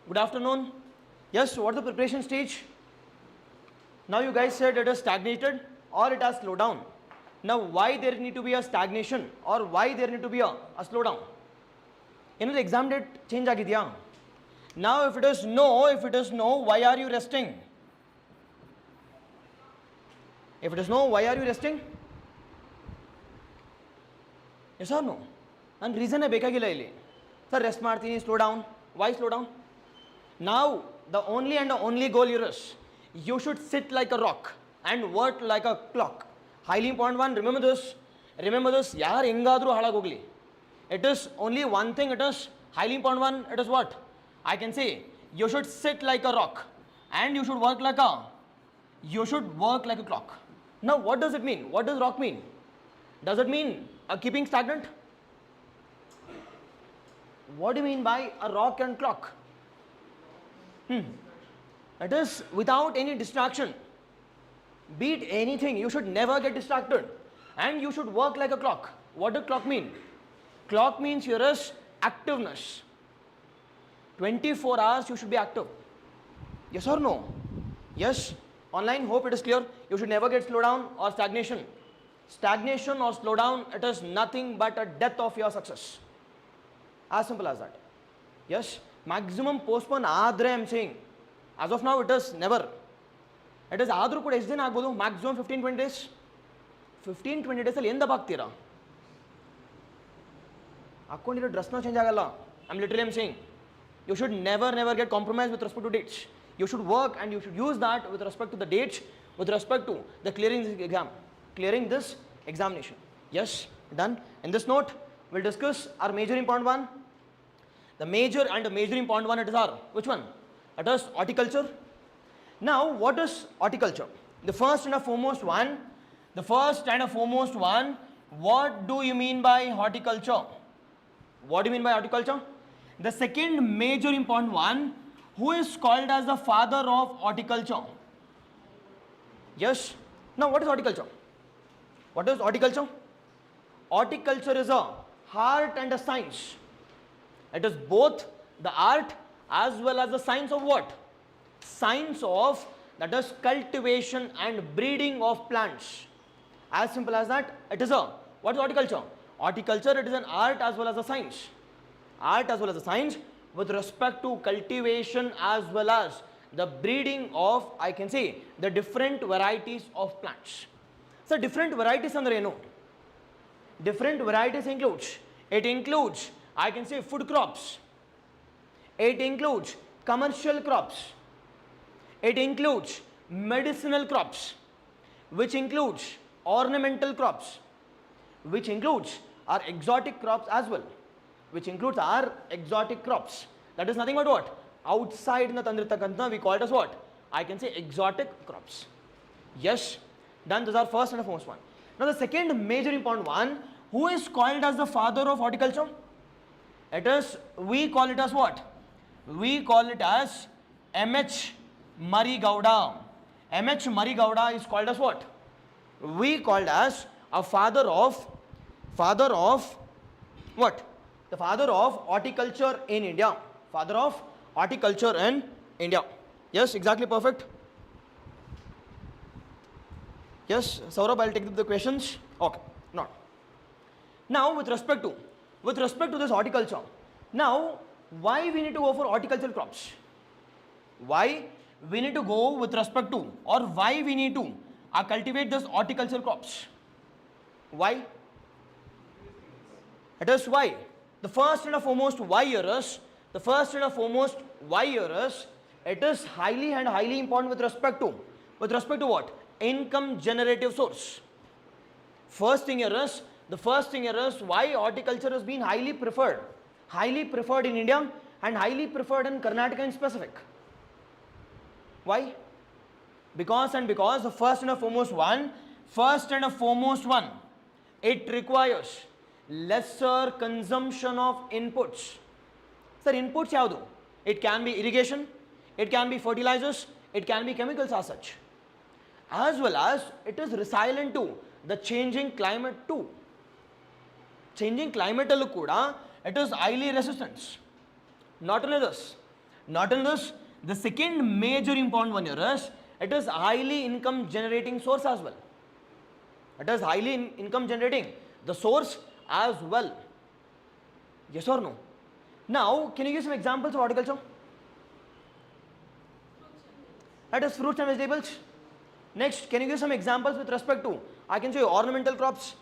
Good afternoon. Yes, what is the preparation stage? Now you guys said it has stagnated or it has slowed down. Now why there need to be a stagnation or why there need to be a slowdown? The exam date change agidya. Now if it is no, why are you resting? If it is no, why are you resting? Yes or no? And reason hai ಬೇಕಾಗಿಲ್ಲ ಇಲ್ಲಿ. Sir rest ಮಾಡ್ತೀನಿ, slow down. Why slow down? Now the only goal here is you should sit like a rock and work like a clock. Highly important one. Remember this. ಯಾರು ಹೆಂಗಾದರೂ ಹಾಳಾಗೋಗ್ಲಿ. It is only one thing. It is highly important one. It is what? I can say you should sit like a rock and you should work like a clock. Now what does it mean? What does rock mean? Does it mean keeping stagnant? What do you mean by a rock and clock? It is without any distraction. Beat anything, you should never get distracted and you should work like a clock. What does clock mean? Clock means here is activeness. 24 hours you should be active. Yes or no? Yes. Online, hope it is clear. You should never get slowdown or stagnation. Stagnation or slowdown, it is nothing but a death of your success. As simple as that. Yes. Maximum postpone adre I am saying. As of now it is never. It is ಆದರೂ ಕೂಡ ಎಷ್ಟು ದಿನ ಆಗ್ಬೋದು? Maximum 15-20 days. 15-20 ಡೇಸಲ್ಲಿ ಏನು ದಬ್ಬಾಗ್ತೀರಾ? ಹಾಕ್ಕೊಂಡಿರೋ ಡ್ರೆಸ್ನ change ಆಗಲ್ಲ. I'm saying you should never get compromised with respect to dates. You should work and you should use that with respect to the dates, with respect to the clearing this examination. Yes, done. In this note, we'll discuss our major important one. The major important one, it is our which one? It is horticulture. Now what is horticulture? The first and foremost one, what do you mean by horticulture? What do you mean by horticulture? The second major important one, who is called as the father of horticulture? Yes. Now what is horticulture? What is horticulture? Horticulture is a art and a science. It is both the art as well as the science of what? Science of, that is cultivation and breeding of plants. As simple as that. It is what is horticulture? Horticulture, it is an art as well as a science. Art as well as a science with respect to cultivation as well as the breeding of, I can say, the different varieties of plants. So different varieties andre enu? Different varieties includes, I can say, food crops. It includes commercial crops. It includes medicinal crops, which includes ornamental crops, which includes our exotic crops as well, which includes our exotic crops. That is nothing but what? Outside na tandirtakanta, we call it as what? I can say exotic crops. Yes, done. Those are first and foremost one. Now the second major important one, who is called as the father of horticulture? It is, we call it as what? We call it as M.H. Murray Gowda. M.H. Murray Gowda is called as what? We called as a father of what? The father of horticulture in India. Father of horticulture in India. Yes, exactly perfect. Yes, Saurabh, I'll take the questions. Okay, not. Now with respect to this horticulture, now why we need to go for horticultural crops? Why we need to go with respect to, or why we need to cultivate this horticultural crops? Why? It is why. The first and foremost why here is, it is highly important with respect to what? Income generative source. First thing here is why horticulture has been highly preferred in India and highly preferred in Karnataka in specific. Why? Because the first and foremost one, it requires lesser consumption of inputs. Sir, inputs yaudu? It can be irrigation, it can be fertilizers, it can be chemicals as such. As well as it is resilient to the changing climate too. Changing climate allu kuda it is highly resistant. Not only this, Not only this, the second major important one here is, it is highly income generating source as well. It is highly income generating, the source as well. Yes or no? Now, can you give some examples of horticulture? That is fruits and vegetables. Next, can you give some examples with respect to, I can say, ornamental crops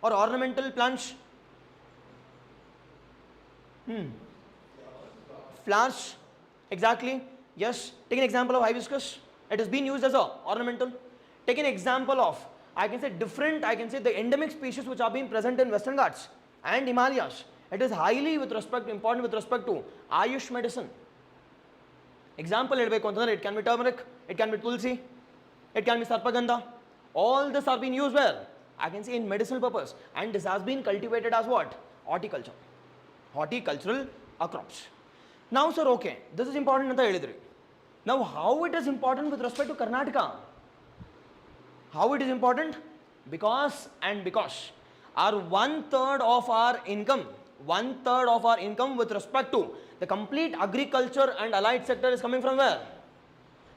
or ornamental plants? Flowers, exactly. Yes. Take an example of hibiscus. It has been used as a ornamental. Take an example of, I can say, different, I can say, the endemic species which are being present in Western Ghats and Himalayas. It is highly important with respect to Ayush medicine. Example, it can be turmeric, it can be tulsi, it can be sarpagandha. All this are being used where? I can say in medicinal purpose, and this has been cultivated as what? Horticulture. Horticultural crops. Now sir, okay, this is important. Now how it is important with respect to Karnataka? How it is important? Because our 1/3 of our income, with respect to the complete agriculture and allied sector is coming from where?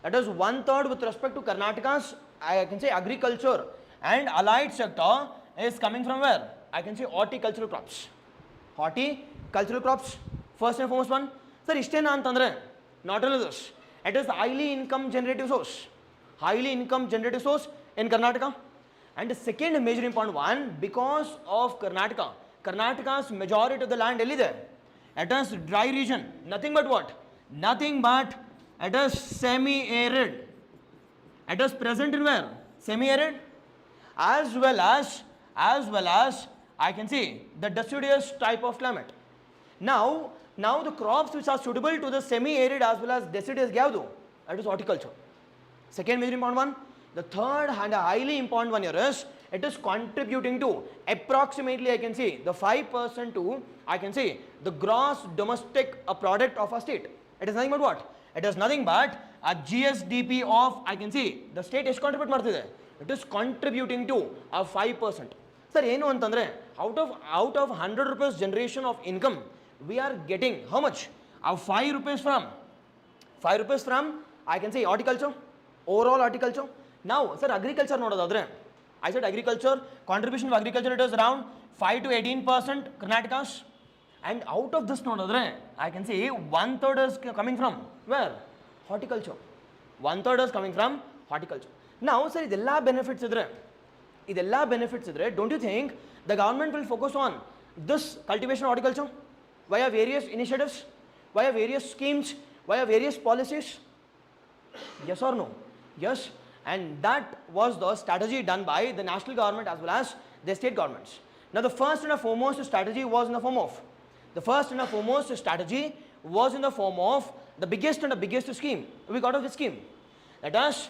That is 1/3 with respect to Karnataka's, I can say, agriculture and allied sector is coming from where? I can say horticultural crops. Horticultural crops, first and foremost one. Sir, ishtena antandre, not only this, it is highly income generative source. Highly income generative source in Karnataka. And the second major important one, because of Karnataka's majority of the land is there. It is dry region. Nothing but what? Nothing but it is semi-arid. It is present in where? Semi-arid. As well as I can see the deciduous type of climate. Now the crops which are suitable to the semi-arid as well as deciduous gyavdu, that is horticulture. Second major important one. The third and a highly important one here is, it is contributing to approximately, I can say, the 5% to, I can say, the gross domestic product of a state. It is nothing but what? It is nothing but a GSDP of, I can say, the state is contribute martide. It is contributing to a 5%. Sir, ಏನು ಅಂತಂದ್ರೆ out of 100 rupees generation of income, we are getting how much? 5 rupees from I can say horticulture, overall horticulture. Now, sir, agriculture nodadadre, I said agriculture, contribution of agriculture, it is around 5 to 18% Karnataka's. And out of this nodadre, I can say 1/3 is coming from where? Horticulture. 1/3 is coming from horticulture. Now, sir, idella benefits idre, don't you think the government will focus on this cultivation of horticulture via various initiatives, via various schemes, via various policies? Yes or no? Yes. And that was the strategy done by the national government as well as the state governments. Now the first and foremost strategy was in the form of, the biggest scheme we got of this scheme. That is,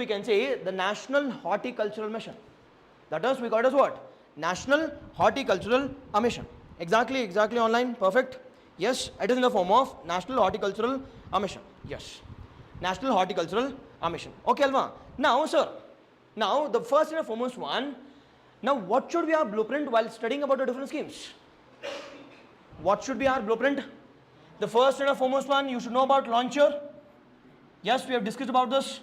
we can say the National Horticultural Mission. That is, we got as what? National Horticultural Mission. Exactly online, perfect. Yes, it is in the form of National Horticultural Mission. Yes, National Horticultural Mission. Okay, Alva. Now, sir, now the first and foremost one, now what should be our blueprint while studying about the different schemes? What should be our blueprint? The first and foremost one, you should know about launch year. Yes, we have discussed about this.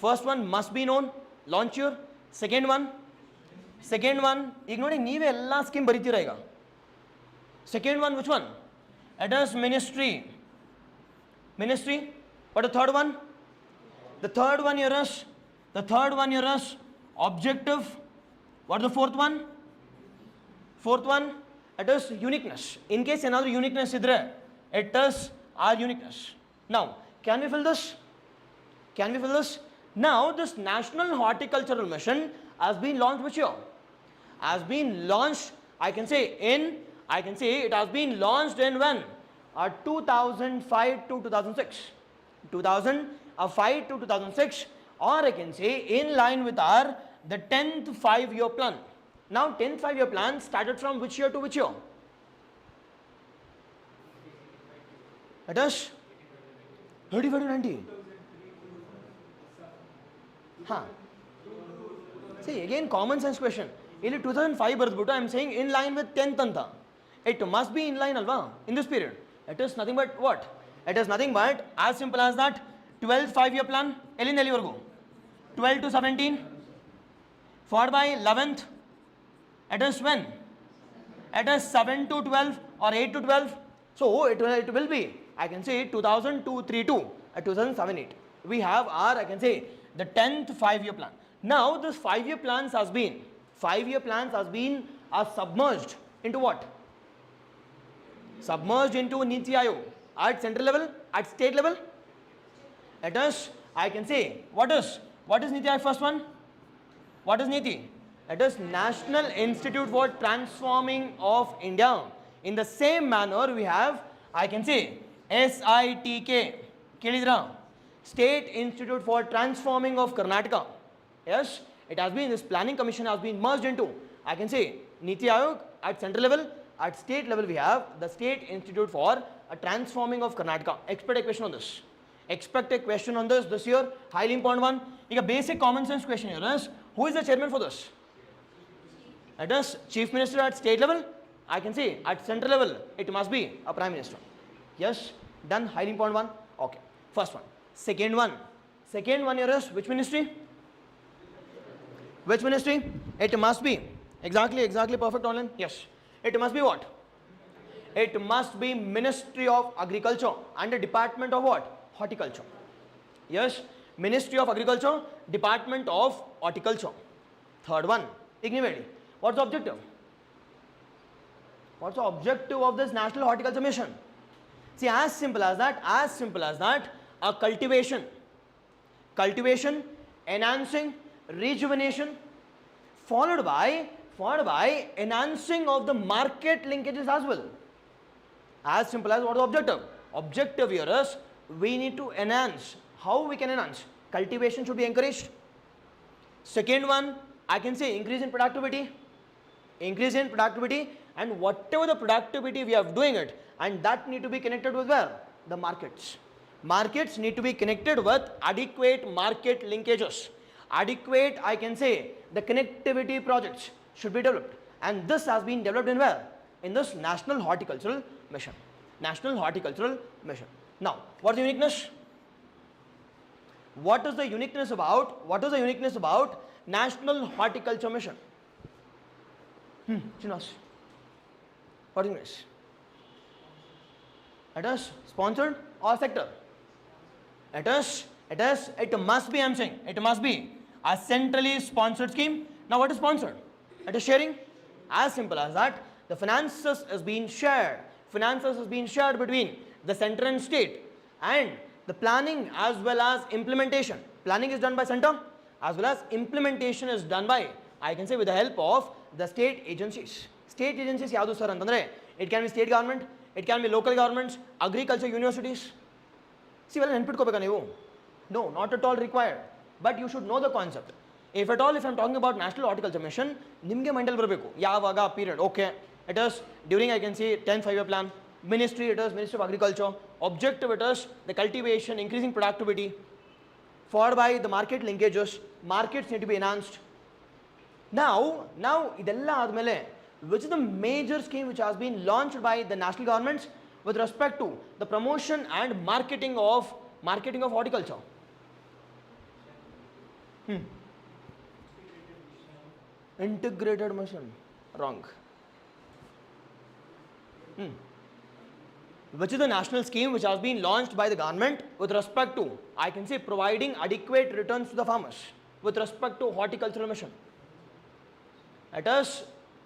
First one must be known, launch year. Second one, ignoring neeve ella scheme bariti rahega. Second one, which one? It is ministry. But the third one here is objective. What is the fourth one? It is uniqueness. In case another uniqueness idre, it is our uniqueness. Now, can we fill this? Now, this National Horticultural Mission has been launched which year? Has been launched, it has been launched in when? 2005 to 2006. 2005 to 2006, or I can say in line with the 10th 5-year plan. Now 10th 5-year plan started from which year to which year? It is 35 to 90. See, again common sense question. In 2005 birth, I am saying in line with 10th anta. It must be in line alva in this period. It is nothing but what? It is nothing but as simple as that 12th 5-year plan, 12 to 17, followed by 11th, it is when? It is 7 to 12 or 8 to 12. So it will be, I can say 2002, 3 to 2007, 8. We have our, I can say, the 10th 5-year plan. Now this 5-year plans has been submerged into what? Submerged into Niti Aayog at central level, at state level. It is, I can say, what is Niti Aayog first one? What is Niti? It is National Institute for Transforming of India. In the same manner, we have, I can say, SITK, Kelidra, State Institute for Transforming of Karnataka. Yes, it has been, this planning commission has been merged into, I can say, Niti Aayog at central level. At state level, we have the State Institute for Transforming of Karnataka. Expect a question on this. Expect a question on this year. Highly important one. A basic common sense question here is, who is the chairman for this? It is Chief Minister at state level. I can say at central level, it must be a Prime Minister. Yes, done. Highly important one. Okay, first one. Second one here is which ministry? Which ministry? It must be exactly perfect online. Yes, it must be what? It must be Ministry of Agriculture and the Department of what? Horticulture. Yes, Ministry of Agriculture, Department of Horticulture. Third one, Ignivedi. What's the objective? What's the objective of this National Horticulture Mission? See, as simple as that, a cultivation, enhancing, rejuvenation, followed by enhancing of the market linkages as well. As simple as what is the objective? Objective here is we need to enhance. How we can enhance? Cultivation should be encouraged. Second one, I can say increase in productivity, and whatever the productivity we are doing it, and that need to be connected with where? The markets. Markets need to be connected with adequate market linkages. Adequate, I can say, the connectivity projects should be developed, and this has been developed in where? In this National Horticultural Mission. National Horticultural Mission. Now, what's the uniqueness? What is the uniqueness about National Horticulture Mission? Chinas, what is this? It is sponsored or sector? It must be, I'm saying, it must be a centrally sponsored scheme. Now what is sponsored? It is sharing. As simple as that, the finances is being shared. Finances is being shared between the center and state, and the planning as well as implementation. Planning is done by center as well as implementation is done by, I can say, with the help of the state agencies. State agencies yadu sir antandre, it can be state government, it can be local governments, agriculture universities. See, well, no, not at all required, but you should know the concept. If at all, if I am talking about National Horticulture Mission, nimge mindal barabeku yavaga period. Okay, it is during, I can say, 10th 5-year plan. Ministry, it is Ministry of Agriculture. Objective, it is the cultivation, increasing productivity, followed by the market linkages. Markets need to be enhanced. Now idella admele, which is the major scheme which has been launched by the national governments with respect to the promotion and marketing of horticulture? Integrated mission. Wrong. Which is the national scheme which has been launched by the government with respect to, I can say, providing adequate returns to the farmers with respect to horticultural mission? It is,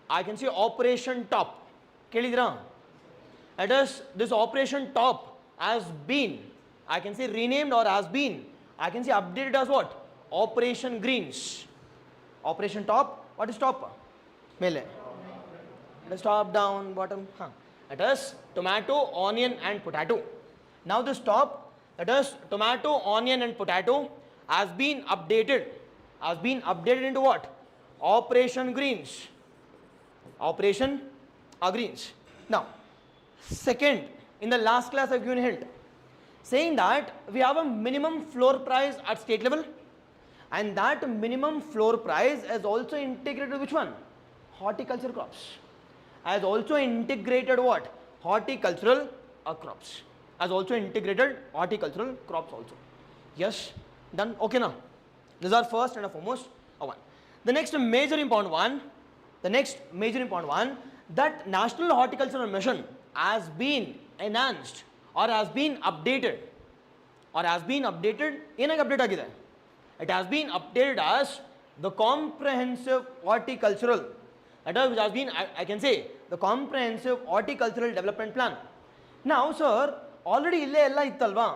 I can say, Operation Top. Kelidra. It is, this Operation Top has been, I can say, renamed or has been, I can say, updated as what? Operation Greens. Operation Top. What is top? Mele. It is top, down, bottom. It is tomato, onion and potato. Now this top, that is tomato, onion and potato, has been updated into what? Operation Greens. Operation Greens. Now, second, in the last class I have given a hint, saying that we have a minimum floor price at state level, and that minimum floor price is also integrated with which one? Horticulture crops. Has also integrated what? Horticultural crops. as also integrated horticultural crops also. Yes, done. Okay now. These are first and foremost one. The next major important one, that National Horticultural Mission has been enhanced or has been updated ಏನಾಗಿ update ಆಗಿದೆ? It has been updated as the comprehensive horticultural, that is, which has been, I can say, the comprehensive horticultural development plan. Now sir, already ille ella ittalva,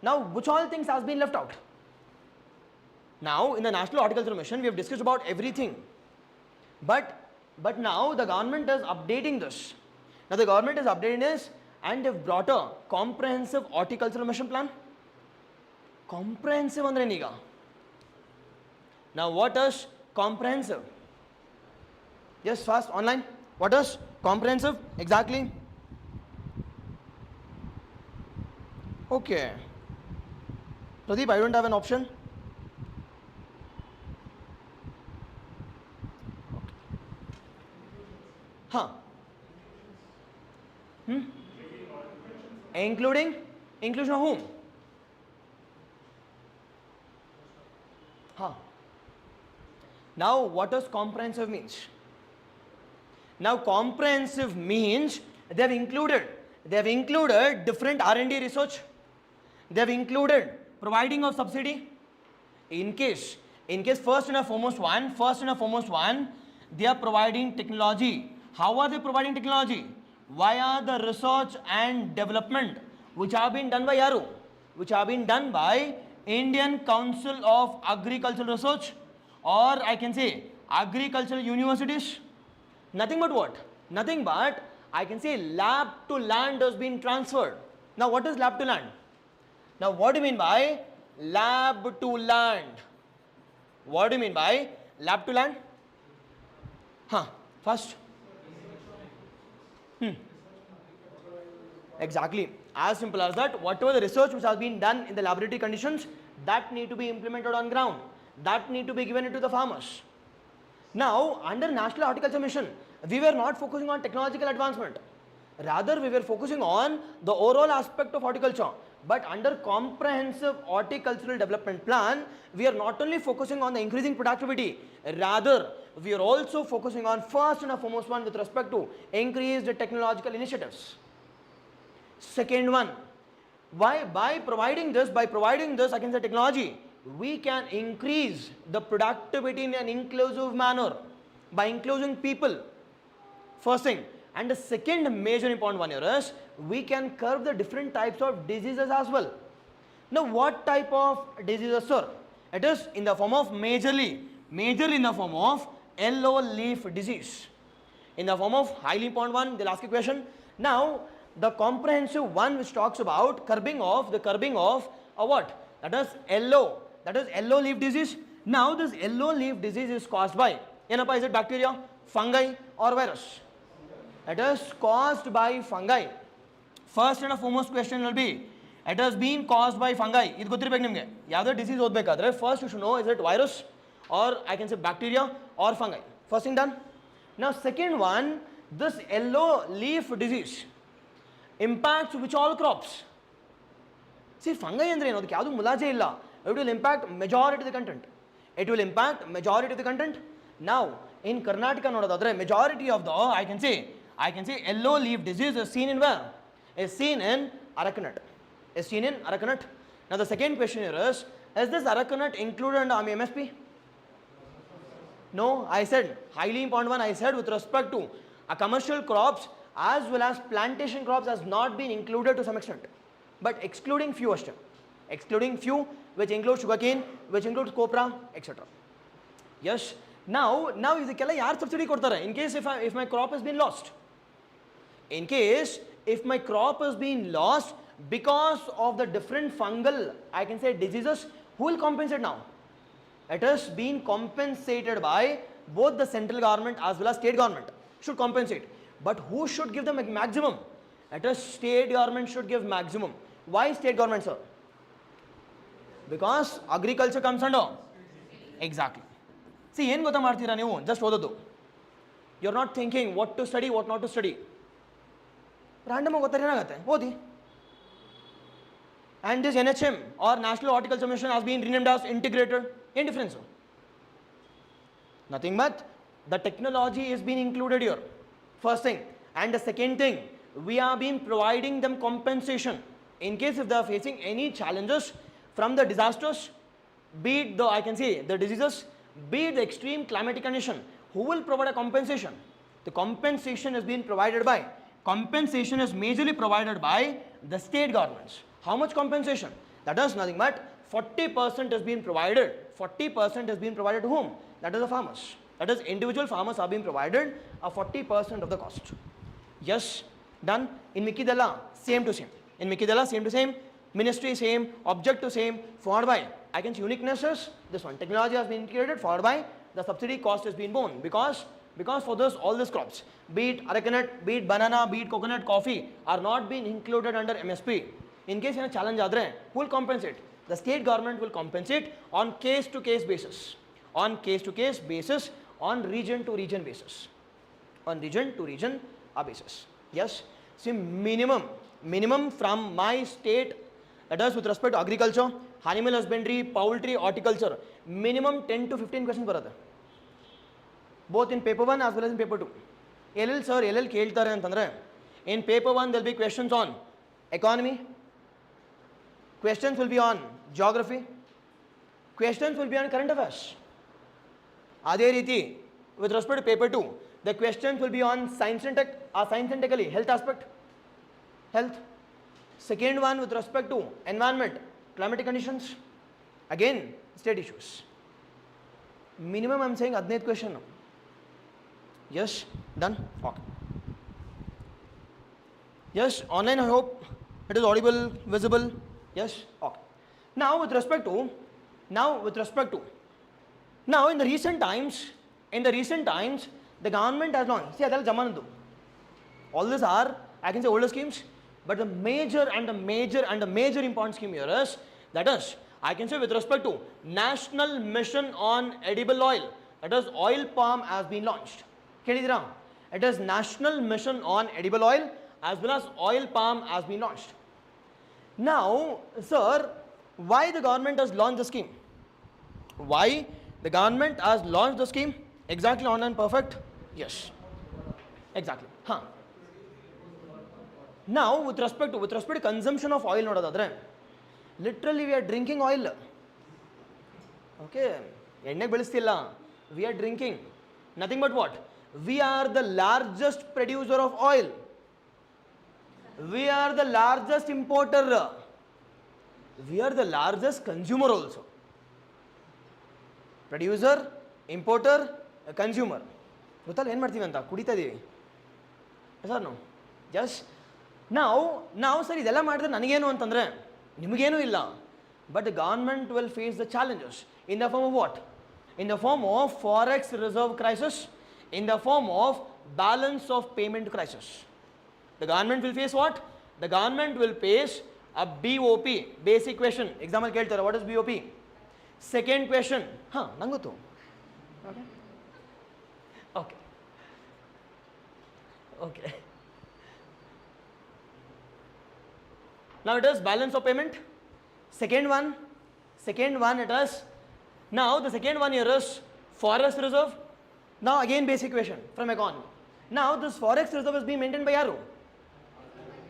now which all things has been left out? Now in the National Horticultural Mission we have discussed about everything, but now the government is updating this. Now the government is updating this and they've brought a comprehensive horticultural mission plan. Comprehensive andre niga. Now what is comprehensive? Yes, fast online. What is comprehensive exactly? Okay, Pradeep, I don't have an option. Huh? Inclusion of whom? Huh? Now what does comprehensive means? Now comprehensive means they have included different R&D research. They have included providing of subsidy. In case first and foremost one, they are providing technology. How are they providing technology? Via the research and development which have been done by yaru? Which have been done by Indian Council of Agricultural Research, or I can say agricultural universities. Nothing but what? Nothing but I can say lab to land has been transferred. Now what is lab to land? Now what do you mean by lab to land? What do you mean by lab to land? First. Exactly, as simple as that. Whatever the research which has been done in the laboratory conditions, that need to be implemented on ground, that need to be given to the farmers. Now under National Horticulture Mission we were not focusing on technological advancement, rather we were focusing on the overall aspect of horticulture. But under comprehensive horticultural development plan we are not only focusing on the increasing productivity, rather we are also focusing on first and foremost one with respect to increased technological initiatives. Second one, by providing this I can say technology, we can increase the productivity in an inclusive manner by including people. First thing. And the second major important one here is we can curb the different types of diseases as well. Now what type of diseases, sir? It is in the form of majorly in the form of yellow leaf disease. In the form of highly important one, they'll ask a question. Now the comprehensive one which talks about curbing of what? That is yellow leaf disease. Now this yellow leaf disease is caused by, is it bacteria, fungi or virus? It is caused by fungi. First and foremost question will be, it has been caused by fungi. Idu ಗೊತ್ತಿರಬೇಕು ನಿಮಗೆ. ಯಾವುದೇ disease ಓದಬೇಕಾದ್ರೆ first you should know, is it virus or I can say bacteria or fungi. First thing done. Now second one, this yellow leaf disease impacts which all crops? See, fungi andre ಏನು, ಅದಕ್ಕೆ ಯಾವುದು ಮುಲಾಜೆ ಇಲ್ಲ. It will impact majority of the content. Now in Karnataka ನೋಡೋದಾದ್ರೆ majority of the I can say yellow leaf disease is seen in where? Is seen in arecanut. Now the second question here is this arecanut included under MSP? No, I said highly important one. I said with respect to commercial crops as well as plantation crops has not been included to some extent, but excluding few which includes sugarcane, which includes copra, etc. Yes. Now ಇದಕ್ಕೆಲ್ಲ ಯಾರು subsidy ಕೊಡ್ತಾರೆ? In case if my crop has been lost, because of the different fungal I can say diseases, who will compensate now? It is being compensated by both the central government as well as state government should compensate. But who should give them a maximum? It is state government should give maximum. Why state government, sir? Because agriculture comes under. Exactly. See, ಏನು ಗೊತ್ತಾ ಮಾಡ್ತೀರಾ ನೀವು? Just ಓದೋದು. You are not thinking what to study, what not to study. Random ಆಗಿ ಗೊತ್ತಾರೆ ಏನಾಗುತ್ತೆ? ಓದಿ. and this NHM or National Horticulture Mission has been renamed as integrated. Any difference? Nothing but the technology is being included here. First thing. And the second thing, we have been providing them compensation in case if they are facing any challenges from the disasters, be it the, I can say, the diseases, be it the extreme climatic condition. Who will provide a compensation? The compensation has been provided by, compensation is majorly provided by the state governments. How much compensation? That is nothing but 40% has been provided. 40% has been provided to whom? That is the farmers. That is, individual farmers are being provided a 40% of the cost. Yes, done. In Mikidala, same to same. In Mikidala, same to same. Ministry same, objective same, followed by, I can see uniqueness is this one. Technology has been integrated, followed by the subsidy cost has been borne because for this, all these crops, be it arecanut, be it banana, be it coconut, coffee, are not being included under MSP. In case a challenge adre, who will compensate? The state government will compensate on case-to-case basis. On case-to-case basis, on region-to-region basis. On region-to-region basis. Yes. See, minimum from my state, that is with respect to agriculture, animal husbandry, poultry, horticulture, minimum 10 to 15 questions barata. Both in paper 1 as well as in paper 2. LL sir, LL keltare antandre. In paper 1 there will be questions on economy, questions will be on geography, questions will be on current affairs. Adhe riti, with respect to paper 2, the questions will be on science and technically, health aspect, health. Second one with respect to environment, climatic conditions, again state issues. Minimum I am saying 15 question. Yes, done. Okay. Yes, online I hope it is audible, visible. Yes, okay. Now in the recent times, the government has launched, see, all these are, I can say, older schemes, but the major important scheme here is, that is, I can say with respect to National Mission on Edible Oil, that is, oil palm has been launched. It is National Mission on Edible Oil as well as oil palm has been launched. Now, sir, why the government has launched the scheme? Why the government has launched the scheme? Exactly, online perfect? Yes. Exactly. Huh. Now, with respect to consumption of oil, literally we are drinking oil. Okay. We are drinking. Nothing but what? We are the largest producer of oil. We are the largest importer. We are the largest consumer also. Producer, importer, consumer. Yes or no? Yes. Now, sir, idella madre nanagenu antandre nimagenu illa. But the government will face the challenges in the form of what? In the form of forex reserve crisis, in the form of balance of payment crisis. The government will face what? The government will face a BOP, basic question. Example keltara, what is BOP? Second question, nangutu. Okay. Now it is balance of payment. Second one it is, now the second one here is forex reserve. Now again basic question from economy. Now this forex reserve is being maintained by Yaru.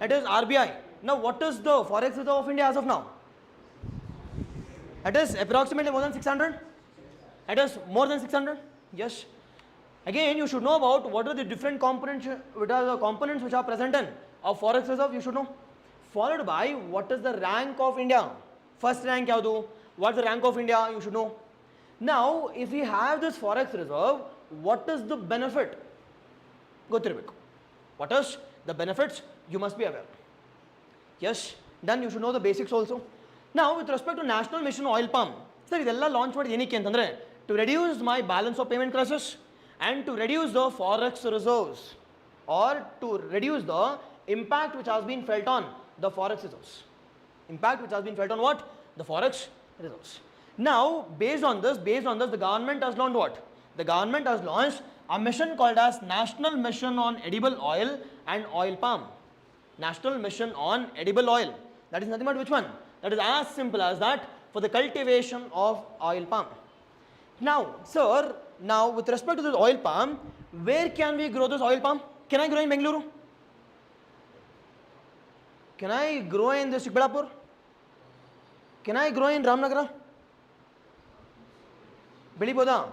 It is RBI. Now what is the forex reserve of India as of now? It is approximately more than 600. It is more than 600. Yes. Again you should know about what are the different components, which are present in of forex reserve, you should know. Followed by what is the rank of India. First rank yaudu. What is the rank of India, you should know. Now if we have this forex reserve, what is the benefit? Go through it. What is the benefits? You must be aware. Yes, then you should know the basics also. Now with respect to National Mission Oil Palm, sir, idella launch ಮಾಡಿ ಏನಕ್ಕೆ ಅಂತಂದ್ರೆ to reduce my balance of payment crisis and to reduce the forex reserves or to reduce the impact which has been felt on the forex reserves. Impact which has been felt on what? The forex reserves. Now based on this, the government has launched what? The government has launched a mission called as National Mission on Edible Oil and Oil Palm. National Mission on Edible Oil. That is nothing but which one? That is as simple as that for the cultivation of oil palm. Now, sir, now with respect to this oil palm, where can we grow this oil palm? Can I grow in Bengaluru? Can I grow in this Chikballapur? Can I grow in Ramnagara? Beliboda?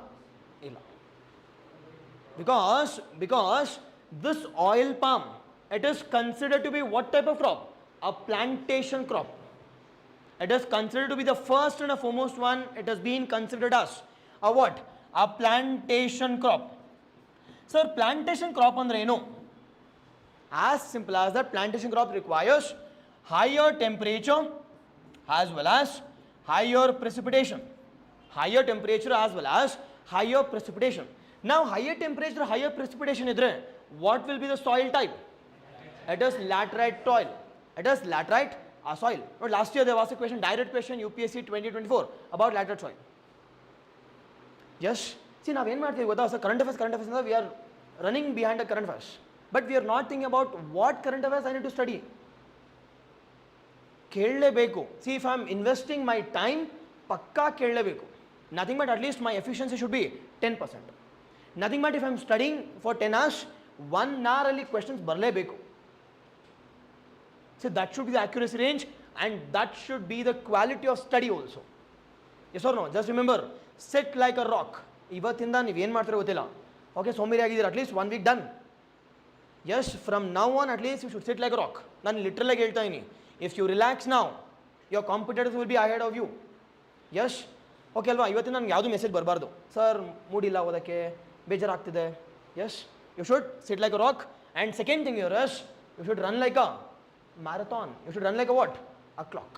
Because this oil palm, it is considered to be what type of crop? A plantation crop. It is considered to be the first and the foremost one. It has been considered as a what? A plantation crop. Sir, plantation crop andre eno? As simple as that, plantation crop requires higher temperature as well as higher precipitation. Higher temperature as well as higher precipitation. Now, higher temperature, higher precipitation idre, what will be the soil type? It is laterite soil. It is laterite soil. But last year there was a question, direct question, UPSC 2024 about laterite soil. Yes. See, now current affairs, we are running behind the current affairs. But we are not thinking about what current affairs I need to study. See, if I am investing my time, pakka kellebeku. Nothing but at least my efficiency should be 10%. Nothing but if I am studying for 10 hours, 1 hour only questions barlebeku. So that should be the accuracy range and that should be the quality of study also. Yes or no? Just remember, sit like a rock. Ivathinda ನೀವು ಏನು ಮಾಡ್ತೀರೋ ಗೊತ್ತಿಲ್ಲ. Okay, ಸೋಂಬೇರಿ ಆಗಿದ್ದೀರಾ, at least 1 week done. Yes, from now on at least you should sit like a rock. ನಾನು literally ಹೇಳ್ತಾ ಇದೀನಿ. If you relax now, your competitors will be ahead of you. Yes. Okay ಅಲ್ವಾ, ಇವತ್ತಿನ ನನಗೆ ಯಾವುದು message ಬರಬಾರ್ದು, sir ಮೂಡಿಲ್ಲ ಓದೋಕ್ಕೆ, ಬೇಜಾರಾಗ್ತಿದೆ. Yes, you should sit like a rock. And second thing your yes, you should run like a marathon. You should run like a what? A clock.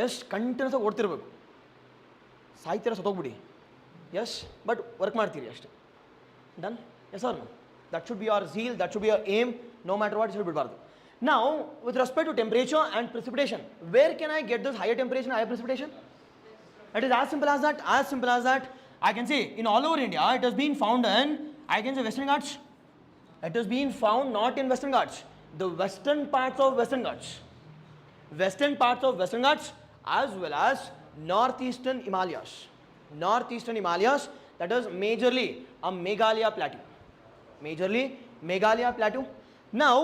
Yes, continuous ಆಗಿ ಓಡ್ತಿರ್ಬೇಕು. ಸಾಯ್ತೀರ ಸತ್ತೋಗ್ಬಿಡಿ. ಎಸ್, ಬಟ್ ವರ್ಕ್ ಮಾಡ್ತೀರಿ ಅಷ್ಟೇ. Done? Yes or no? That should be your zeal, that should be your aim, no matter what, should ಬಿಡಬಾರ್ದು. Now, with respect to temperature and precipitation, where can I get this higher temperature and higher precipitation? It is as simple as that. As simple as that. I can say in all over India, it has been found in, I can say, Western Ghats. It has been found not in Western Ghats, the western parts of Western Ghats. Western parts of Western Ghats as well as northeastern Himalayas. Northeastern Himalayas, that is majorly a Meghalaya plateau. Majorly Meghalaya plateau. Now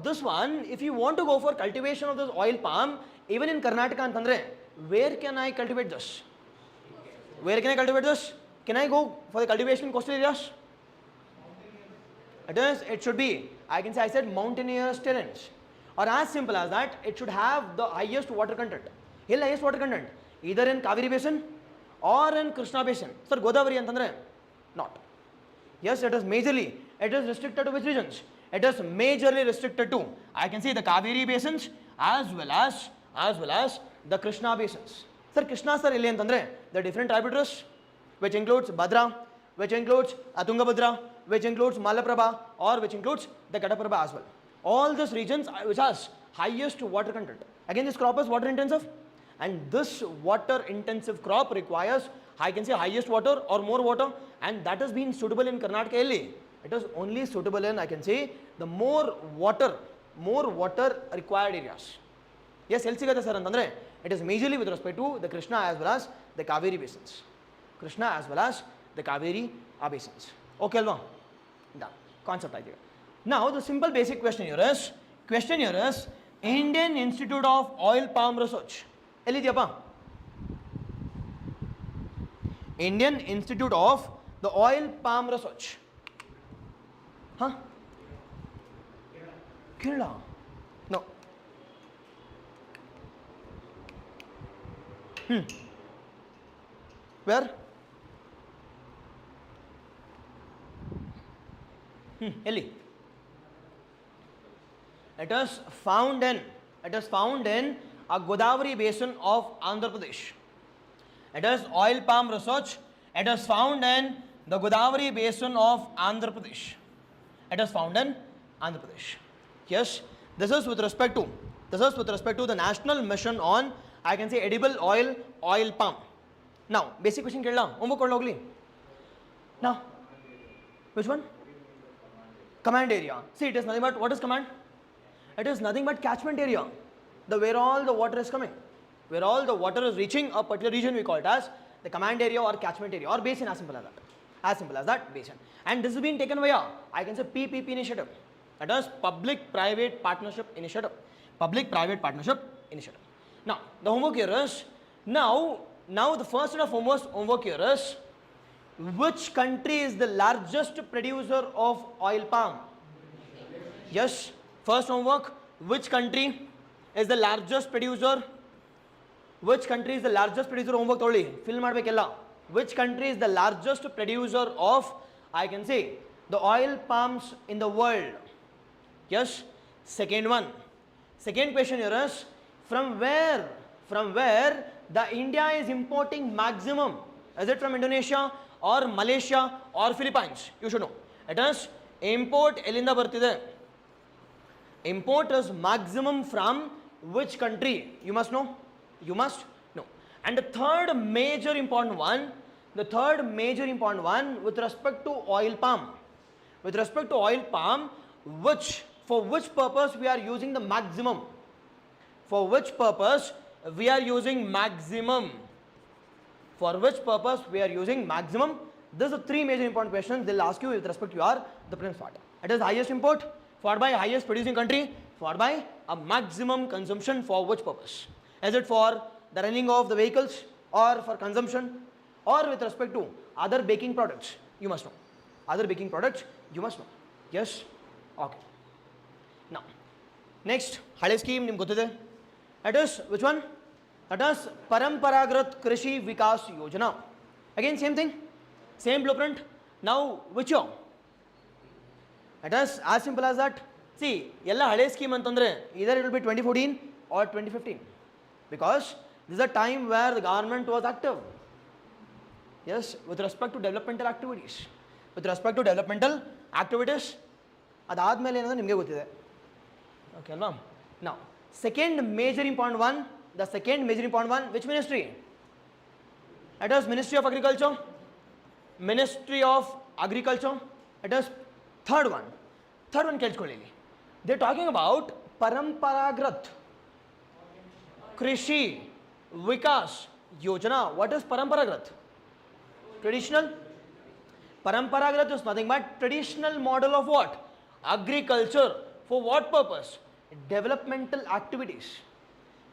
this one, if you want to go for cultivation of this oil palm, even in Karnataka antandre, where can I cultivate this? Where can I cultivate this? Can I go for the cultivation in coastal areas? It should be, I can say, I said mountainous terrains. Or as simple as that, it should have the highest water content. Hill highest water content, either in Kaveri basin or in Krishna basin. Sir, Godavari antandre, not. Yes, it is majorly, it is restricted to which regions? It is majorly restricted to, I can say, the Kaveri basins as well as the Krishna basins. Sir, Krishna sir illi antandre, the different tributaries, which includes Bhadra, which includes Tungabhadra, which includes Malaprabha, or which includes the Ghataprabha as well. All these regions which has highest water content. Again, this crop is water intensive, and this water intensive crop requires, I can say, highest water or more water, and that has been suitable in Karnataka only. It is only suitable in, I can say, the more water required areas. Yes, Elsigata sir antandre, it is majorly with respect to the Krishna as well as the Kaveri basins. Krishna as well as the Kaveri basins. Okay alva? Done. Concept idea. Now the simple basic question here is Indian Institute of Oil Palm Research. Elidiyappa? Indian Institute of the Oil Palm Research. Huh? Kerala? No. Where? Ellie. It is found in a Godavari basin of Andhra Pradesh. It is oil palm research. It is found in the Godavari basin of Andhra Pradesh. It is found in Andhra Pradesh. Yes, this is with respect to the national mission on, I can say, edible oil palm. Now, basic question kelala, homework kodla hogli. Now, which one? Command area. See, it is nothing but, what is command? It is nothing but catchment area. where all the water is coming. Where all the water is reaching a particular region, we call it as the command area or catchment area or basin, as simple as that. As simple as that, basin. And this has been taken via, I can say, PPP initiative. That is Public-Private Partnership Initiative. Public-Private Partnership Initiative. Now, the homework here is, now the first set of homework here is, which country is the largest producer of oil palm? Yes, first homework, which country is the largest producer? Which country is the largest producer? Homework totally fill madbekella. Which country is the largest producer of, I can say, the oil palms in the world? Yes. Second one. Second question here is, from where the India is importing maximum? Is it from Indonesia or Malaysia or Philippines? You should know. It is import elinda bartide. Import is maximum from which country? You must know. You must know. And the third major important one with respect to oil palm. With respect to oil palm, for which purpose we are using the maximum? For which purpose we are using maximum? For which purpose we are using maximum? These are three major important questions they will ask you with respect to the prelims part. It is highest import, followed by highest producing country, followed by a maximum consumption. For which purpose? Is it for the running of the vehicles or for consumption or with respect to other baking products? You must know. Other baking products, you must know. Yes? Okay. Now, next, hale scheme nimge gottide. That is which one? That is Paramparagat Krishi Vikas Yojana. Again, same thing, same blueprint. Now, which year? It is as simple as that. See, yella hale scheme antandre, either it will be 2014 or 2015. Because this is a time where the government was active. Yes, with respect to developmental activities. With respect to developmental activities, adadmele enadu nimge gottide. Okay, no? Now, second major important one, which ministry? It is Ministry of Agriculture. Ministry of Agriculture. It is third one kelchkolli. They are talking about Paramparagat Krishi Vikas Yojana. What is Paramparagat? Traditional. Paramparagat is nothing but traditional model of what? Agriculture. For what purpose? Developmental activities.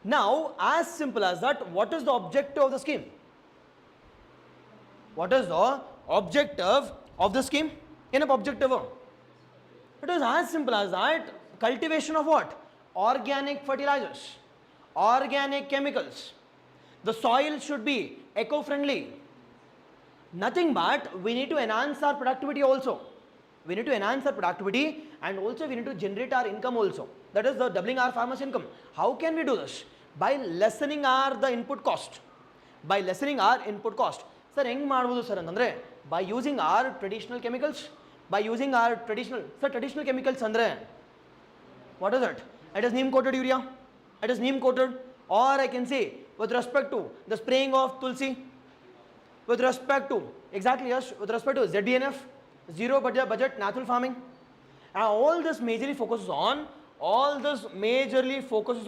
Now, as simple as that, what is the objective of the scheme? What is the objective of the scheme? In objective, it is as simple as that. Cultivation of what? Organic fertilizers, organic chemicals. The soil should be eco-friendly. Nothing but we need to enhance our productivity also. We need to enhance our productivity and also we need to generate our income also. That is the doubling our farmers' income. How can we do this? By lessening the input cost. By lessening our input cost. Sir, heng maduvodu sir antandre by using our traditional chemicals. By using our traditional chemicals andre, what is it? It is neem coated urea. It is neem coated, or I can say with respect to the spraying of tulsi. With respect to ZBNF, zero budget natural farming. And all this majorly focuses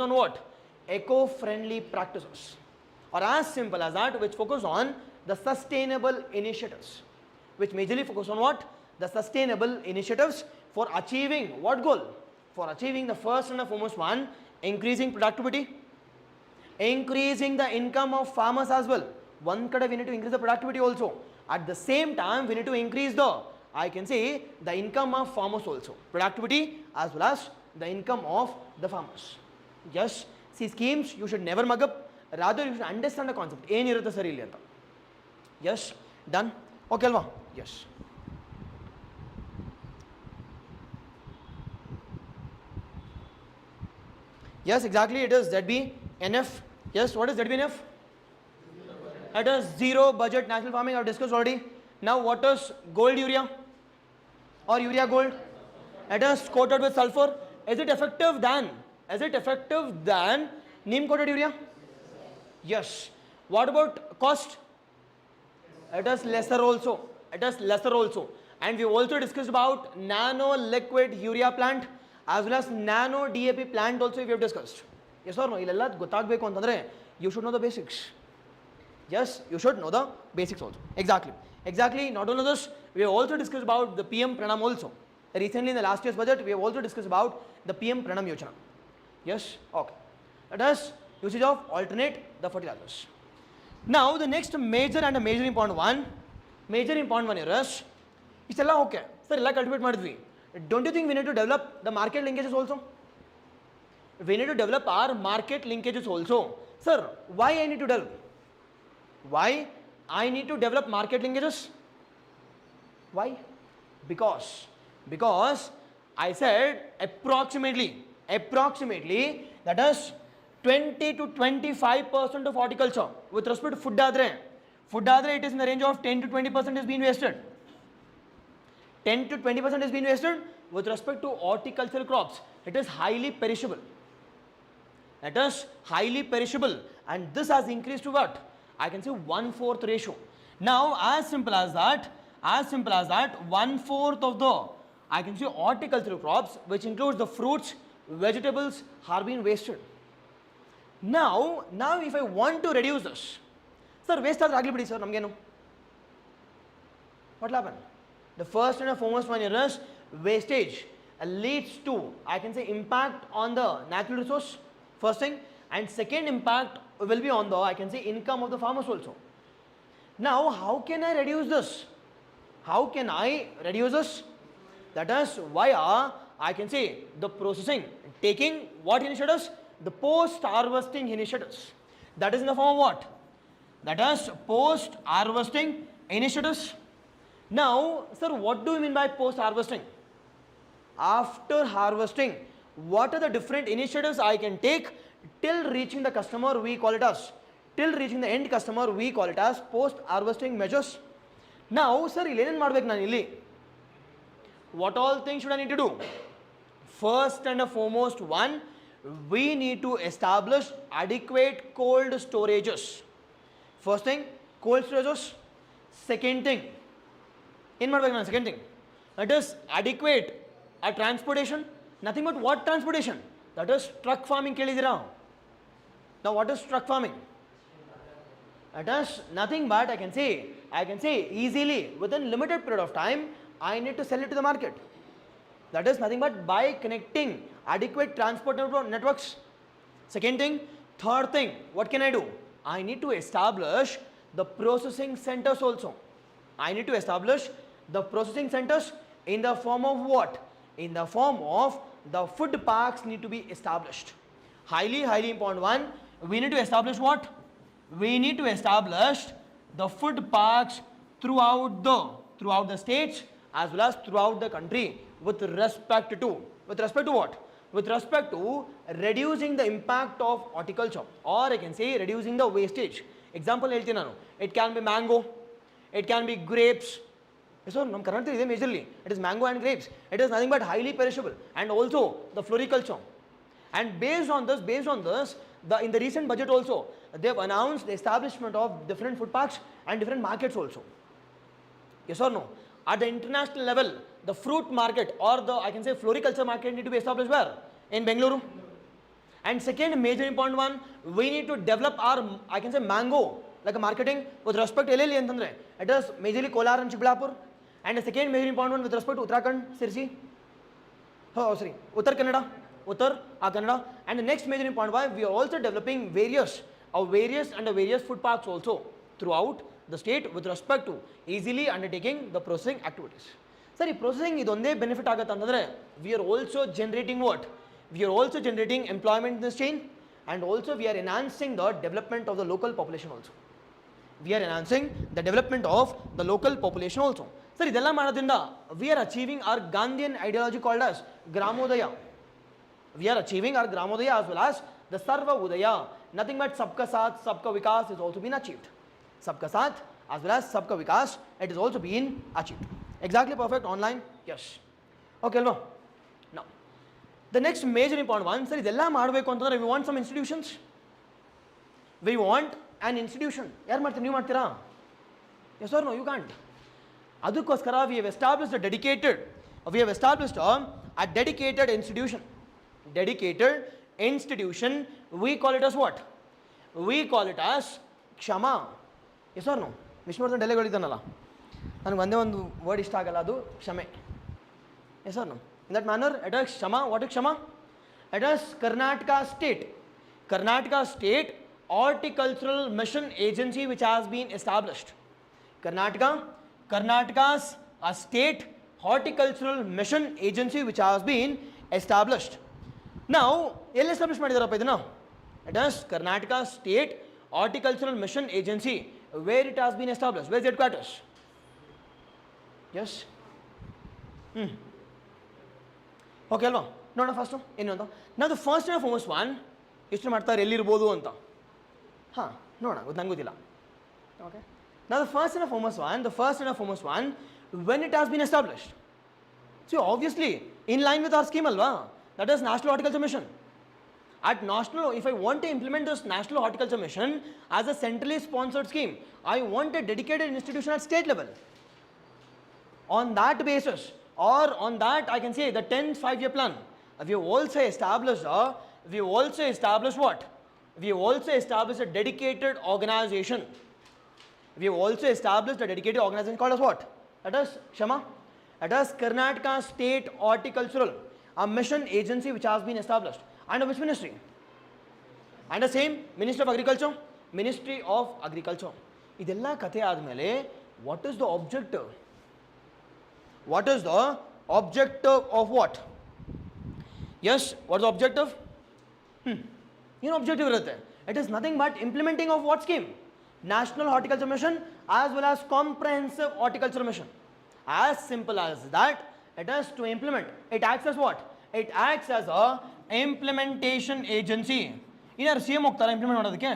on what? Eco-friendly practices, or as simple as that, which focus on the sustainable initiatives, which majorly focus on what? The sustainable initiatives for achieving what goal? For achieving the first and the foremost one, increasing productivity, increasing the income of farmers as well. One kada we need to increase the productivity also. At the same time, we need to increase the, I can say, the income of farmers also. Productivity as well as the income of the farmers. Yes, see, schemes you should never mug up. Rather, you should understand the concept. Yes, done. Okay, Alva. Yes. Yes, exactly. It is ZBNF. Yes, what is ZBNF? It is zero budget natural farming. I have discussed already. Now, what is gold urea or urea gold? It is coated with sulfur. Is it effective than? Neem coated urea? Yes. What about cost? It is lesser also. And we also discussed about nano liquid urea plant as well as nano DAP plant also we have discussed. Yes or no? ಇಲ್ಲೆಲ್ಲ ಗೊತ್ತಾಗಬೇಕು ಅಂತಂದರೆ you should know the basics. Yes, you should know the basics also. Exactly. Not only this, we have also discussed about the PM Pranam also. Recently in the last year's budget, we have also discussed about the PM Pranam Yojana. Yes, okay. That is usage of alternate the fertilizers. Now the next major important one here is, it's all okay. Sir, ella cultivate madidvi. Don't you think we need to develop the market linkages also? We need to develop our market linkages also. Sir, why I need to develop? Why I need to develop market linkages? Why? Because I said approximately that is 20 to 25% of horticulture with respect to food adre it is in the range of 10 to 20% is being wasted. 10 to 20% is being wasted with respect to horticultural crops. It is highly perishable. And this has increased to what? I can say 1/4 ratio. Now as simple as that 1/4 of the, I can say, horticultural crops, which includes the fruits, vegetables, are being wasted. Now if I want to reduce this, sir, waste adre agli bidi sir namgenu, what will happen? The first and the foremost one here is wastage leads to, I can say, impact on the natural resource, first thing, and second impact will be on the, I can say, income of the farmers also. Now how can I reduce this? That is via, I can say, the processing, taking what initiatives? The post harvesting initiatives. That is in the form of what? That is post harvesting initiatives. Now sir, what do you mean by post harvesting? After harvesting, what are the different initiatives I can take till reaching the customer? We call it as, till reaching the end customer, we call it as post harvesting measures. Now sir, ಇಲ್ಲಿ ಏನೇನು ಮಾಡಬೇಕು ನಾನು ಇಲ್ಲಿ? What all things should I need to do? First and foremost one, we need to establish adequate cold storages. First thing, cold storages. Second thing, ಏನು ಮಾಡಬೇಕು ನಾನು? Second thing, that is adequate transportation. Nothing but what transportation? That is truck farming. ಕೇಳಿದಿರಾ? Now what is truck farming? That is nothing but I can say easily within limited period of time I need to sell it to the market. That is nothing but by connecting adequate transport networks. Second thing. Third thing, what can I do? I need to establish the processing centers also. I need to establish the processing centers in the form of what? In the form of the food parks need to be established. Highly important one. We need to establish what? We need to establish the food parks throughout the states as well as throughout the country with respect to what? With respect to reducing the impact of horticulture, or I can say reducing the wastage. Example ಹೇಳ್ತೀನಿ ನಾನು. It can be mango, it can be grapes. So ನಮ್ಮ ಕರ್ನಾಟಕದಲ್ಲಿ ಇದೆ majorly. It is mango and grapes. It is nothing but highly perishable, and also the floriculture. And based on this, in the recent budget also, they have announced the establishment of different food parks and different markets also. Yes or no? At the international level, the fruit market or the, I can say, floriculture market need to be established where? In Bengaluru. And second major important one, we need to develop our, I can say, mango like a marketing with respect to LLE ಅಂತಂದ್ರೆ it is majorly Kolar and Chikballapur. And the second major important one with respect to Uttarakhand, Sirsi, Uttar Kannada. And the next major important one, we are also developing various food parks also throughout the state with respect to easily undertaking the processing activities. Sir, ಈ processing ಇದೊಂದೇ benefit ಆಗುತ್ತೆ ಅಂತಂದ್ರೆ we are also generating what? We are also generating employment in this chain, and also we are enhancing the development of the local population also. Sir, ಇದೆಲ್ಲ ಮಾಡೋದ್ರಿಂದ we are achieving our Gandhian ideology called as Gramodaya. We are achieving our Gramodaya as well as the Sarva Udaya. Nothing but Sabka Saath, Sabka Vikas is also been achieved. Sabka Saath as well as Sabka Vikas, it is also been achieved. Exactly perfect online? Yes. Okay, no. Now, the next major important one, sir, ಇದೆಲ್ಲ ಮಾಡಬೇಕು ಅಂತಂದ್ರೆ we want some institutions. We want an institution. ಯಾರು ಮಾಡ್ತೀರಿ? ನೀವು ಮಾಡ್ತೀರಾ? Yes or no? You can't. ಅದಕ್ಕೋಸ್ಕರ we have established a dedicated institution. Dedicated institution, we call it as what? We call it as Kshama. Yes or no? Vishnuvarthan Delhi ಹೇಳಿದನಲ್ಲ, ನನಗೆ ಒಂದೇ ಒಂದು word ಇಷ್ಟ ಆಗಲ್ಲ, ಅದು ಕ್ಷಮೆ. Yes or no? In that manner, it is Kshama. What is Kshama? It is Karnataka State. Karnataka State Horticultural Mission Agency which has been established. Karnataka's a state horticultural mission agency which has been established. Now, ಎಲ್ಲಿ establish ಮಾಡಿದಾರಪ್ಪ ಇದನ್ನ? It is Karnataka State Horticultural Mission Agency. Where it has been established? Where is the headquarters? Yes? Okay ಅಲ್ವಾ? ನೋಡೋಣ first ಇನ್ನೊಂದು. Now the first and foremost one, ಎಷ್ಟು ಮಾಡ್ತಾರೆ ಎಲ್ಲಿರ್ಬೋದು ಅಂತ. ಹಾಂ ನೋಡೋಣ, ನಂಗೆ ಗೊತ್ತಿಲ್ಲ. Okay. Now the first and foremost one, when it has been established. See, obviously, in line with our scheme alva, that is National Horticulture Mission. At national, if I want to implement this National Horticulture Mission as a centrally sponsored scheme, I want a dedicated institution at state level. On that basis, or on that, I can say the 10th 5-year plan, we have also established what? We have also established a dedicated organization. We have also established a dedicated organization called as what? That is Shama. That is Karnataka State Horticultural, a mission agency which has been established. Under which ministry? Under same Ministry of Agriculture. Ministry of Agriculture. ಇದೆಲ್ಲ ಕಥೆ ಆದಮೇಲೆ what is the objective? What is the objective of what? Yes, what is the objective? ಏನು objective ಇರುತ್ತೆ? It is nothing but implementing of what scheme? National Horticulture Mission as well as Comprehensive Horticulture Mission. As simple as that, it is to implement. It acts as what? It acts as a implementation agency. ಇನ್ನಾರು C M ಹೋಗ್ತಾರೆ implement ಮಾಡೋದಕ್ಕೆ,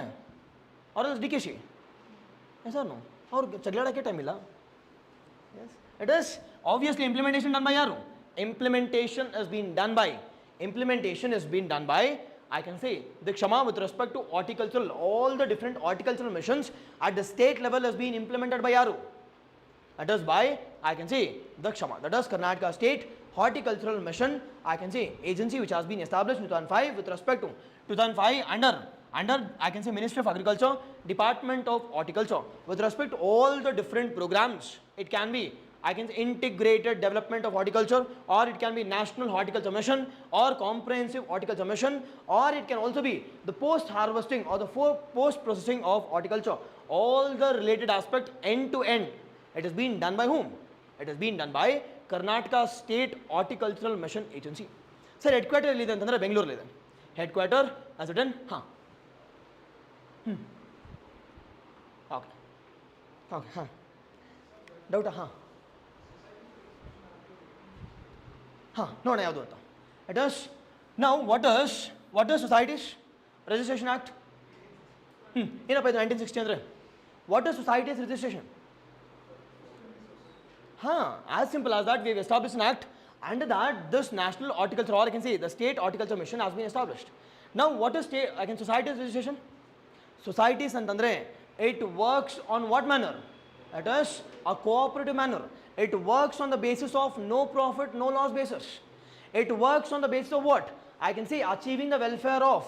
ಅವ್ರ D K ಶಿ? Yes or no? ಅವ್ರಿಗೆ ಚಗಳಾಡೋಕ್ಕೆ time ಇಲ್ಲ. Yes, it is obviously implementation done by yaru. Implementation has been done by, I can say, the Kshama with respect to horticultural, all the different horticultural missions at the state level has been implemented by yaru. That is by, I can say, the Kshama. That is Karnataka State Horticultural Mission, I can say, agency which has been established in 2005 with respect to 2005 under I can say Ministry of Agriculture, Department of Horticulture, with respect to all the different programs. It can be, I can say, integrated development of horticulture, or it can be National Horticulture Mission, or Comprehensive Horticulture Mission, or it can also be the post harvesting or the post processing of horticulture. All the related aspect end to end. It has been done by whom? It has been done by Karnataka State Horticultural Mission Agency. Sir, headquarter ಎಲ್ಲಿದೆ ಅಂತಂದರೆ ಬೆಂಗಳೂರಲ್ಲಿದೆ. Headquarter as written, okay, ಡೌಟಾ? ನೋಡೋಣ ಯಾವುದು ಅಂತ. It is, now what is Societies Registration Act? ಏನಪ್ಪ ಇದು 1960 ಅಂದರೆ? What is Societies Registration? As simple as that, we have established an act. Under that, this National Horticulture, or I can say the State Horticulture Mission has been established. Now, what is Societies Registration? Societies antandre, it works on what manner? It is a cooperative manner. It works on the basis of no profit, no loss basis. It works on the basis of what? I can say achieving the welfare of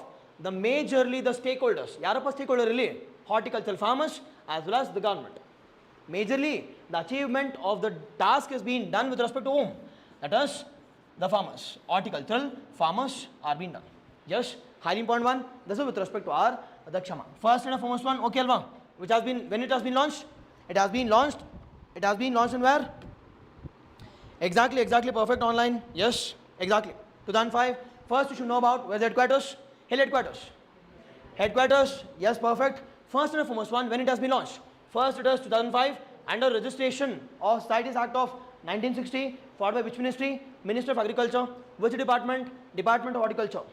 the majorly the stakeholders. Yarappa stakeholder really? Horticultural farmers as well as the government. Majorly, the achievement of the task is being done with respect to whom? That is the farmers. Horticultural farmers are being done. Yes, highly important one. This is with respect to our the Kshama. First and foremost one, okay alva, which has been, when it has been launched? It has been launched in where? Exactly, perfect, online. Yes, exactly. 2005. First you should know about where the headquarters? Hill headquarters. Yes, perfect. First and foremost one, when it has been launched? First it is 2005 under registration of Societies Act of 1960, followed by which ministry? Ministry of Agriculture. Which department? Department of Horticulture.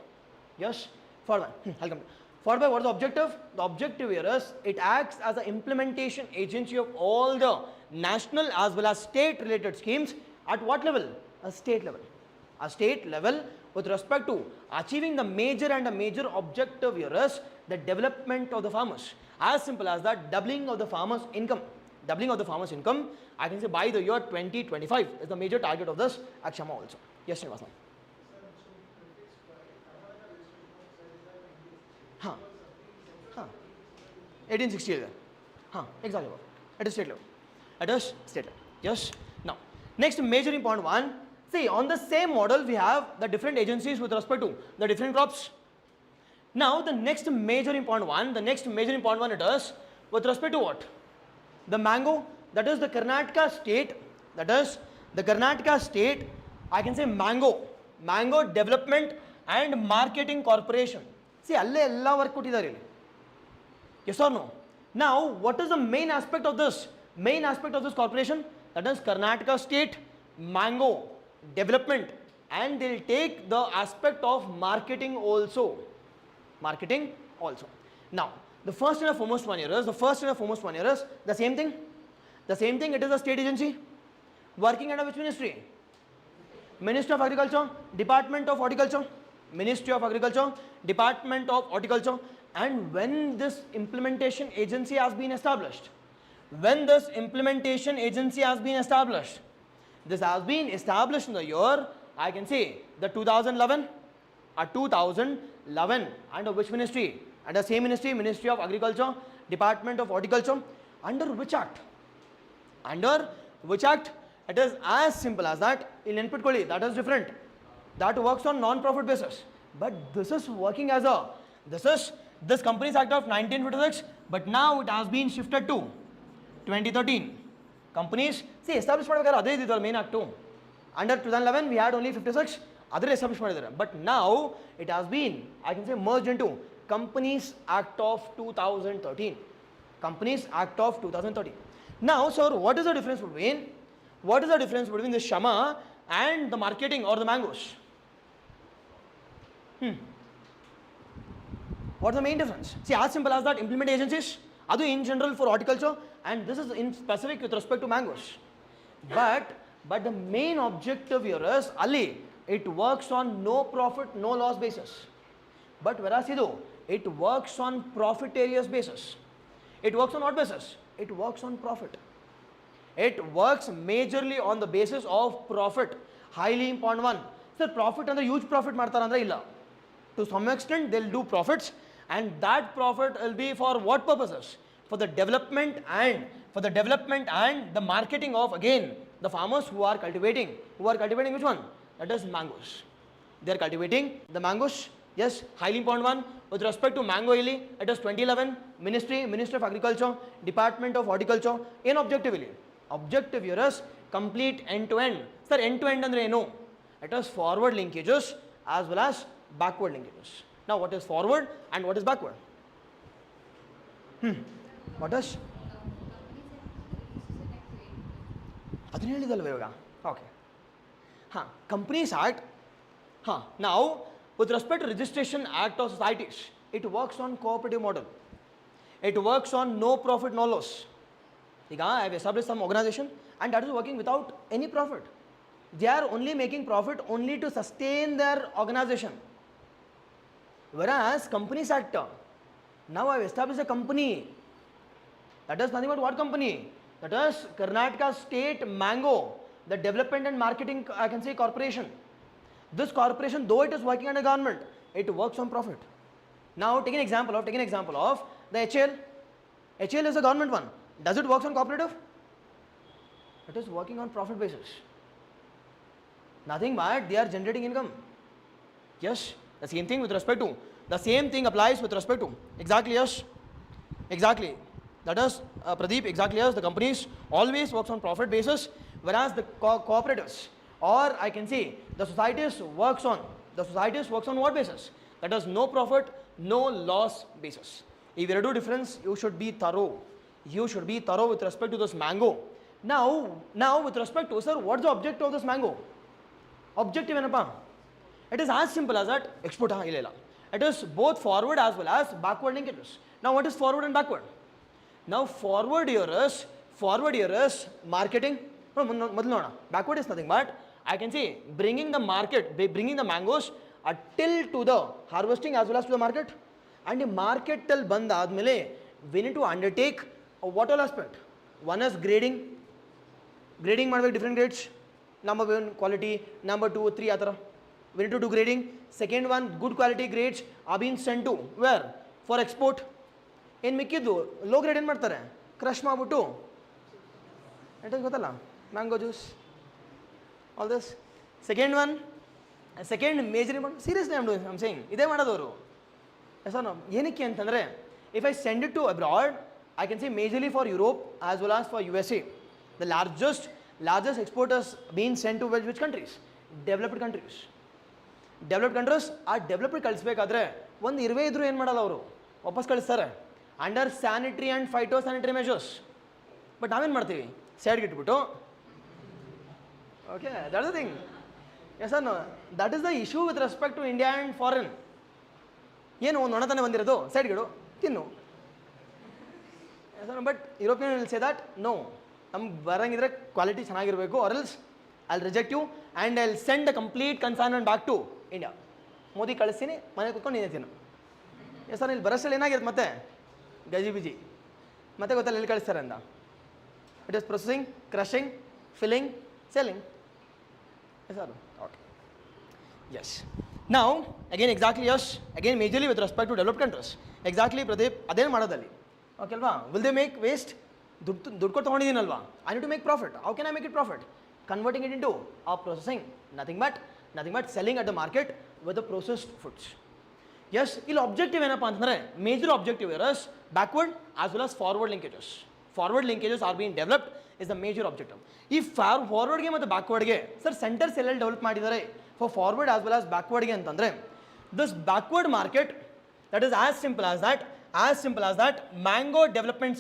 Yes, followed by, I'll come. Followed by what is the objective? The objective here is it acts as an implementation agency of all the national as well as state related schemes at what level? A state level. A state level with respect to achieving the major objective here is the development of the farmers. As simple as that, doubling of the farmers' income, I can say by the year 2025 is the major target of this Akshama also. Yes, Srinivasan. Huh. Huh. 1860 is there. Huh. Exactly. At a state level. At a state level. Yes. Now, next major important one. See, on the same model, we have the different agencies with respect to the different crops. Now, the next major important one it is with respect to what? The mango, that is the Karnataka state, I can say mango development and marketing corporation. See, alle ella work kottidare illi. Yes or no? Now, what is the main aspect of this? Main aspect of this corporation, that is Karnataka state mango development, and they will take the aspect of marketing also. Now, the first and foremost one here is the same thing. It is a state agency working under which ministry? Ministry of Agriculture, Department of Horticulture, Ministry of Agriculture, Department of Horticulture. And when this implementation agency has been established, this has been established in the year, I can say, the 2011, under which ministry? Under same ministry, Ministry of Agriculture, Department of Horticulture. Under which act? It is as simple as that. In input koli, that is different. That works on non-profit basis. But this is working as a, this Companies Act of 1956, but now it has been shifted to 2013. Companies, see, establishment of the main act too. Under 2011, we had only 56 other establishment. But now it has been, I can say, merged into Companies Act of 2013. Companies Act of 2013. Now, sir, what is the difference between the shama and the marketing or the mangoes? What is the main difference? See, as simple as that, implement agencies, adu in general for horticulture, and this is in specific with respect to mangoes. But the main objective here is, Ali, it works on no profit, no loss basis. But whereas it works on profitarious basis. It works on what basis? It works on profit. It works majorly on the basis of profit. Highly important one. Sir, profit and the huge profit martarandra illa. To some extent, they'll do profits, and that profit will be for what purposes? For the development and the marketing of, again, the farmers who are cultivating which one? That is mangoes. They are cultivating the mangoes. Yes, highly important one. With respect to mango illi, it is 2011, Ministry of Agriculture, Department of Horticulture. In objective here is complete end-to-end. Sir, end-to-end andre eno? It is forward linkages as well as backward linkages. Now, what is forward and what is backward? What is? Okay. Companies Act. Now, with respect to Registration Act of Societies, it works on cooperative model. It works on no profit, no loss. I have established some organization, and that is working without any profit. They are only making profit only to sustain their organization. Whereas Companies Act, now I have established a company. That is nothing but what company? That is Karnataka State Mango, the Development and Marketing, I can say, corporation. This corporation, though it is working under government, it works on profit. Now, take an example of the HL. HL is a government one. Does it work on cooperative? It is working on profit basis. Nothing but they are generating income. Yes, the same thing with respect to. The same thing applies with respect to. Exactly, yes. Exactly. That is, Pradeep, exactly, yes. The companies always works on profit basis, whereas the cooperatives, or I can say the societies works on what basis? That is no profit, no loss basis. If you have to do difference, you should be thorough. With respect to this mango. Now with respect to, sir, what's the objective of this mango? Objective enapa? It is as simple as that. Export it is both forward as well as backward linkages. Now, what is forward and backward? Now, forward here is marketing. Backward is nothing but, I can say, bringing the mangoes till to the harvesting as well as to the market. And the market till band admile, we need to undertake what all aspect? One is grading ಮಾಡಬೇಕು different grades. Number 1 quality, number 2, 3 atara. We need to do grading. Second one, good quality grades are being sent to where? For export. ಏನು ಮಿಕ್ಕಿದ್ದು low grade ಏನು ಮಾಡ್ತಾರೆ, crush ಮಾಡಿಬಿಟ್ಟು it ಗೊತ್ತಲ್ಲ, mango juice, all this. Second major seriously I'm saying ಇದೇ ಮಾಡೋದವರು. Sir ಏನಕ್ಕೆ ಅಂತಂದರೆ, if I send it to abroad, I can say majorly for Europe as well as for USA. The largest exporters being sent to which countries? Developed countries. Developed countries ಆ developed ಕಳಿಸ್ಬೇಕಾದ್ರೆ ಒಂದು ಇರುವೆ ಇದ್ರೂ ಏನು ಮಾಡಲ್ಲ ಅವರು, ವಾಪಸ್ ಕಳಿಸ್ತಾರೆ under sanitary and phytosanitary measures. But ನಾವೇನು ಮಾಡ್ತೀವಿ, ಸೈಡ್ಗೆ ಇಟ್ಬಿಟ್ಟು, okay that is the thing. Yes sir, that is the issue with respect to India and foreign. ಏನು ಒಂದು ಒಣತಾನೆ ಬಂದಿರೋದು, ಸೈಡ್ಗಿಡು ತಿನ್ನು. But European will say that no, ನಮ್ಗೆ ಬರೋಂಗಿದ್ರೆ ಕ್ವಾಲಿಟಿ ಚೆನ್ನಾಗಿರಬೇಕು, or else I reject you and I send the complete concern back to India. Modi ಕಳಿಸ್ತೀನಿ, ಮನೆ ಕೂತ್ಕೊಂಡು ನೀನೇ ತಿನ್ನು. ಎಸ್ ಸರ್, ಇಲ್ಲಿ ಬರೋಷ್ಟಲ್ಲಿ ಏನಾಗಿರುತ್ತೆ ಮತ್ತೆ ಗಜಿ ಬಿಜಿ, ಮತ್ತೆ ಗೊತ್ತಲ್ಲ ಎಲ್ಲಿ ಕಳಿಸ್ತಾರೆ ಅಂತ. It is processing, crushing, filling, selling. Yes sir, okay. Yes, ನಾವು again exactly yes, again majorly with respect to developed countries. Exactly Pradeep ಅದೇನು ಮಾಡೋದಲ್ಲಿ, ಓಕೆ ಅಲ್ವಾ? Will they make waste? ದುಡ್ಡು ಕೊಟ್ಟು ತೊಗೊಂಡಿದ್ದೀನಲ್ವಾ, I need to make profit. How can I make it profit? Converting it into a processing, nothing but selling at the market with the processed foods. Yes, ಇಲ್ಲಿ objective ಏನಪ್ಪ ಅಂತಂದರೆ, major objective is backward as well as forward linkages. Forward linkages are been developed is the major objective. ಈ ಫಾರ್ವರ್ಡ್ಗೆ ಮತ್ತು ಬ್ಯಾಕ್ವರ್ಡ್ಗೆ sir centres ಎಲ್ಲೆಲ್ಲಿ develop ಮಾಡಿದ್ದಾರೆ for forward as well as ಬ್ಯಾಕ್ವರ್ಡ್ಗೆ ಅಂತಂದರೆ, this backward market that is as simple as that mango development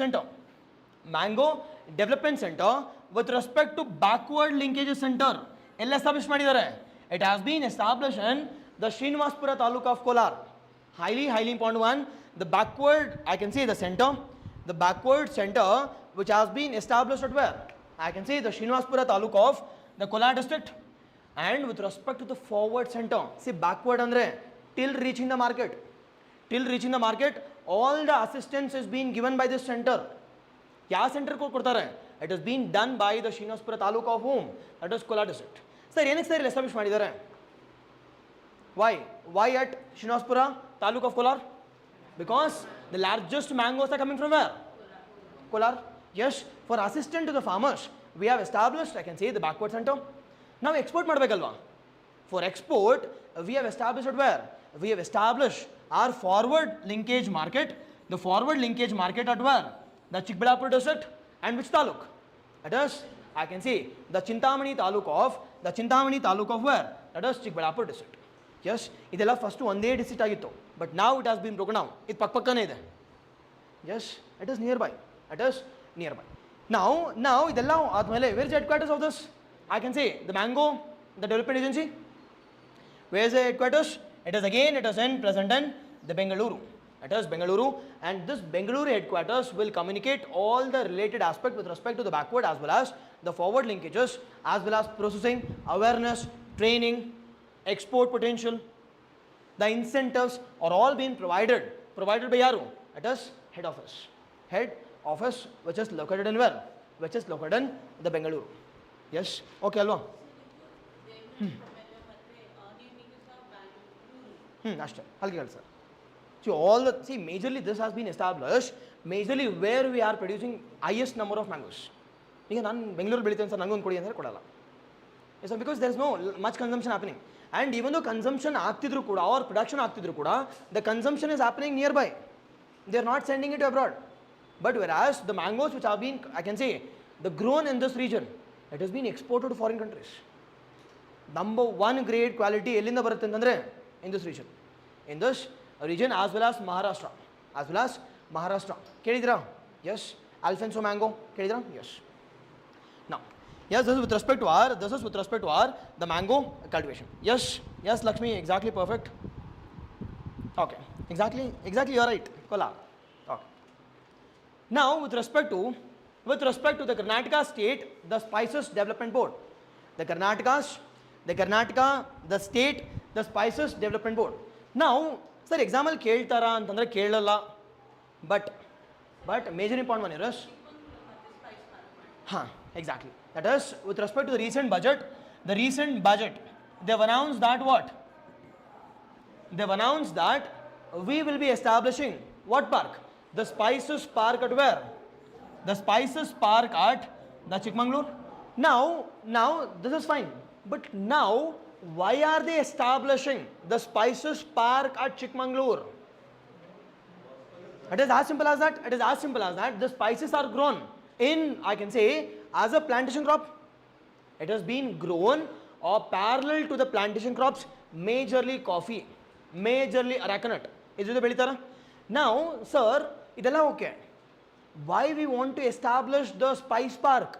center with respect to backward linkages center ಎಲ್ಲ establish ಮಾಡಿದ್ದಾರೆ. It has been established in the Srinivasapura taluk of Kolar. Highly important one. The backward, I can say the backward center which has been established at where? I can say the Srinivasapura taluk of the Kolar district. And with respect to the forward center, see backward andre till reaching the market, all the assistance is being given by this center. ಯಾವ centre ಕೊಡ್ತಾರೆ? It is been done by the Srinivasapura taluk of home, that is Kolar district. Sir ಏನಕ್ಕೆ sir ಇಲ್ಲಿ establish ಮಾಡಿದ್ದಾರೆ? Why at Srinivasapura taluk of Kolar? Because the largest mangoes are coming from where? Kolar. Yes, for assistant to the farmers we have established, I can say the backward centre. ನಾವು export ಮಾಡಬೇಕಲ್ವಾ? For export we have established at where? We have established our forward linkage market, the forward linkage market at where? The Chikballapur district and which taluk? That is, I can see the Chintamani taluk of where? That is Chikballapur district. Yes, idella first ಒಂದೇ district ಆಗಿತ್ತು, but now it has been broken down. ಇದು ಪಕ್ಕನೇ ಇದೆ. Yes, it is nearby. Now ಇದೆಲ್ಲ ಆದಮೇಲೆ where is the headquarters of this? I can say the mango, the development agency. Where is the headquarters? It is in present in the Bengaluru. It is Bengaluru, and this Bengaluru headquarters will communicate all the related aspect with respect to the backward as well as the forward linkages, as well as processing, awareness, training, export potential. The incentives are all being provided by yaru? It is head office which is located in where? Which is located in the Bengaluru. Yes, okay alva? ಅಷ್ಟೇ ಅಲ್ಲಿಗೆ ಹೇಳಿ sir. majorly this has been established, majorly where we are producing highest number of mangoes. ಈಗ ನಾನು Bengaluru ಬೆಳಿತೇನೆ sir, ನನಗೊಂದು ಕೊಡಿ ಅಂದರೆ ಕೊಡಲ್ಲ. So because there is no much consumption happening, and even though consumption ಆಗ್ತಿದ್ರು ಕೂಡ, ಅವ್ರ ಪ್ರೊಡಕ್ಷನ್ ಆಗ್ತಿದ್ರು ಕೂಡ, the consumption is happening near by, they are not sending it abroad. But whereas the mangoes which have been, I can say the grown in this region, it has been exported to foreign countries. Number 1 grade quality ಎಲ್ಲಿಂದ ಬರುತ್ತೆ ಅಂತಂದರೆ in this region as well as Maharashtra. ಕೇಳಿದ್ರಾ? Yes. Alfonso mango ಕೇಳಿದ್ರಾ? Yes. Now, yes, this is with respect to our the mango cultivation. Yes, Lakshmi, exactly perfect. Okay, exactly you are right, Kolar. Okay. Now with respect to the Karnataka state, the spices development board, the Karnataka, the state, the spices development board. Now sir, example ಕೇಳ್ತಾರಾ ಅಂತಂದರೆ ಕೇಳಲ್ಲ, but major important one is exactly, that is with respect to the recent budget, they've announced that we will be establishing What park? The Spices Park at where? The Spices Park at the Chikmagalur. Now this is fine. But now, why are they establishing the Spices Park at Chikmagalur? It is as simple as that. It is as simple as that. The spices are grown in, I can say, as a plantation crop. It has been grown or parallel to the plantation crops, majorly coffee, majorly arecanut. Is it belitara? Now, sir, idella okay. Why we want to establish the spice park?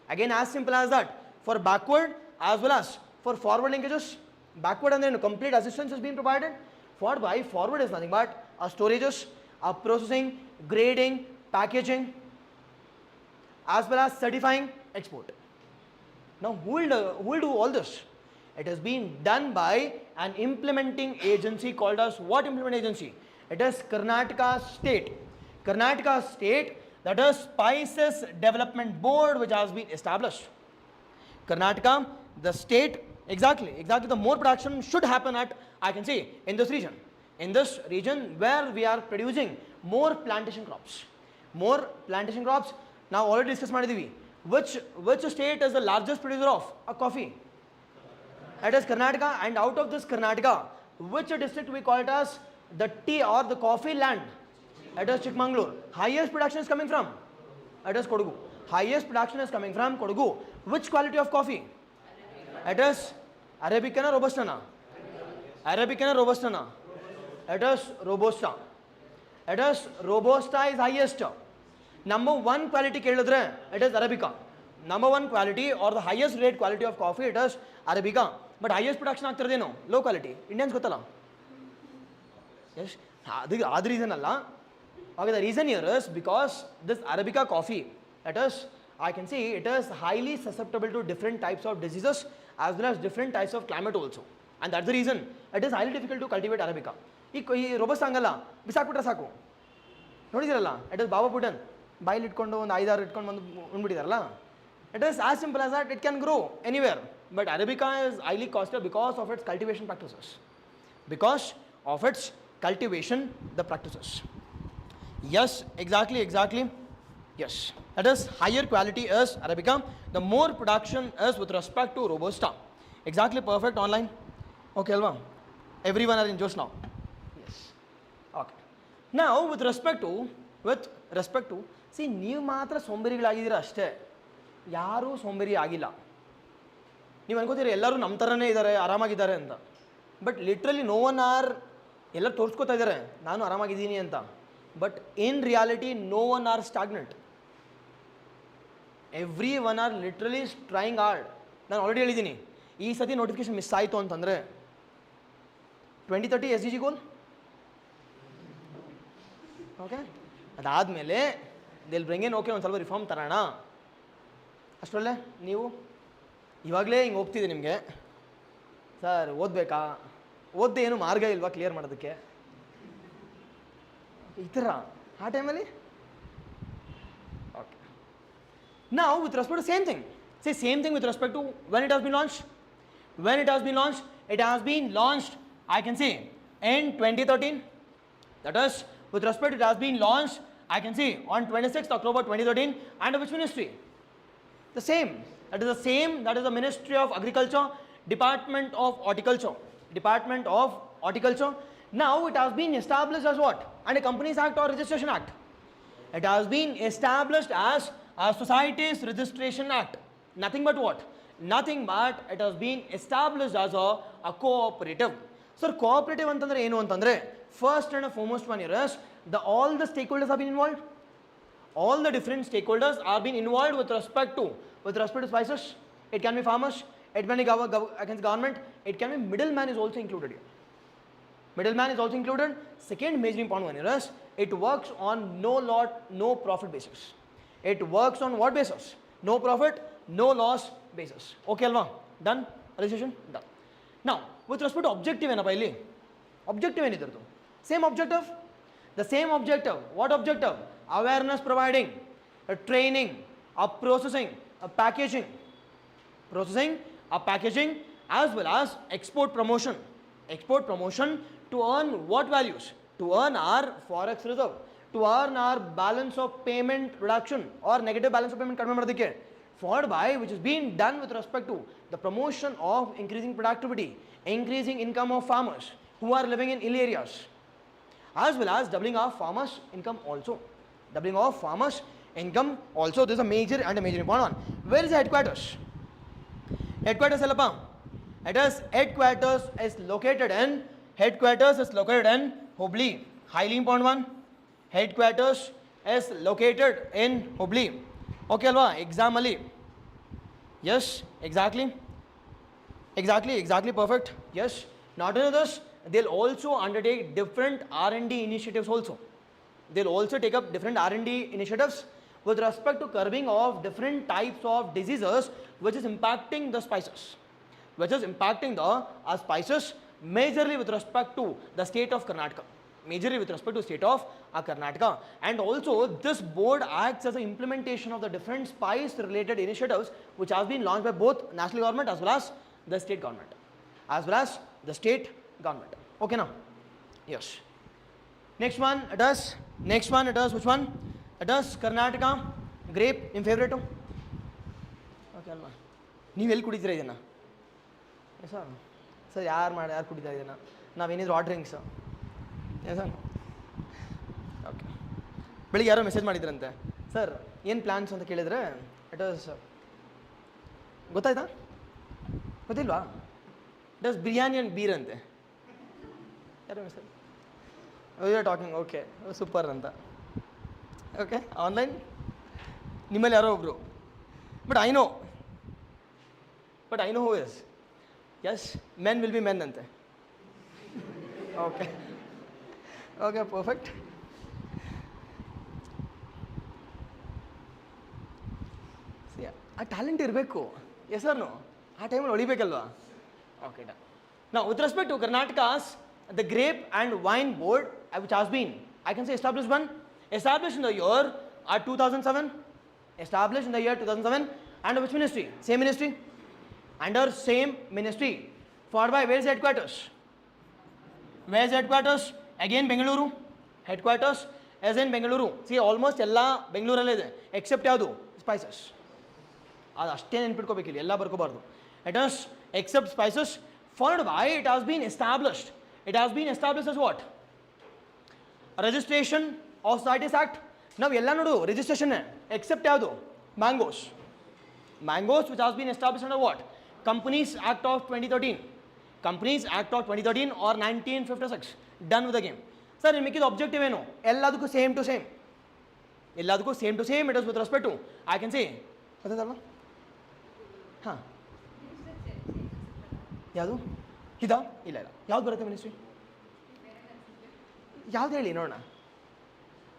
Again, as simple as that. For backward as well as for forward linkages. Backward and then complete assistance is being provided. For why? Forward is nothing but a storages, a processing, grading, packaging, as well as certifying, export. Now, who will do all this? It has been done by an implementing agency called as what implement agency? It is Karnataka State. Karnataka State, that is Spices Development Board, which has been established. Karnataka, the state, exactly the more production should happen at, I can say, in this region. In this region where we are producing more plantation crops. More plantation crops. Now already discussed ಮಾಡಿದೀವಿ. Which state is the largest producer of coffee? It is Karnataka, and out of this Karnataka, which district we call it as the tea or the coffee land? It is Chikmagalur. Highest production is coming from? It is Kodagu. Highest production is coming from Kodagu. Which quality of coffee? It is Arabica na Robusta na? Arabica na Robusta na? It is Robusta. It is Robusta is highest. Number one quality ಕೇಳಿದ್ರೆ it is Arabica. Number one quality or the highest rate quality of coffee it is Arabica. But highest production ಆಗ್ತಿರೋದೇನು low quality. Indians ಗೊತ್ತಲ್ಲ? Yes. ಅದು reason ಅಲ್ಲ. Okay, the reason here is because this Arabica coffee, it is, I can see, it is highly susceptible to different types of diseases as well as different types of climate also. And that's the reason it is highly difficult to cultivate Arabica. ಈ robusta ಹಂಗಲ್ಲ, ಬಿಸಾಕ್ಬಿಟ್ರೆ ಸಾಕು. ನೋಡಿದಿರಲ್ಲ, it is Baba Putin ಬಾಯಿಲಿ ಇಟ್ಕೊಂಡು ಒಂದು 5-6 ಇಟ್ಕೊಂಡು ಬಂದು ಉಂಡ್ಬಿಟ್ಟಿದಾರಲ್ಲ. It is as simple as that. It can grow anywhere. But Arabica is highly costly because of its cultivation practices. Because of its cultivation, the practices. Yes, exactly. Yes. That is higher quality is Arabica. The more production is with respect to Robusta. Exactly perfect online. Okay, Alva. Everyone are in Josh now. Yes. Okay. Now with respect to see ನೀವು ಮಾತ್ರ ಸೋಂಬೇರಿಗಳಾಗಿದ್ದೀರಾ ಅಷ್ಟೇ, ಯಾರೂ ಸೋಂಬೇರಿ ಆಗಿಲ್ಲ. ನೀವು ಅನ್ಕೋತೀರಿ ಎಲ್ಲರೂ ನಮ್ಮ ಥರನೇ ಇದ್ದಾರೆ, ಆರಾಮಾಗಿದ್ದಾರೆ ಅಂತ. But literally no one are, ಎಲ್ಲರೂ ತೋರಿಸ್ಕೋತಾ ಇದ್ದಾರೆ ನಾನು ಆರಾಮಾಗಿದ್ದೀನಿ ಅಂತ. But in reality no one are stagnant. Every one are literally trying hard. ನಾನು ಆಲ್ರೆಡಿ ಹೇಳಿದ್ದೀನಿ, ಈ ಸತಿ ನೋಟಿಫಿಕೇಶನ್ ಮಿಸ್ ಆಯಿತು ಅಂತಂದರೆ 2030 SDG ಗೋಲ್. ಓಕೆ, ಅದಾದಮೇಲೆ ದಿಲ್ ಬ್ರಿಂಗ್ ಓಕೆ ಒಂದು ಸ್ವಲ್ಪ ರಿಫಾರ್ಮ್ ತರೋಣ. ಅಷ್ಟರಲ್ಲೇ ನೀವು ಇವಾಗಲೇ ಹಿಂಗೆ ಹೋಗ್ತಿದೆ ನಿಮಗೆ, ಸರ್ ಓದಬೇಕಾ, ಓದ್ದೆ ಏನು ಮಾರ್ಗ ಇಲ್ವಾ ಕ್ಲಿಯರ್ ಮಾಡೋದಕ್ಕೆ, ಈ ಥರ ಆ ಟೈಮಲ್ಲಿ. ಓಕೆ, ನಾವು with respect to same thing with respect to when it has been launched. When it has been launched, it has been launched, I can say, in 2013. That is, with respect, it has been launched, I can see, on 26th October 2013. Under which ministry? The same. That is the same. That is the Ministry of Agriculture, Department of Horticulture. Department of Horticulture. Now it has been established as what? Under Companies Act or Registration Act. It has been established as a Societies Registration Act. Nothing but what? Nothing but it has been established as a cooperative. So cooperative ಅಂತಂದ್ರೆ ಏನು ಅಂತಂದ್ರೆ, first and foremost one here is all the stakeholders have been involved. All the different stakeholders are being involved with respect to spices. It can be farmers, it can be government, it can be middleman is also included here. Middleman is also included. Second major important one here is it works on no lot, no profit basis. It works on what basis? No profit, no loss basis. Okay alva? Done? Registration? Done. Now with respect to objective ಏನಪ್ಪ ಇಲ್ಲಿ, objective ಏನಿದ್ರದ್ದು? Same objective. The same objective. What objective? Awareness providing, a training, a processing, a packaging. Processing, a packaging, as well as export promotion. Export promotion to earn what values? To to earn our forex reserve, to earn our balance of payment reduction or negative balance of payment kadme ಮಾಡೋದಕ್ಕೆ, followed by which is being done with respect to the promotion of increasing productivity, increasing income of farmers who are living in hill areas, as well as doubling of farmers income also. Doubling of farmers income also. This is a major and a major important one. Where is the headquarters? Headquarters ellappa? It is headquarters is located in Hubli. Highly important one. Headquarters is located in Hubli. Okay alva? Exam ali. Yes, exactly, perfect. Yes, not only this, they'll also undertake different R&D initiatives also. They'll also take up different R&D initiatives with respect to curbing of different types of diseases which is impacting the spices, majorly with respect to the state of Karnataka. And also this board acts as an implementation of the different spice related initiatives which has been launched by both national government as well as the state government. Okay now? Yes. Next one it is which one? It is Karnataka grape in favorite. Okay alva? ನೀವು ಎಲ್ಲಿ ಕುಡಿತೀರಾ ಇದನ್ನು? Sir ಯಾರು ಕುಡಿತಾ ಇದನ್ನು? ನಾವೇನಿದ್ರು ಆರ್ಡ್ರಿಂಗ್ಸ್ sir. Okay, ಬೆಳಿಗ್ಗೆ ಯಾರೋ message ಮಾಡಿದ್ರಂತೆ, ಸರ್ ಏನು ಪ್ಲ್ಯಾನ್ಸ್ ಅಂತ ಕೇಳಿದರೆ ಇಟ್ ವಾಸ್ ಗೊತ್ತಾಯ್ತಾ? ಗೊತ್ತಿಲ್ವಾ? It was biryani and beer ಅಂತೆ. ಯಾರೋ message you are talking, okay super ಅಂತ. ಓಕೆ, ಆನ್ಲೈನ್ ನಿಮ್ಮಲ್ಲಿ ಯಾರೋ ಒಬ್ಬರು, but I know who is. Yes, men will be men ಅಂತೆ. Okay okay, perfect. ಆ ಟ್ಯಾಲೆಂಟ್ ಇರಬೇಕು. ಎಸ್ ಸರ್, ಆ ಟೈಮಲ್ಲಿ ಹೊಳಿಬೇಕಲ್ವಾ? Okay, done. Now, with respect to Karnataka's the grape and wine board, which has been, I can say, established in the year 2007. Established in the year 2007, under which ministry? Same ministry. Under same ministry. Followed by, where is headquarters? Where is headquarters? Again Bengaluru. Headquarters is in Bengaluru. See, almost ella Bengaluru ಇದೆ, except ಯಾವುದು? Spices. ಅದು ಅಷ್ಟೇ ನೆನ್ಪಿಟ್ಕೋಬೇಕಿಲ್ಲ, ಎಲ್ಲ ಬರ್ಕೋಬಾರ್ದು. It is except spices. Followed by, it has been established as what? Registration of Societies Act. ನಾವು ಎಲ್ಲ ನೋಡು registration, accept ಯಾವುದು? Mangoes, which has been established under what? Companies Act of 2013 or 1956. Done with the game. Sir, in ಮಿಕ್ಕಿದ objective ಏನು? ಎಲ್ಲದಕ್ಕೂ same to same. It is with respect to, I can say, ಗೊತ್ತಲ್ವಾ? ಹಾಂ, ಯಾವುದು ಇದಾ? ಇಲ್ಲ, ಯಾವ್ದು ಬರುತ್ತೆ ಮಿನಿಸ್ಟ್ರಿ? ಯಾವ್ದು ಹೇಳಿ ನೋಡೋಣ.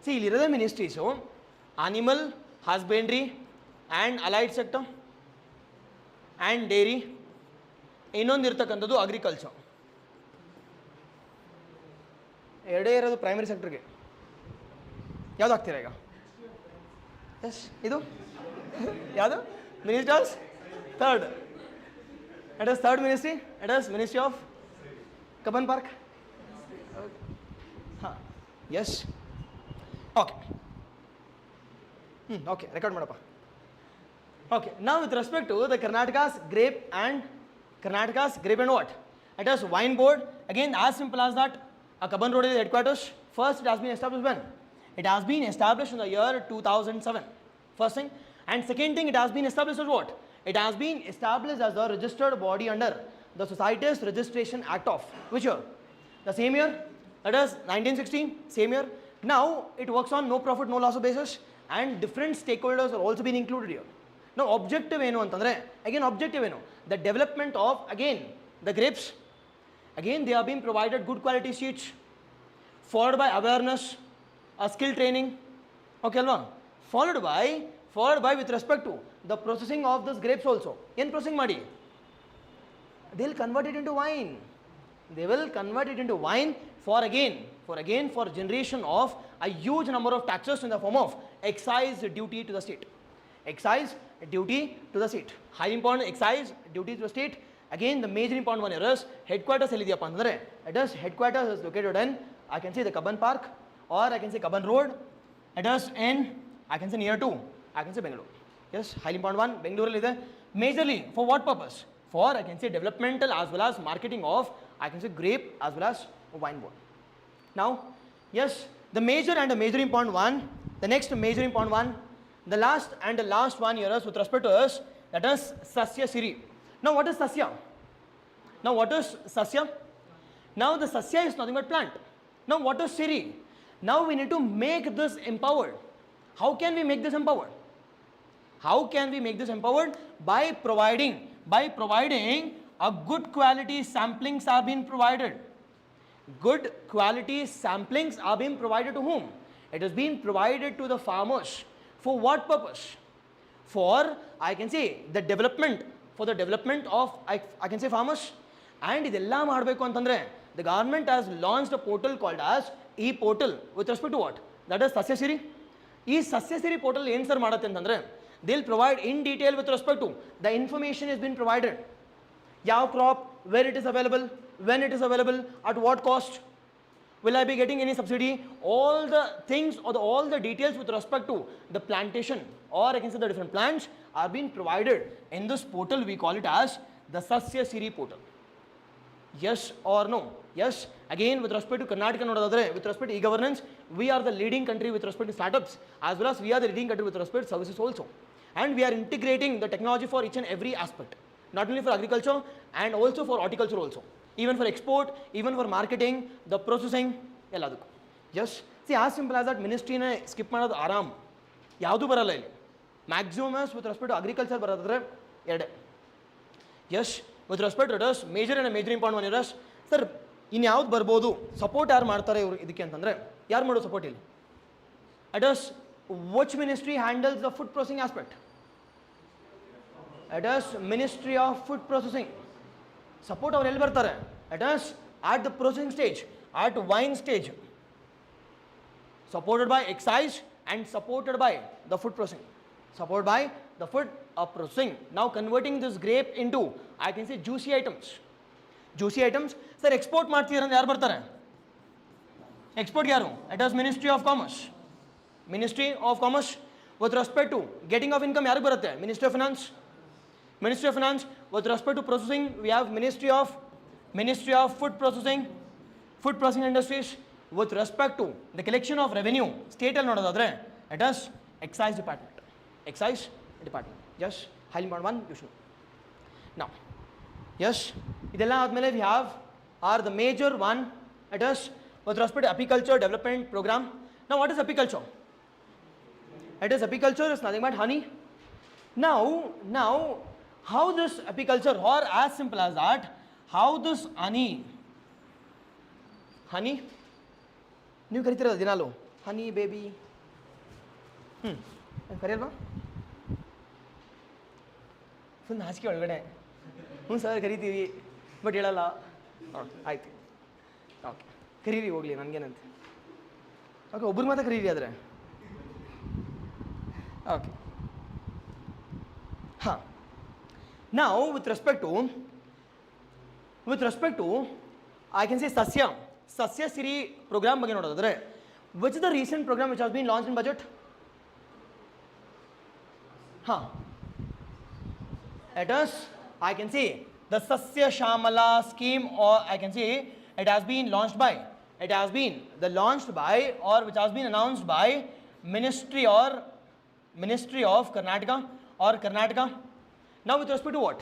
ಸಿ, ಇಲ್ಲಿರೋದೇ ministries: animal husbandry and allied sector and dairy, ಇನ್ನೊಂದು ಇರ್ತಕ್ಕಂಥದ್ದು ಅಗ್ರಿಕಲ್ಚರ್. ಎರಡೇ ಇರೋದು ಪ್ರೈಮರಿ ಸೆಕ್ಟರ್ಗೆ. ಯಾವ್ದು ಆಗ್ತೀರಾ ಈಗ? ಎಸ್, ಇದು ಯಾವುದು? Ministers third. It is third ministry. It is Ministry of Kaban Park. Yes. Okay. Okay, record madappa. Okay, now with respect to the Karnataka's grape and what? It is wine board. Again, as simple as that. A Kaban Road is headquarters. First, it has been established when? It has been established in the year 2007. First thing. And second thing, it has been established as what? It has been established as a registered body under the Societies Registration Act of which year? The same year. That is 1960. Same year. Now it works on no profit, no loss basis, and different stakeholders are also being included here. Now objective ಏನು ಅಂತಂದರೆ, again objective ಏನು? The development of, again, the grapes. Again, they are being provided good quality seeds, followed by awareness, skill training. Okay alva? Followed by with respect to the processing of this grapes also. ಏನು processing ಮಾಡಿ? They will convert it into wine. For generation of a huge number of taxes in the form of excise duty to the state. Highly important, excise duty to the state. Again, the major important one here is headquarters ಎಲ್ಲಿದೆಯಪ್ಪ ಅಂದರೆ, it is headquarters is located in I can say the Cubbon Park, or I can say Cubbon Road. It is in, I can say near to, I can say Bangalore. Yes, highly important one. Bangalore is majorly for what purpose? For, I can say, developmental as well as marketing of, I can say, grape as well as wine board. Now, yes, the major and the major important one, the next major important one, the last one here is with respect to us, that is Sasya Siri. Now, what is Sasya? Now, what is Sasya? Now, the Sasya is nothing but plant. Now, what is Siri? Now, we need to make this empowered. How can we make this empowered? How can we make this empowered? By providing a good quality samplings are being provided. Good quality samplings are being provided to whom? It has been provided to the farmers. For what purpose? For, I can say, the development, for the development of, I can say, farmers. And idella ಮಾಡಬೇಕು ಅಂತಂದ್ರೆ the government has launched a portal called as e-portal with respect to what? That is Sasya Siri. ಈ Sasya Siri portal ಏನು sir ಮಾಡುತ್ತೆ ಅಂತಂದ್ರೆ they'll provide in detail with respect to the information has been provided. ಯಾವ crop, where it is available, when it is available, at what cost, will I be getting any subsidy, all the things or all the details with respect to the plantation, or I can say the different plants are being provided in this portal. We call it as the Sasya Siri portal. Yes or no? Yes. Again, with respect to Karnataka nodadre, with respect to e-governance, we are the leading country with respect to startups, as well as we are the leading country with respect to services also. And we are integrating the technology for each and every aspect, not only for agriculture and also for horticulture also, even for export, even for marketing, the processing, elladukku. Yes. See, as simple as that, ministry ne skip ಮಾಡೋದು ಆರಾಮ್, ಯಾವುದು ಬರಲ್ಲ ಇಲ್ಲಿ. Maximum with respect to agriculture ಬರೋದಾದ್ರೆ ಎರಡೇ. Yes. With respect to this, major and a major important one is, sir, ಇನ್ನು ಯಾವ್ದು ಬರ್ಬೋದು, ಸಪೋರ್ಟ್ ಯಾರು ಮಾಡ್ತಾರೆ ಇವರು ಇದಕ್ಕೆ ಅಂತಂದರೆ, ಯಾರು ಮಾಡೋ ಸಪೋರ್ಟ್ ಇಲ್ಲಿ? It is which ministry handles the food processing aspect? It is Ministry of Food Processing. Support ಅವ್ರು ಎಲ್ಲಿ ಬರ್ತಾರೆ? It is at the processing stage, at wine stage, supported by excise and supported by the food processing. Supported by the food processing. Now converting this grape into, I can say, juicy items. Juicy items. Sir, export ಮಾಡ್ತೀರಾ ಅಂತ ಯಾರು ಬರ್ತಾರೆ? Export ಯಾರು? It is Ministry of Commerce. Ministry of Commerce. With respect to getting of income ಯಾರಿಗೆ ಬರುತ್ತೆ? Ministry of Finance. Ministry of Finance. With respect to processing, we have Ministry of Food Processing, Food Processing Industries. With respect to the collection of revenue, state ಅಲ್ಲಿ ನೋಡೋದಾದ್ರೆ, it is Excise Department. Excise Department. Yes, highly important one, you should know. Now, yes, idella admele we have are the major one. It is with respect to Apiculture Development Program. Now, what is Apiculture? It is Apiculture is nothing but honey. Now, how this Apiculture, or as simple as that, how this honey, ನೀವು ಕರಿತೀರಲ್ಲ ದಿನಾಲು honey baby, ಕರೆಯಲ್ವಾ? Full ನಾಚಿಕೆ ಒಳಗಡೆ, ಹ್ಞೂ sir ಕರಿತೀವಿ but ಹೇಳಲ್ಲ. Okay ಆಯ್ತು, okay ಕರೀರಿ ಹೋಗಲಿ, ನನಗೇನಂತೆ. ಓಕೆ, ಒಬ್ರಿಗೆ ಮಾತ್ರ ಕರೀರಿ ಆದರೆ. ಓಕೆ, ಹಾಂ. Now, with respect to, I can say Sasya Siri program ಬಗ್ಗೆ ನೋಡೋದಾದ್ರೆ, which is the recent program which has been launched in budget? It is, I can say, the Sasya Shamala scheme, or I can say it has been launched by, or which has been announced by Ministry of Karnataka or Karnataka. Now, with respect to what?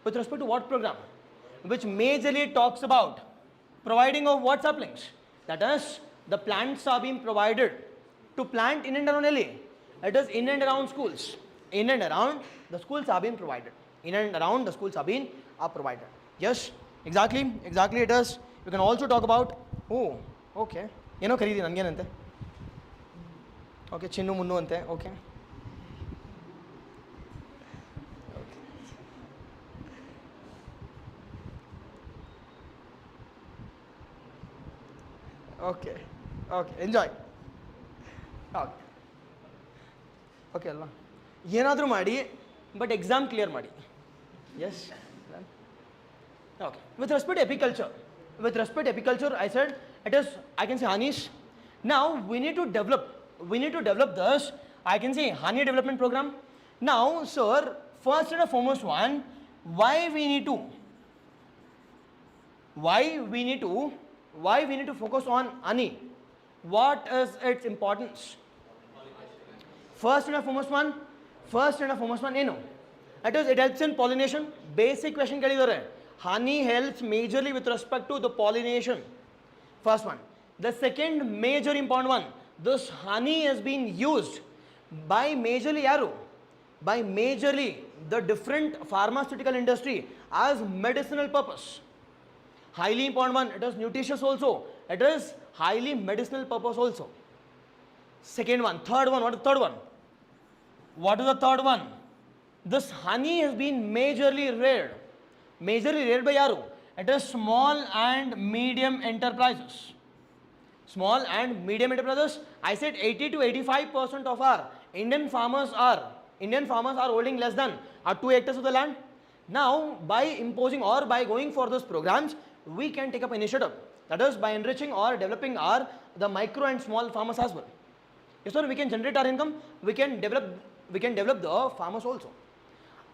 With respect to what program? Which majorly talks about providing of what saplings? That is, the plants are being provided to plant in and around LA. It is in and around schools. In and around the schools are being provided. In and around the schools are provided. Yes, exactly it is. You can also talk about, oh, okay. ಏನೋ ಕರೀದಿ ನನಗೇನಂತೆ? Okay, ಚಿನ್ನು ಮುನ್ನು ಅಂತೆ. Okay, okay okay enjoy. Okay okay ಅಲ್ವಾ? ಏನಾದರೂ ಮಾಡಿ but exam clear ಮಾಡಿ. Yes, okay. With respect to apiculture, I said It is, I can say, honeys. Now we need to develop this, I can say, honey development program. Now, sir, first and foremost one, why we need to focus on honey? What is its importance? First and foremost one, it helps in pollination. Basic question kya. Honey helps majorly with respect to the pollination. First one. The second major important one, this honey has been used by majorly yaru, by majorly the different pharmaceutical industry as medicinal purpose. Highly important one, it is nutritious also. It is highly medicinal purpose also. Second one. Third one, what is the third one? What is the third one? This honey has been majorly reared by yaru. It is small and medium enterprises. Small and medium enterprises. I said 80 to 85% of our Indian farmers are holding less than 2 hectares of the land. Now, by imposing or by going for those programs, we can take up initiative. That is by enriching or developing the micro and small farmers as well. Yes, sir, we can generate our income. We can develop the farmers also.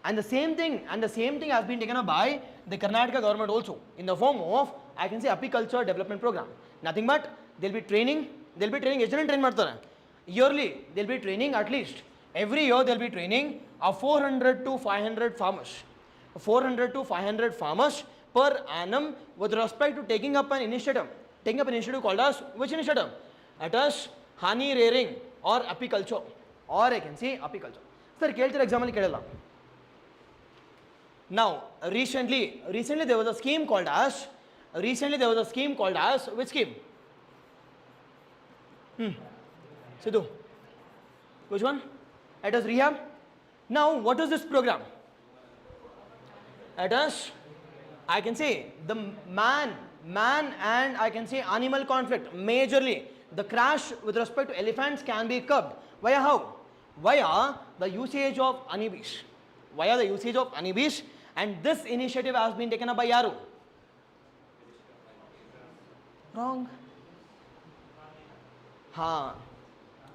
And the same thing has been taken up by the Karnataka government also in the form of, I can say, Apiculture development program. Nothing but they'll be training yearly. They'll be training at least every year. They'll be training 400 to 500 farmers. 400 to 500 farmers per annum with respect to taking up an initiative called as which initiative? It is honey rearing or apiculture, or I can say apiculture. Sir, keltira example kedala. Now, recently there was a scheme called as which scheme? Sidhu, which one? It is rehab. Now, what is this program? It is, I can say, the man and I can say animal conflict. Majorly, the crash with respect to elephants can be curbed. Via how? Via the usage of honeybees. And this initiative has been taken up by yaru. Wrong.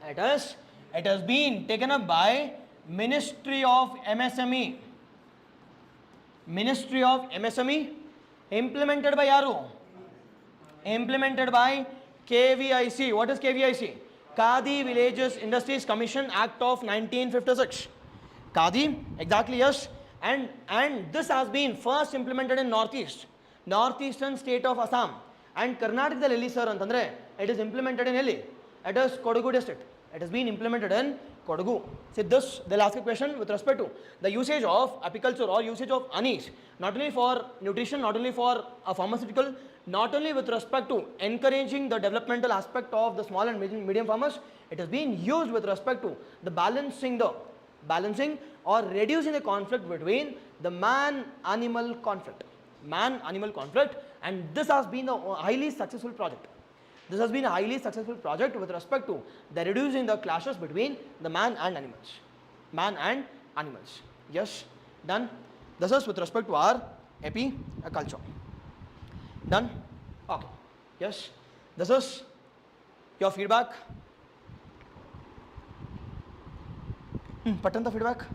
It has been taken up by Ministry of MSME. Implemented by yaru. Implemented by KVIC. What is KVIC? Khadi Villages Industries Commission Act of 1956. Khadi, exactly, yes. And this has been first implemented in northeastern state of Assam. And Karnataka Delhi, sir, antandre, it is implemented in Delhi. It is Kodagu district. It has been implemented in Kodagu. See this, they'll ask a question with respect to the usage of apiculture or usage of honeys, not only for nutrition, not only for a pharmaceutical, not only with respect to encouraging the developmental aspect of the small and medium farmers, it has been used with respect to the balancing or reducing the conflict between the man-animal conflict, and this has been a highly successful project. This has been a highly successful project with respect to the reducing the clashes between the man and animals. Yes, done. This is with respect to our apiculture. Done? Okay. Yes. This is your feedback. Pattern the feedback.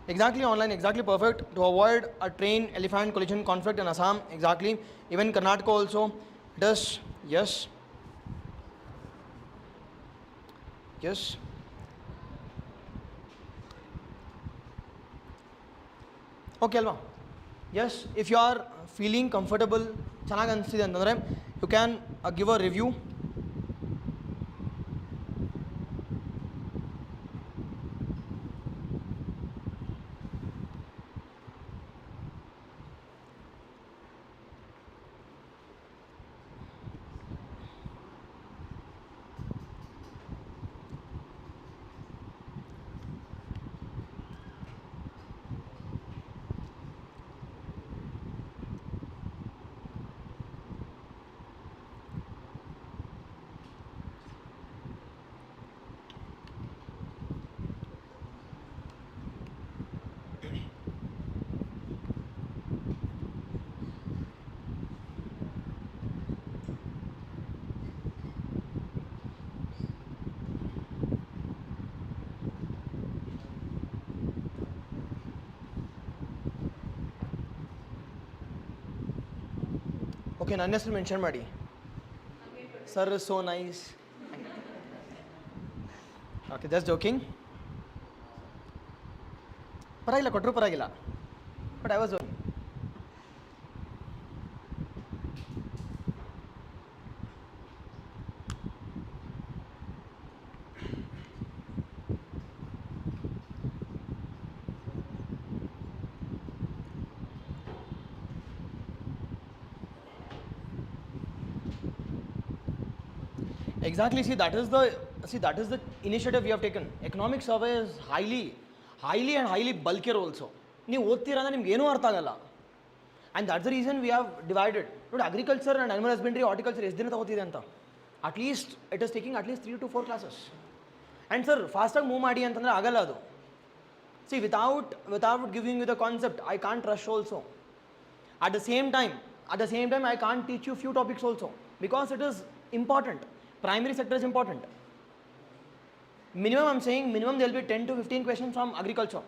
Exactly online, exactly perfect. To avoid a train elephant collision conflict in Assam, exactly. Even Karnataka also does. Yes. Yes. Okay, Alva. Yes, if you are feeling comfortable, you can give a review. Okay, ನನ್ನ ಹೆಸರು mention ಮಾಡಿ. Sir is so nice. Okay, just joking. ಪರವಾಗಿಲ್ಲ, ಕೊಟ್ಟರು ಪರವಾಗಿಲ್ಲ. But I was joking. Exactly. See, that is the initiative we have taken. Economic survey is highly bulkier also. ನೀವು ಓದ್ತೀರಾ ಅಂದ್ರೆ ನಿಮ್ಗೆ ಏನೂ ಅರ್ಥ ಆಗಲ್ಲ. And that's the reason we have divided. ನೋಡಿ, agriculture and animal husbandry, horticulture ಎಷ್ಟು ದಿನ ತಗೋತಿದೆ ಅಂತ. At least it is taking at least 3 to 4 classes. And sir, ಫಾಸ್ಟಾಗಿ ಮೂವ್ ಮಾಡಿ ಅಂತಂದರೆ ಆಗಲ್ಲ ಅದು. See, without giving you the concept, I can't rush also. At the same time, I can't teach you few topics also because it is important. Primary sector is important. Minimum, I'm saying minimum there will be 10 to 15 questions from agriculture.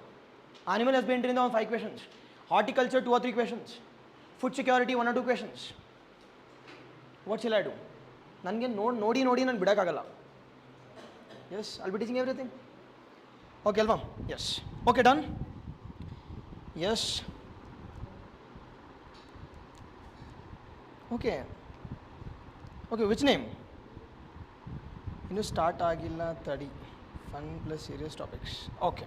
Animal husbandry in 5 questions. Horticulture 2 or 3 questions. Food security 1 or 2 questions. What shall I do? ನನಗೆ ನೋಡಿ ನಾನು ಬಿಡೋಕ್ಕಾಗಲ್ಲ. Yes, I'll be teaching everything. Okay, Alva. Yes. Okay, done. Yes. Okay. Okay, which name? ಇನ್ನು start ಆಗಿಲ್ಲ, ತಡಿ. Fun plus serious topics. Okay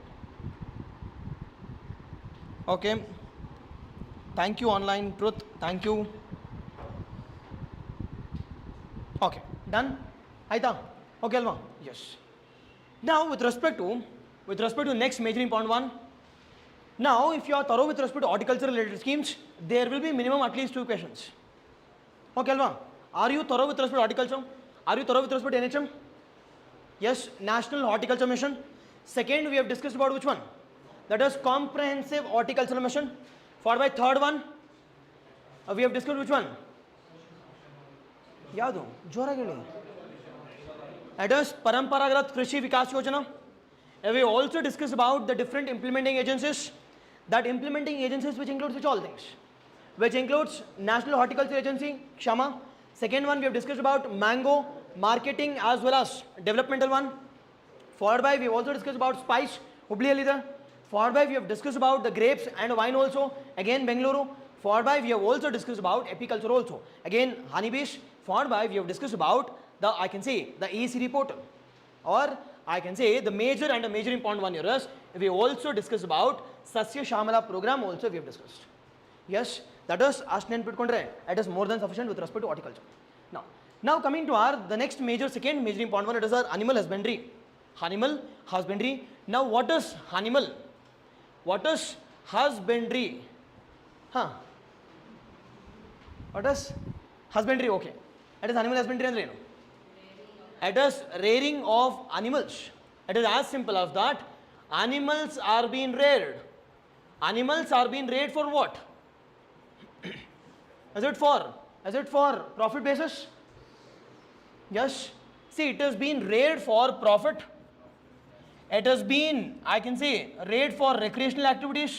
okay, thank you online truth, thank you. Okay, done ಆಯಿತಾ? Okay ಅಲ್ವಾ? Yes. Now with respect to next major important one, now if you are thorough with respect to horticulture related schemes, there will be minimum at least 2 questions. Okay alva? Are you thorough with respect to horticulture? Are you thorough with respect to NHM? Yes, National Horticulture Mission. Second, we have discussed about which one? That is Comprehensive Horticultural Mission. Followed by third one, we have discussed which one? Yadu, joragi ಹೇಳಿ. That is Paramparagat Krishi Vikas Yojana. We also discussed about the different implementing agencies. That implementing agencies which includes which all things? Which includes National Horticulture Agency, Kshama. Second one, we have discussed about mango marketing as well as developmental one. Followed by, we have also discussed about spice, Hubli Alida. Followed by, we have discussed about the grapes and wine also, again Bengaluru. Followed by, we have also discussed about apiculture also, again honeybees. Followed by, we have discussed about the, I can say, the ECD portal, or I can say the major and a major important one here is, we also discussed about Sasya Shamala program also we have discussed. Yes, that is Ashnan Pitkondre, it is more than sufficient with respect to horticulture. Now coming to our, the next second major important one, it is our animal husbandry. Animal husbandry. Now what is animal? What is husbandry? What is husbandry? Okay. It is animal husbandry andre ಏನು? It is rearing of animals. It is as simple as that. Animals are being reared. Animals are being reared for what? Is it for profit basis? Yes. See, it has been reared for profit. It has been, I can say, reared for recreational activities.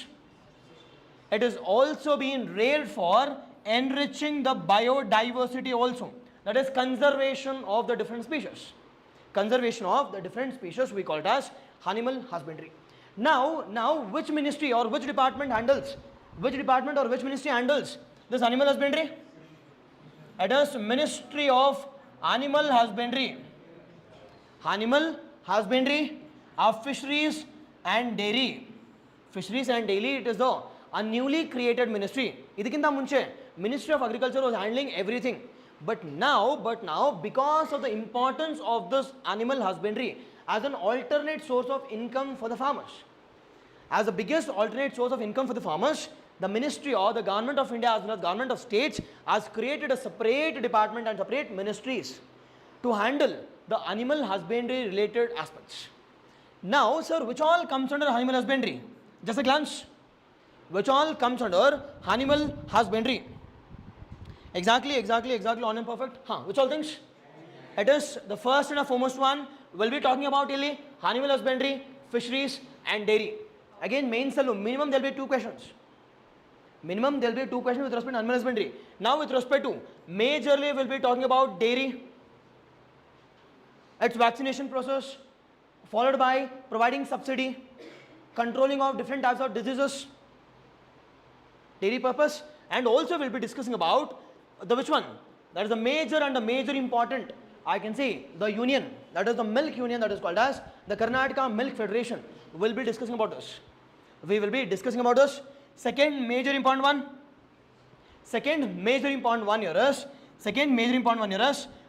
It is also being reared for enriching the biodiversity also. That is conservation of the different species. Conservation of the different species we call it as animal husbandry. Now which ministry or which department handles this animal husbandry? It is Ministry of Animal Husbandry. Animal husbandry of Fisheries and Dairy. Fisheries and Dairy, it is a newly created ministry. Idikinta munche Ministry of Agriculture was handling everything. But now, because of the importance of this animal husbandry as an alternate source of income for the farmers, as the biggest alternate source of income for the farmers, the ministry or the government of India as well as government of states has created a separate department and separate ministries to handle the animal husbandry related aspects. Now, sir, which all comes under animal husbandry? Just a glance. Which all comes under animal husbandry? Exactly, on and perfect. Which all things? It is the first and the foremost one. We'll be talking about animal husbandry, fisheries and dairy. Again, main salon, minimum there will be 2 questions. Minimum there will be 2 questions with respect to animal husbandry. Now with respect to, majorly we will be talking about dairy, its vaccination process, followed by providing subsidy, controlling of different types of diseases, dairy purpose, and also we will be discussing about the which one? That is the major and the major important, I can say, the union, that is the milk union, that is called as the Karnataka Milk Federation. We will be discussing about this. We will be discussing about this. Second major important one here is,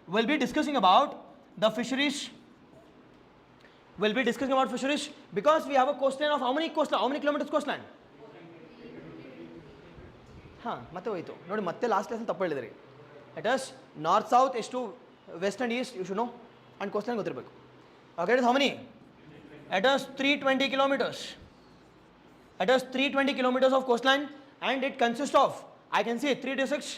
we'll be discussing about the fisheries. We'll be discussing about fisheries because we have a coastline of how many kilometers coastline? ಮತ್ತೆ ಹೋಯಿತು ನೋಡಿ, ಮತ್ತೆ last lesson ತಪ್ಪು ಹೇಳಿದ್ರಿ. It is north south is to west and east, you should know, and coastline ಗೊತ್ತಿರಬೇಕು. Okay, it is how many? It is 320 kilometers. It is 320 kilometers of coastline, and it consists of, I can say, 3 districts.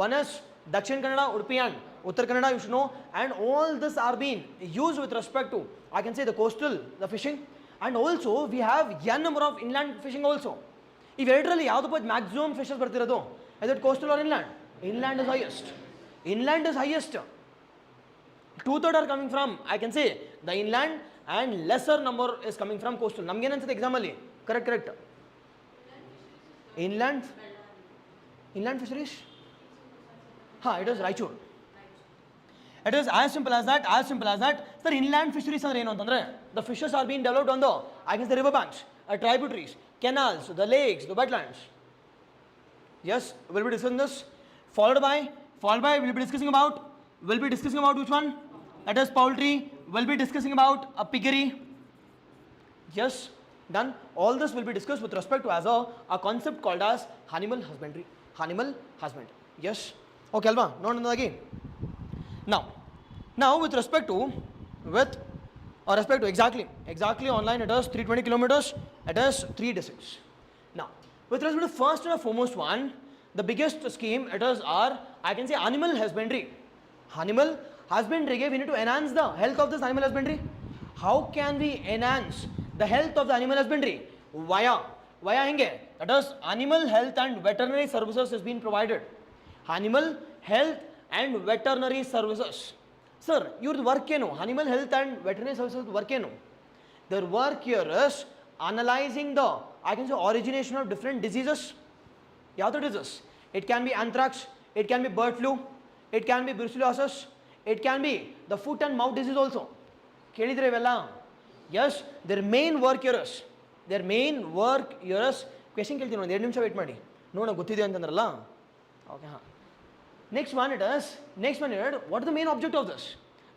One is Dakshin Kannada, Udupi and Uttar Kannada, you should know, and all this are being used with respect to, I can say, the coastal, the fishing, and also we have n number of inland fishing also. If literally ಯಾವುದು maximum fishes ಬರ್ತಿರೋದು, is it coastal or inland? Inland is highest. Inland is highest. 2/3 are coming from, I can say, the inland, and lesser number is coming from coastal. ನಮ್ಗೆ ಏನು ಅನ್ಸುತ್ತೆ exam ಅಲ್ಲಿ? Correct. Inland fisheries? It is Raichur. It is as simple as that. Sir, inland fisheries are ಏನು ಅಂತಂದ್ರೆ, the fishes are being developed on the, I can say, river banks, tributaries, canals, the lakes, the wetlands. Yes, we'll be discussing this. Followed by we'll be discussing about which one? That is poultry. We'll be discussing about a piggery. Yes, done. All this will be discussed with respect to as a concept called as animal husbandry. Yes. Okay, Alva. No, again. Now with respect to exactly online, it is 320 kilometers. It is 3 districts. Now, with respect to first and foremost one, the biggest scheme, it is our, I can say, animal husbandry. Animal husbandry, we need to enhance the health of this animal husbandry. How can we enhance the health of the animal husbandry? Via hinge. That is, animal health and veterinary services is being provided. Animal health and veterinary services. Sir, your work animal health and veterinary services work their work here is analyzing the, I can say, origination of different diseases. Yada diseases. It can be anthrax, it can be bird flu, it can be brucellosis, it can be the foot and mouth disease also. Yes, their main work here is question keltino 2 ನಿಮಿಷ wait ಮಾಡಿ ನೋಡೋಣ ಗೊತ್ತಿದೆ ಅಂತಂದ್ರಲ್ಲ. Okay, Next one, what is the main objective of this?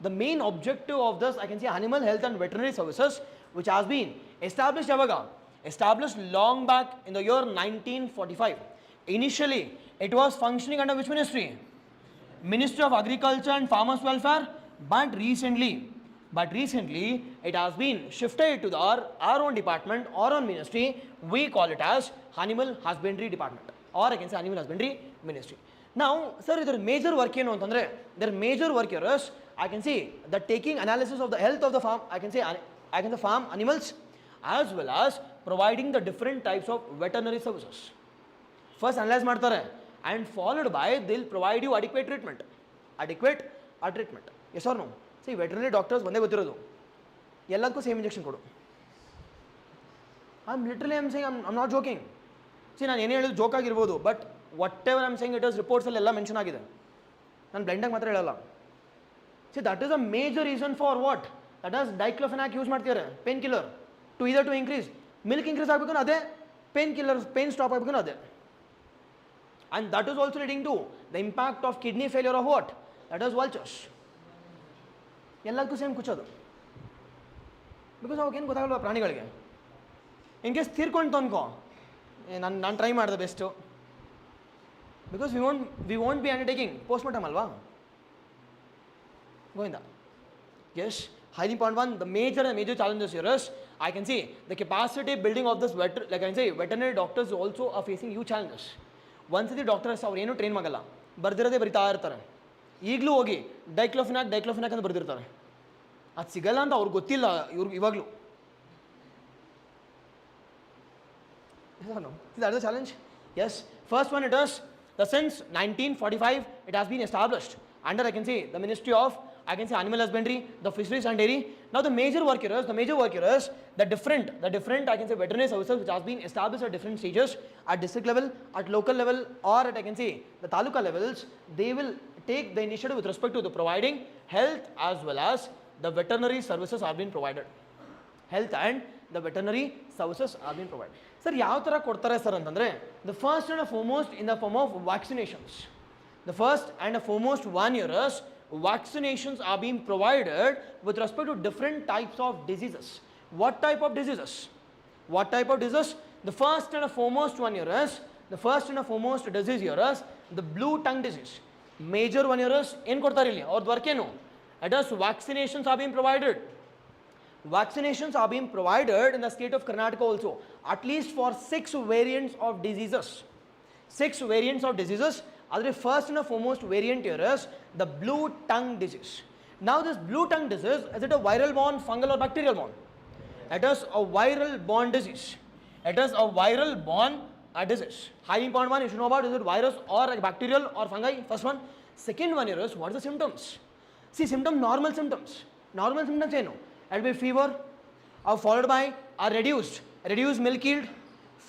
The main objective of this, I can say, animal health and veterinary services, which has been established long back in the year 1945. Initially, it was functioning under which ministry? Ministry of Agriculture and Farmers Welfare, but recently it has been shifted to our own department, our own ministry. We call it as Animal Husbandry Department, or I can say Animal Husbandry Ministry. Now, sir, their major work here is, I can say, the taking analysis of the health of the farm, I can say farm animals, as well as providing the different types of veterinary services. First analyze ಮಾಡ್ತಾರೆ, and followed by they'll provide you adequate treatment. Yes or no? See, veterinary doctors ಒಂದೇ ಗೊತ್ತಿರೋದು, ಎಲ್ಲದಕ್ಕೂ same injection ಕೊಡು. I'm saying, I'm not joking. See, ನಾನು ಏನೇ ಹೇಳಿದ್ರು joke ಆಗಿರ್ಬೋದು, but whatever I'm saying, it is reports ಎಲ್ಲ ಮೆನ್ಷನ್ ಆಗಿದೆ. ನಾನು ಬ್ಲೈಂಡಾಗಿ ಮಾತ್ರ ಹೇಳಲ್ಲ. See, that is a major reason for what? That is diclofenac use ಮಾಡ್ತಿದ್ದಾರೆ, pain killer, to either to increase milk increase ಆಗಬೇಕು ಅದೇ, ಪೇನ್ ಕಿಲ್ಲರ್ ಪೇನ್ ಸ್ಟಾಪ್ ಆಗಬೇಕು ಅದೇ. And that is also leading to the impact of kidney failure of what? That is vultures. ಎಲ್ಲದಕ್ಕೂ same ಕುಚ್ಚೋದು, because ಅವಾಗೇನು ಗೊತ್ತಾಗಲ್ವ ಪ್ರಾಣಿಗಳಿಗೆ. In case ತೀರ್ಕೊಂಡು ಅನ್ಕೋ, ನಾನು try ಮಾಡಿದೆ best, because we won't be undertaking postmortem alva. Goinda. Yes, highly important one. The major challenges here is, I can see, the capacity building of this veterinary doctors also are facing huge challenges. Once the doctors ಅವರು ಏನು train ಮಾಡಲ್ಲ, ಬರ್ದಿರೋದೇ ಬರಿತಾ ಇರ್ತಾರೆ. ಈಗಲೂ ಹೋಗಿ diclofenac ಅಂತ ಬರ್ದಿರ್ತಾರೆ, ಅದು ಸಿಗಲ್ಲ ಅಂತ ಅವ್ರಿಗೆ ಗೊತ್ತಿಲ್ಲ ಇವಾಗಲೂ. That is a challenge. Yes, First one, it is the since 1945 it has been established under, I can say, the Ministry of, I can say, Animal Husbandry, the Fisheries and Dairy. Now the major work here is the different I can say veterinary services which has been established at different stages, at district level, at local level, or at, I can say, the taluka levels. They will take the initiative with respect to the providing health as well as the veterinary services are being provided. Health and the veterinary services are being provided. Sir, ಯಾವ ತರ ಕೊಡ್ತಾರೆ sir ಅಂತಂದ್ರೆ, the first and foremost in the form of vaccinations. The first and foremost one here is vaccinations are being provided with respect to different types of diseases. What type of diseases? What type of diseases? The first and foremost one here is, the first and foremost disease here is the blue tongue disease. Major one here is in ಕೊಡ್ತಾರೆ ಇಲ್ಲಿ ಅವ್ರದ್ದು work ಏನು? It is vaccinations are being provided. Vaccinations are being provided in the state of Karnataka also, at least for 6 variants of diseases. 6 variants of diseases. The first and foremost variant here is the blue tongue disease. Now this blue tongue disease, is it a viral born, fungal or bacterial born? It is a viral born disease. It is a viral born disease. Highly important one, you should know about, is it virus or bacterial or fungi? First one. Second one here is, what are the symptoms? See, symptoms, normal symptoms. Normal symptoms, you know, it will be fever, followed by a reduced milk yield,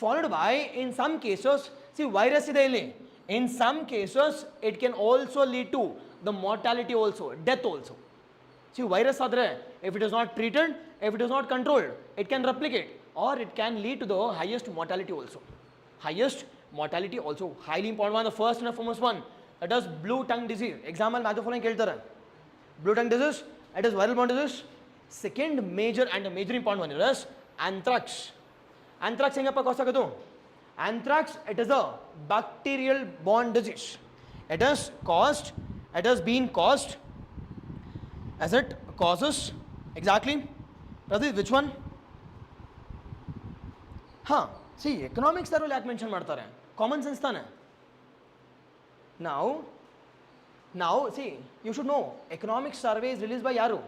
followed by, in some cases, see, virus is there. In some cases, it can also lead to the mortality also, death also. See, virus adre, if it is not treated, if it is not controlled, it can replicate or it can lead to the highest mortality also. Highest mortality also. Highly important one, the first and foremost one, that is blue tongue disease. Example, match following keltara. Blue tongue disease, it is viral born disease. Second major and the major important one is anthrax. Anthrax hengappa kosagadu? Anthrax, it is a bacterial born disease. It has been caused, as it causes, exactly, Pradeep, which one? See, economics are like mention ಮಾಡ್ತಾರೆ, common sense ತಾನೆ. Now, see, you should know, economic survey is released by yaru?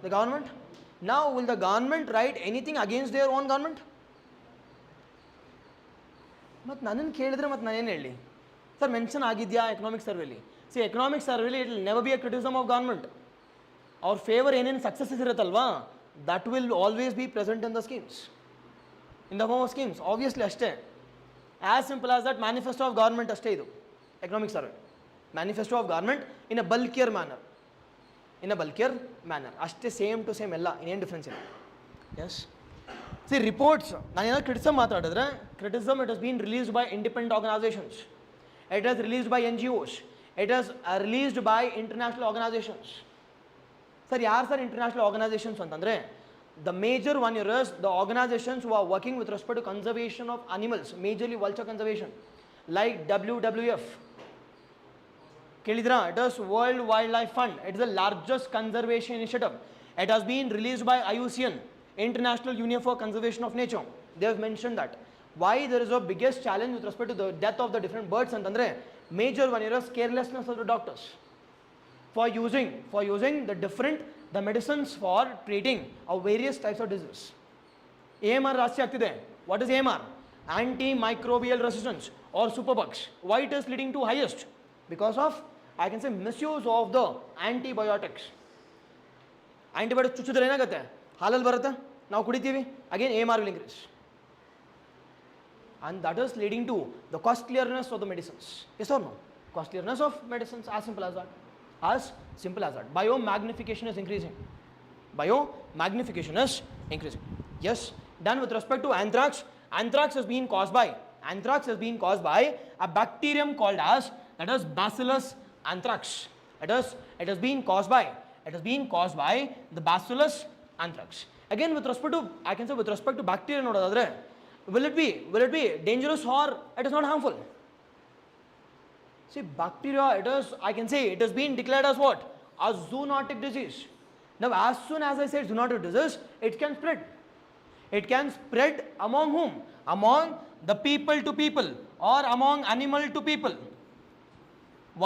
The government. Now, will the government write anything against their own government? But nannನ್ನು ಕೇಳಿದ್ರೆ ಮತ್ತೆ ನಾನು ಏನು ಹೇಳಿ sir mention ಆಗಿದೆಯಾ economic ಸರ್ವೇಲಿ see economic ಸರ್ವೇಲಿ it will never be a criticism of government ಅವ್ರ favour ಏನೇನು ಸಕ್ಸಸ್ಸಸ್ ಇರುತ್ತಲ್ವಾ that will always be present in the schemes in the form of schemes obviously ಅಷ್ಟೇ as simple as that manifesto of government ಅಷ್ಟೇ ಇದು economic survey manifesto of government in a bulkier manner ಅಷ್ಟೇ same to same ಎಲ್ಲ ಇನ್ನೇನು difference ಇಲ್ಲ yes See, reports, criticism, it has been released by independent organizations. It is released by NGOs. It is released by international organizations. Sir, yaar sir international organizations antandre? The major one here is the organizations who are working with respect to conservation of animals, majorly vulture conservation, like WWF. Kelidra, it is World Wildlife Fund. It is the largest conservation initiative. It has been released by IUCN, International Union for Conservation of Nature. They have mentioned that. Why there is a biggest challenge with respect to the death of the different birds antandre? Major one here is carelessness of the doctors for using the medicines for treating of various types of diseases. AMR ರಾಶಿ ಆಗ್ತಿದೆ. What is AMR? Antimicrobial resistance or superbugs. Why it is leading to highest? Because of, I can say, misuse of the antibiotics. Antibiotics ಚುಚ್ಚಿದ್ರೆ ಏನಾಗುತ್ತೆ? ಹಾಲಲ್ಲಿ ಬರುತ್ತೆ, ನಾವು ಕುಡಿತೀವಿ, again AMR will increase. And that is leading to the costliness of the medicines. Yes or no? Costliness of medicines, as simple as that. As simple as that. Biomagnification is increasing. Yes. Then with respect to anthrax, anthrax has been caused by a bacterium called as, that is Bacillus anthrax. It has been caused by the Bacillus anthrax. Again, with respect to, I can say, with respect to bacteria nodadre, will it be dangerous or it is not harmful? See, bacteria, it is, I can say, it has been declared as what? A zoonotic disease. Now, as soon as I said zoonotic disease, it can spread. It can spread among whom? Among the people to people or among animal to people.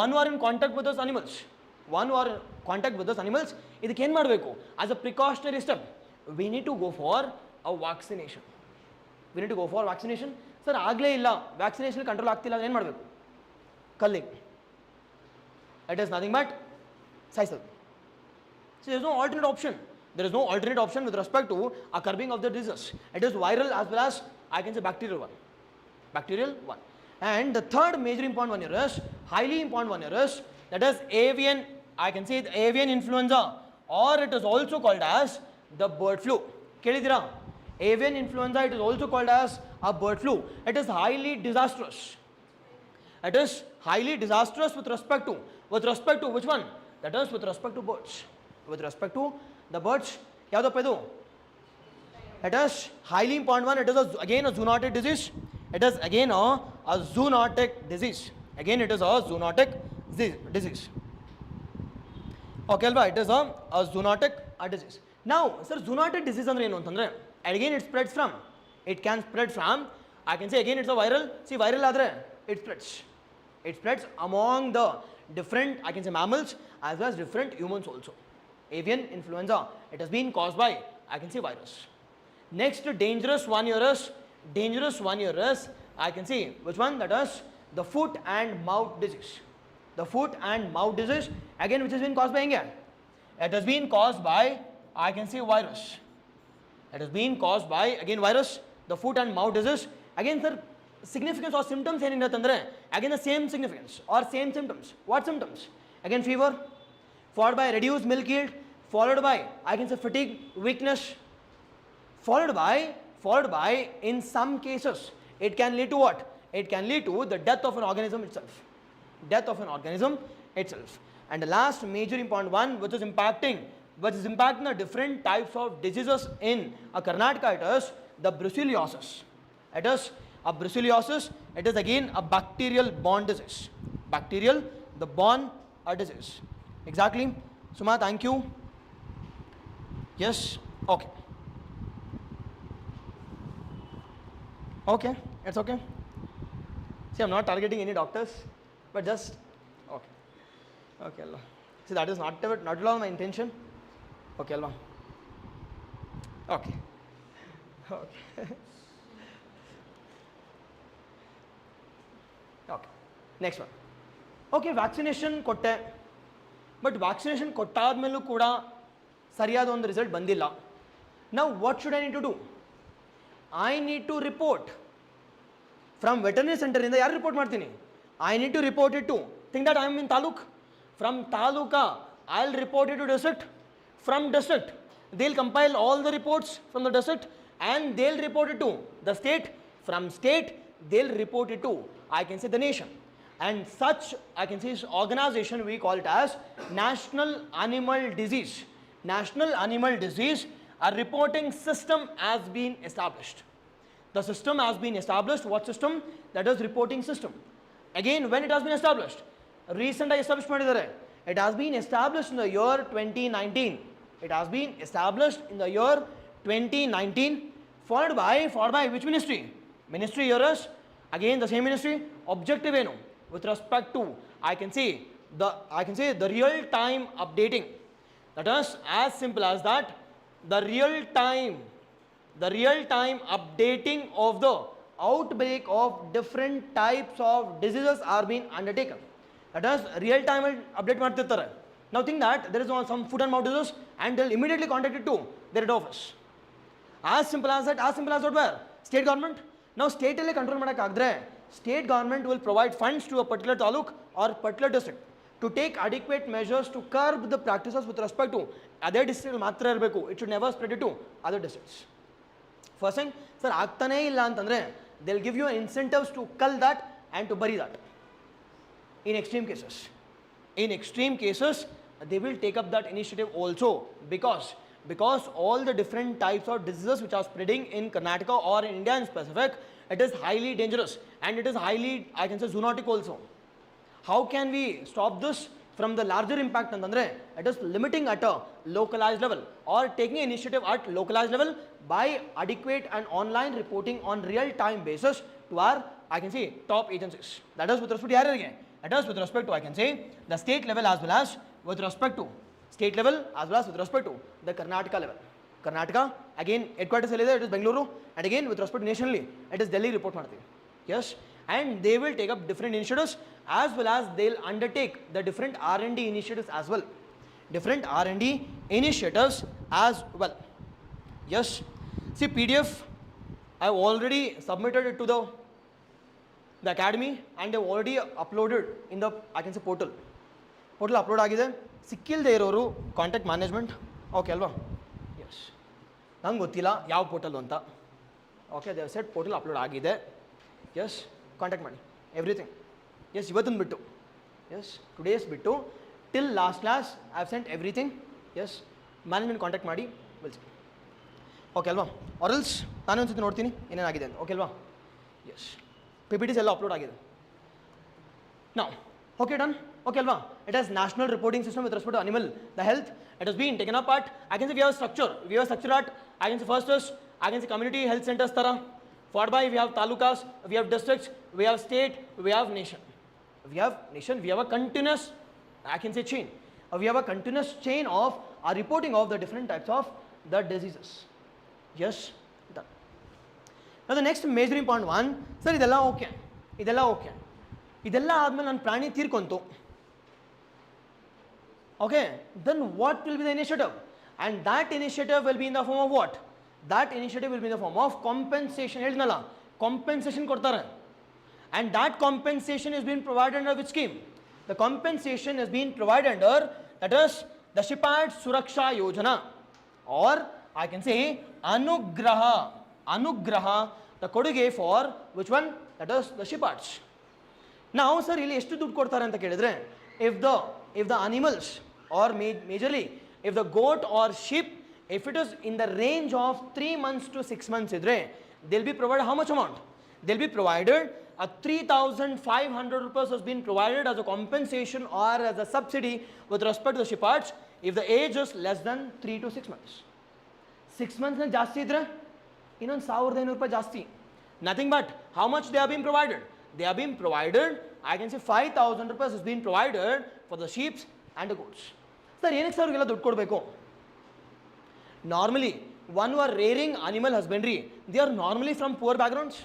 One who are in contact with those animals. ಇದಕ್ಕೆ ಏನು ಮಾಡಬೇಕು? As a precautionary step, we need to go for a vaccination. Sir ಆಗಲೇ ಇಲ್ಲ, vaccination control ಆಗ್ತಿಲ್ಲ ಅಂದ್ರೆ ಏನು ಮಾಡಬೇಕು? ಕಲ್ಲಿಂಗ್. It is nothing but ಸಾಯಿಸೋದು. So there is no alternate option. There is no alternate option with respect to a curbing of the disease. It is viral as well as I can say bacterial one. Bacterial one. And the third major important one here is, highly important one here is, that is avian, I can say the avian influenza, or it is also called as the bird flu. Kelidira? Avian influenza, it is also called as a bird flu. It is highly disastrous. It is highly disastrous with respect to which one? That is with respect to birds. With respect to the birds, yavadappa idu? It is highly important one. It is again a zoonotic disease. It is again a zoonotic disease. Again it is a zoonotic disease. Okay alva, it is a zoonotic disease. Now sir, zoonotic disease andre enu antandre, again it spreads from, it can spread from, I can say again it's a viral. See, viral adre it spreads among the different, I can say, mammals as well as different humans also. Avian influenza, it has been caused by, I can say, virus. Next dangerous one here is, I can see which one? That is the foot and mouth disease. The foot and mouth disease, again which has been caused by India. It has been caused by, I can say, virus. It has been caused by again virus. The foot and mouth disease, again sir, significance or symptoms ಏನಿರುತ್ತೆ ಅಂದರೆ, again the same significance or same symptoms. What symptoms? Again fever, followed by reduced milk yield, followed by, I can say, fatigue, weakness, followed by in some cases it can lead to what? It can lead to the death of an organism itself. Death of an organism itself. And the last major important one which is impacting the different types of diseases in Karnataka, it is the brucellosis. It is a brucellosis. It is again a bacterial borne disease. The borne disease. Exactly. Suma, thank you. Yes. Okay. Okay. It's okay. See, I'm not targeting any doctors, but just okay. Okay, Allah. See, that is not at all my intention. Okay, Allah. Okay. Okay. Okay. Next one. Okay, vaccination kotte, but vaccination kottaadmelu kuda sariyada ಒಂದು result ಬಂದಿಲ್ಲ. Now what should I need to do? I need to report from veterinary center ಇಂದ ಯಾರು report ಮಾಡ್ತೀನಿ? I need to report it to, think that I am in taluk. From taluka I'll report it to district. From district they'll compile all the reports from the district and they'll report it to the state. From state they'll report it to, I can say, the nation. And such, I can say, organization we call it as National Animal Disease. National Animal Disease, a reporting system has been established. The system has been established. What system? That is reporting system. Again, when it has been established? Recent established ಮಾಡಿದ್ದಾರೆ. It has been established in the year 2019. It has been established in the year 2019, followed by which ministry? Ministry here is again the same ministry. Objective enu with respect to, I can say the real time updating. That is as simple as that. The real time updating of the outbreak of different types of diseases are being undertaken. That is real time update ಮಾಡ್ತಿರ್ತಾರೆ. Now think that there is some foot and mouth disease and they'll immediately contact it to their head office. As simple as that. As simple as what? Where? State government. Now state alle control ಮಾಡಕ್ಕಾಗದ್ರೆ, state government will provide funds to a particular taluk or particular district to take adequate measures to curb the practices with respect to other districts ಮಾತ್ರ ಇರಬೇಕು. It should never spread it to other districts. First thing, sir, ಆಗ್ತಾನೇ ಇಲ್ಲ ಅಂತಂದ್ರೆ they'll give you incentives to cull that and to bury that. In extreme cases they will take up that initiative also, because all the different types of diseases which are spreading in Karnataka or in India in specific, it is highly dangerous and it is highly, I can say, zoonotic also. How can we stop this from the larger impact antandre? It is limiting at a localized level or taking initiative at localized level by adequate and online reporting on real time basis to our, I can say, top agencies. That is with respect to yaರಿಗೆ? It is with respect to, I can say, the state level as well as with respect to the Karnataka level. Karnataka, again headquarters it is Bengaluru, and again with respect to nationally, it is Delhi report ಮಾಡ್ತೀವಿ. Yes, and they will take up different initiatives as well as they'll undertake the different R&D initiatives as well. Different R&D initiatives as well. Yes, see PDF, I've already submitted it to the academy and they've already uploaded in the, I can say, portal. Portal upload ಆಗಿದೆ. ಸಿಕ್ಕಿಲ್ಲದೆ ಇರೋರು contact management, okay ಅಲ್ವಾ? Yes, ನಂಗೆ ಗೊತ್ತಿಲ್ಲ ಯಾವ portal ಅಂತ. Okay, they set portal upload ಆಗಿದೆ. Yes, contact ಮಾಡಿ ಎವ್ರಿಥಿಂಗ್. ಎಸ್, ಇವತ್ತನ್ನು ಬಿಟ್ಟು, ಎಸ್, ಟುಡೇಸ್ ಬಿಟ್ಟು till last class I have sent everything. Yes, management contact ಮಾಡಿ ವಿಲ್ಸ್. ಓಕೆ ಅಲ್ವಾ? ಆರಲ್ಸ್ ನಾನು ಒಂದ್ಸತಿ ನೋಡ್ತೀನಿ ಏನೇನಾಗಿದೆ ಅಂತ. ಓಕೆ ಅಲ್ವಾ? ಎಸ್, PPTs ಎಲ್ಲ ಅಪ್ಲೋಡ್ ಆಗಿದೆ. ನಾವು okay, done. Okay, alva. It has national reporting system with respect to animal, the health. It has been taken apart. I can say we have structure. We have structure at, I can say first is, I can say community health centers tara. Followed by we have talukas, we have districts, we have state, we have nation. We have nation. We have a continuous, I can say chain. We have a continuous chain of reporting of the different types of the diseases. Yes, done. Now the next major important one, sir, idella okay. Idella okay. ಇದೆಲ್ಲ ಆದಮೇಲೆ ನನ್ನ ಪ್ರಾಣಿ ತೀರ್ಕೊಂತು. Okay, then what will be the initiative? And that initiative will be in the form of what? That initiative will be in the form of compensation. ಹೇಳಿದ್ನಲ್ಲ, compensation ಕೊಡ್ತಾರೆ. And that compensation is been provided under which scheme? The compensation is been provided under that is the shepherd Suraksha Yojana, or I can say Anugraha. Anugraha the ಕೊಡುಗೆ for which one? That is the ಶಿಪಾರ್ಡ್ಸ್. ನಾವು sir ಇಲ್ಲಿ ಎಷ್ಟು ದುಡ್ಡು ಕೊಡ್ತಾರೆ ಅಂತ ಕೇಳಿದ್ರೆ, if the animals are majorly if the goat are sheep, if it is in the range of 3 months to 6 months ಇದ್ರೆ, they'll be provided how much amount? They'll be provided a 3,500 rupees has been provided as a compensation or as a subsidy with respect to the shepherds if the age is less than 3 to 6 months. 6 months ನ ಜಾಸ್ತಿ ಇದ್ರೆ ಇನ್ನೊಂದು 1,500 ರೂಪಾಯಿ ಜಾಸ್ತಿ. Nothing but how much they have been provided? They have been provided, I can say 5,000 rupees has been provided for the sheep and the goats. Sir, ಏನಕ್ಕೆ sir ಅವ್ರಿಗೆಲ್ಲ ದುಡ್ಡು ಕೊಡಬೇಕು? Normally, one who are rearing animal husbandry, they are normally from poor backgrounds.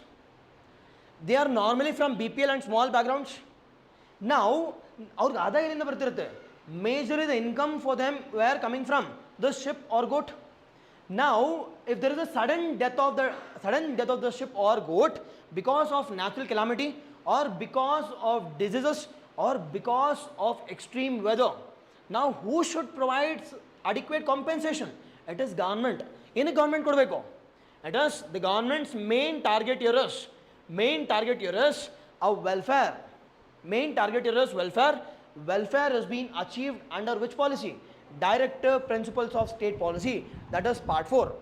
They are normally from BPL and small backgrounds. Now, ಅವ್ರಿಗೆ ಆದಾಯ ಎಲ್ಲಿಂದ ಬರ್ತಿರುತ್ತೆ? Majorly the income for them were coming from the sheep or goat. Now, if there is a sudden death of the sheep or goat because of natural calamity or because of diseases or because of extreme weather, now who should provide adequate compensation? It is government. In a government kodbeko. It is the government's main target here is a welfare. Main target here is welfare. Welfare is being achieved under which policy? Directive principles of state policy, that is part 4.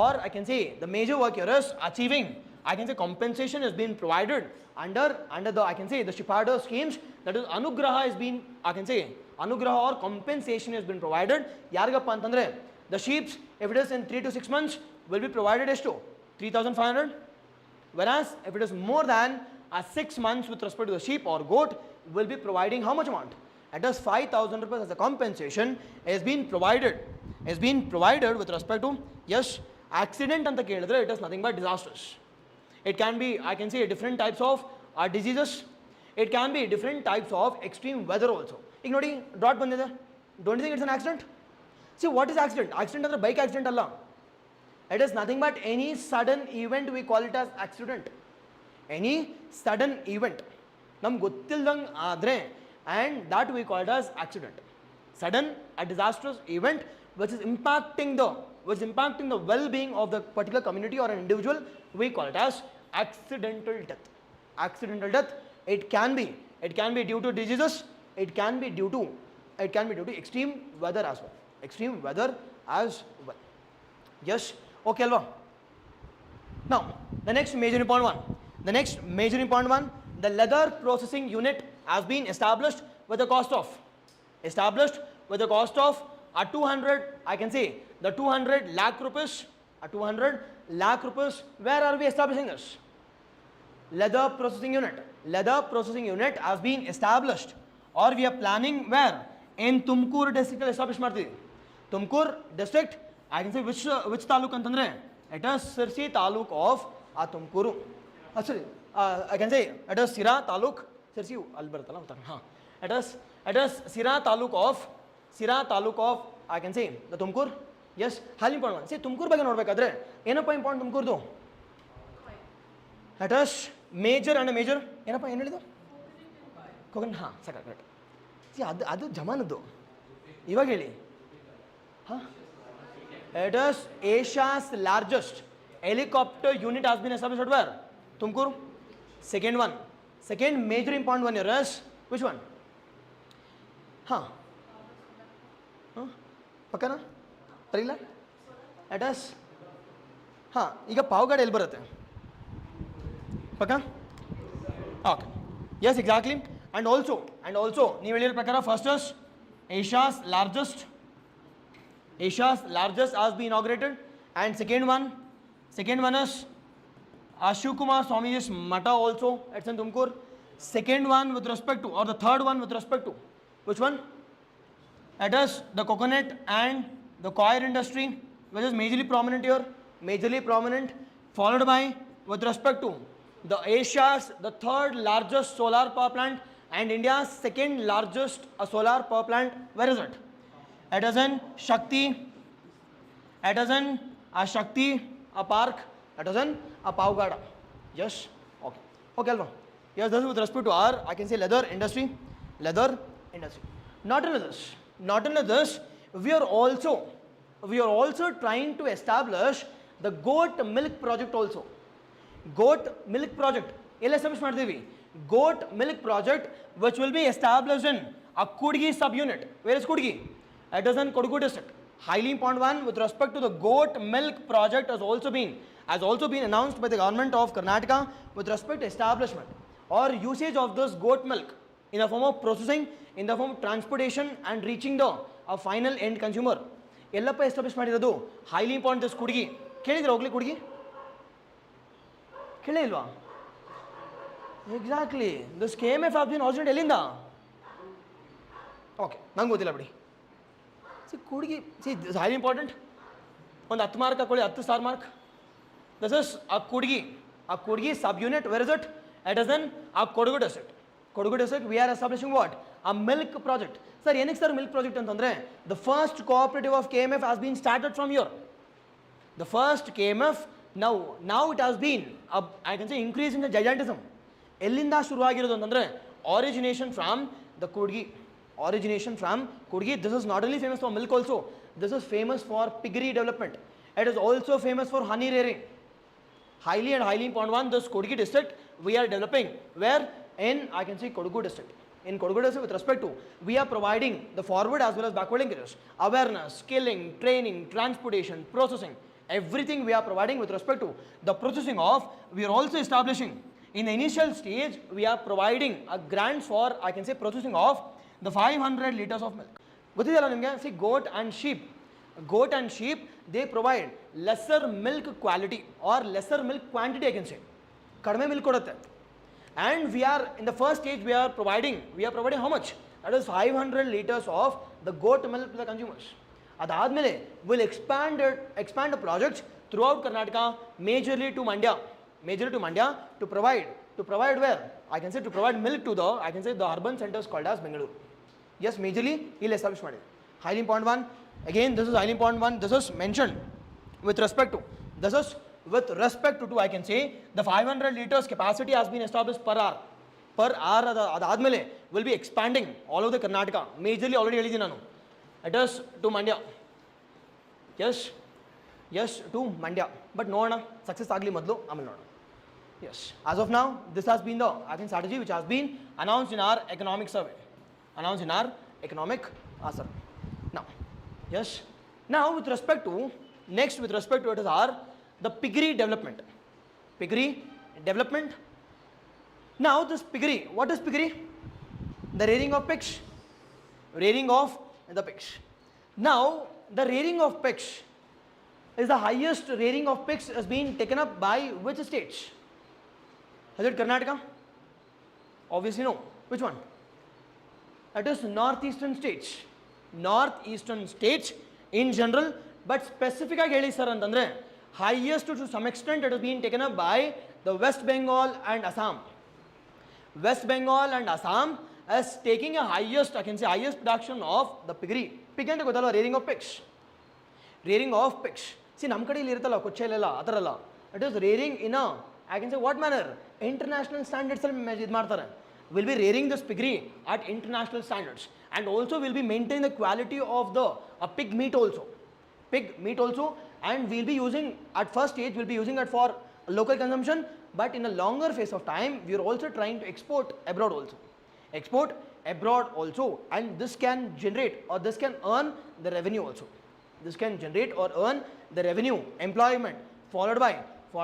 Or I can say the major work here is achieving, I can say compensation has been provided under the, I can say the shepherd schemes, that is anugraha has been, I can say anugraha or compensation has been provided. Yargappa antandre the sheep, if it is in 3 to 6 months, will be provided as to 3,500, whereas if it is more than 6 months with respect to the sheep or goat, will be providing how much amount? It is 5,000 rupees as a compensation has been provided with respect to, yes, accident anta kelidre, it is nothing but disasters. It can be, I can say, different types of diseases. It can be different types of extreme weather also. ಈಗ ನೋಡಿ, drought ಬಂದಿದೆ. Don't you think it's an accident? See, what is accident? Accident ಅಂದ್ರೆ bike accident ಅಲ್ಲ. It is nothing but any sudden event, we call it as accident. Any sudden event ನಮ್ಗೆ ಗೊತ್ತಿಲ್ದಂಗೆ ಆದರೆ, and that we call it as accident. Sudden, a disastrous event which is impacting the well-being of the particular community or an individual, we call it as accidental death. Accidental death, it can be due to diseases, it can be due to extreme weather as well. Extreme weather as well. Yes, okay alva. Now the next major important one, the leather processing unit has been established with the cost of a 200, I can say the 200 lakh rupees. Where are we establishing this? Leather processing unit has been established, or we are planning where? In Tumkur district establish ಮಾಡ್ತೀವಿ. Tumkur district, I can say which taluk antandre? It is Sirsi taluk of Tumkuru. Sorry, I can say it is Sira taluk. Sirsi albertala. It is Sira taluk of I can say the Tumkur. Yes, highly important one. See Tumkur ಬಗ್ಗೆ ನೋಡಬೇಕಾದ್ರೆ ಏನಪ್ಪ important ತುಮಕೂರುದು? It is major and a major ಏನಪ್ಪ ಏನು ಹೇಳಿದ್ದು? ಕೋಕನ್ ಹಾಂ ಸರಿ correct. C ಅದು ಜಮಾನದ್ದು ಇವಾಗ ಹೇಳಿ. ಹಾಂ, it is Asia's largest helicopter unit has been established at where? Tumkur. Second major important one here is which one? ಹಾಂ ಹಾಂ ಪಕ್ಕನಾ ಸರಿಲ್ಲ? ಇಟ್ ಇಸ್ ಹಾಂ ಈಗ ಪಾವಗಡ ಎಲ್ಲಿ ಬರುತ್ತೆ ಪಕ್ಕ? Okay, yes exactly. And also ನೀವು ಹೇಳಿರೋ ಪ್ರಕಾರ first is Asia's largest has been inaugurated, and second one is Ashwkumar Swamiji's Mata also, it's in Tumkur. Second one with respect to, or the third one with respect to, which one? It is the coconut and the coir industry, which is majorly prominent, followed by with respect to the Asia's the third largest solar power plant and India's second largest solar power plant. Where is it? It is in Shakti. It is in a Shakti a park. It is in a Pavgada. Yes. Okay, Alva. Yes, this is with respect to our, I can say, leather industry. Not only this, we are also trying to establish the goat milk project also. Goat milk project ಎಲ್ಲಿ establish ಮಾಡ್ತೀವಿ? Goat milk project which will be established in a Kudgi subunit. Where is Kudgi? It is in Kodagu district. Highly important one with respect to the goat milk project has also been announced by the government of Karnataka with respect to establishment or usage of this goat milk in the form of processing, in the form of transportation and reaching the final end consumer. ಎಲ್ಲಪ್ಪ establish ಮಾಡಿರೋದು? Highly important this Kudgi. ಕೇಳಿದ್ರೆ ಹೋಗ್ಲಿ ಕುಡ್ಗಿ? ಕೇಳೇ ಇಲ್ವಾ? Exactly this KMF has been originated ಎಲ್ಲಿಂದ? Okay, ನಂಗೆ ಗೊತ್ತಿಲ್ಲ ಬಿಡಿ. See Kudgi, see this highly important. ಒಂದು 10 ಮಾರ್ಕ್ ಹಾಕೊಳ್ಳಿ, 10 star mark. This is a Kudgi sub unit. Where is it? It is in a Kodagu district. We are establishing what? A milk project. Sir, ಏನಕ್ಕೆ sir milk project ಅಂತಂದರೆ the first cooperative of KMF has been started from here. The first KMF, now it has been, I can say, increase in the gigantism. ಎಲ್ಲಿಂದ ಶುರುವಾಗಿರೋದು ಅಂತಂದರೆ origination from Kudgi. This is not only famous for milk also, this is famous for piggery development. It is also famous for honey rearing. Highly important one, this Kudgi district we are developing. Where? In, I can say, Kodagu district. In Kodagu district, with respect to, we are providing the forward as well as backward linkages, awareness, skilling, training, transportation, processing, everything we are providing with respect to the processing of. We are also establishing, in the initial stage, we are providing a grant for, I can say, processing of the 500 liters of milk. ಗೊತ್ತಿದೆಯಲ್ಲ ನಿಮಗೆ? See, goat and sheep, they provide lesser milk quality or lesser milk quantity, I can say. ಕಡಿಮೆ milk ಕೊಡುತ್ತೆ. And we are in the first stage, we are providing how much? That is 500 liters of the goat milk to the consumers. Adadmele will expand the projects throughout Karnataka, majorly to Mandya to provide where? I can say to provide milk to the, I can say, the urban centers called as Bengaluru. Yes, majorly he'll establish made. Highly important one. Again, this is highly important one. This is mentioned with respect to, I can say, the 500 liters capacity has been established per hour. Adadmele will be expanding all over the Karnataka. Majorly already helidini nanu. It is to Mandya. Yes, to Mandya. But no, success agli madlu amil noda. Yes, as of now, this has been the, I think, strategy which has been announced in our economic survey. Now, yes. Now, with respect to it is our the piggery development. Now, this piggery, what is piggery? The rearing of pigs. Now, the rearing of pigs is the highest rearing of pigs has been taken up by which states? Is it Karnataka? Obviously no. Which one? It is northeastern states. In general, But specific ಆಗಿ ಹೇಳಿ sir ಅಂತಂದರೆ highest to some extent it has been taken up by the West Bengal and Assam. West Bengal and Assam as taking a highest, I can say highest production of the piggery. Pig ante gottalla, rearing of pigs. Rearing of pigs. See, ನಮ್ಮ ಕಡೆ ಇಲ್ಲಿ ಇರುತ್ತಲ್ಲ ಕೊಚ್ಚೆಲೆಲ್ಲ ಆ ಥರ ಅಲ್ಲ. It is rearing in a, I can say what manner? International standards ಅಲ್ಲಿ ಇದು ಮಾಡ್ತಾರೆ. Will be rearing this piggery at international standards, and also will be maintaining the quality of the pig meat also. Pig meat also, and we'll be using at first stage we'll be using it for local consumption, but in a longer phase of time we are also trying to export abroad also. Export abroad also, and this can generate or this can earn the revenue also. This can generate or earn the revenue, employment, followed